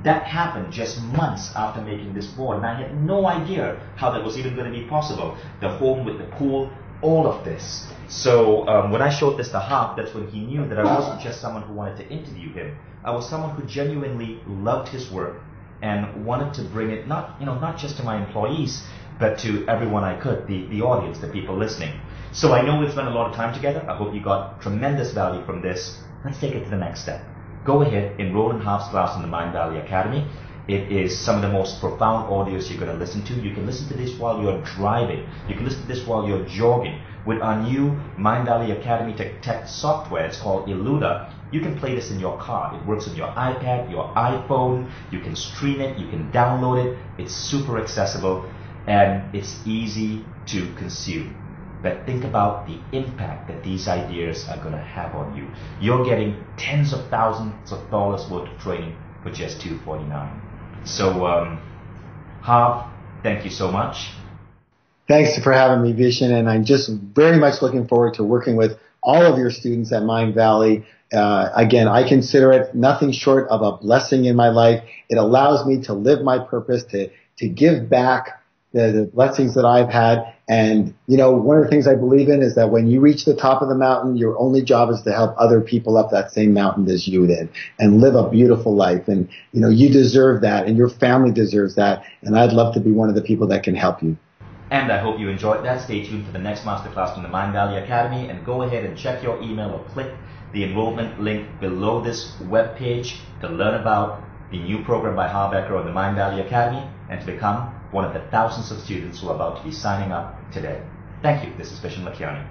That happened just months after making this board, and I had no idea how that was even going to be possible. The home with the pool, all of this. So when I showed this to Harv, that's when he knew that I wasn't just someone who wanted to interview him. I was someone who genuinely loved his work and wanted to bring it not just to my employees, but to everyone I could, the audience, the people listening. So I know we've spent a lot of time together. I hope you got tremendous value from this. Let's take it to the next step. Go ahead, enroll in Harv's class in the Mindvalley Academy. It is some of the most profound audios you're going to listen to. You can listen to this while you're driving. You can listen to this while you're jogging. With our new Mindvalley Academy Tech software, it's called Illuda. You can play this in your car. It works on your iPad, your iPhone. You can stream it. You can download it. It's super accessible and it's easy to consume. But think about the impact that these ideas are going to have on you. You're getting tens of thousands of dollars worth of training for just $249. So, Harv, thank you so much. Thanks for having me, Vishen, and I'm just very much looking forward to working with all of your students at Mindvalley. Again, I consider it nothing short of a blessing in my life. It allows me to live my purpose, to give back the blessings that I've had. And, you know, one of the things I believe in is that when you reach the top of the mountain, your only job is to help other people up that same mountain as you did and live a beautiful life. And, you know, you deserve that and your family deserves that. And I'd love to be one of the people that can help you. And I hope you enjoyed that. Stay tuned for the next masterclass from the Mindvalley Academy, and go ahead and check your email or click the enrollment link below this webpage to learn about the new program by Harv Eker on the Mindvalley Academy and to become one of the thousands of students who are about to be signing up today. Thank you. This is Vishen Lakhiani.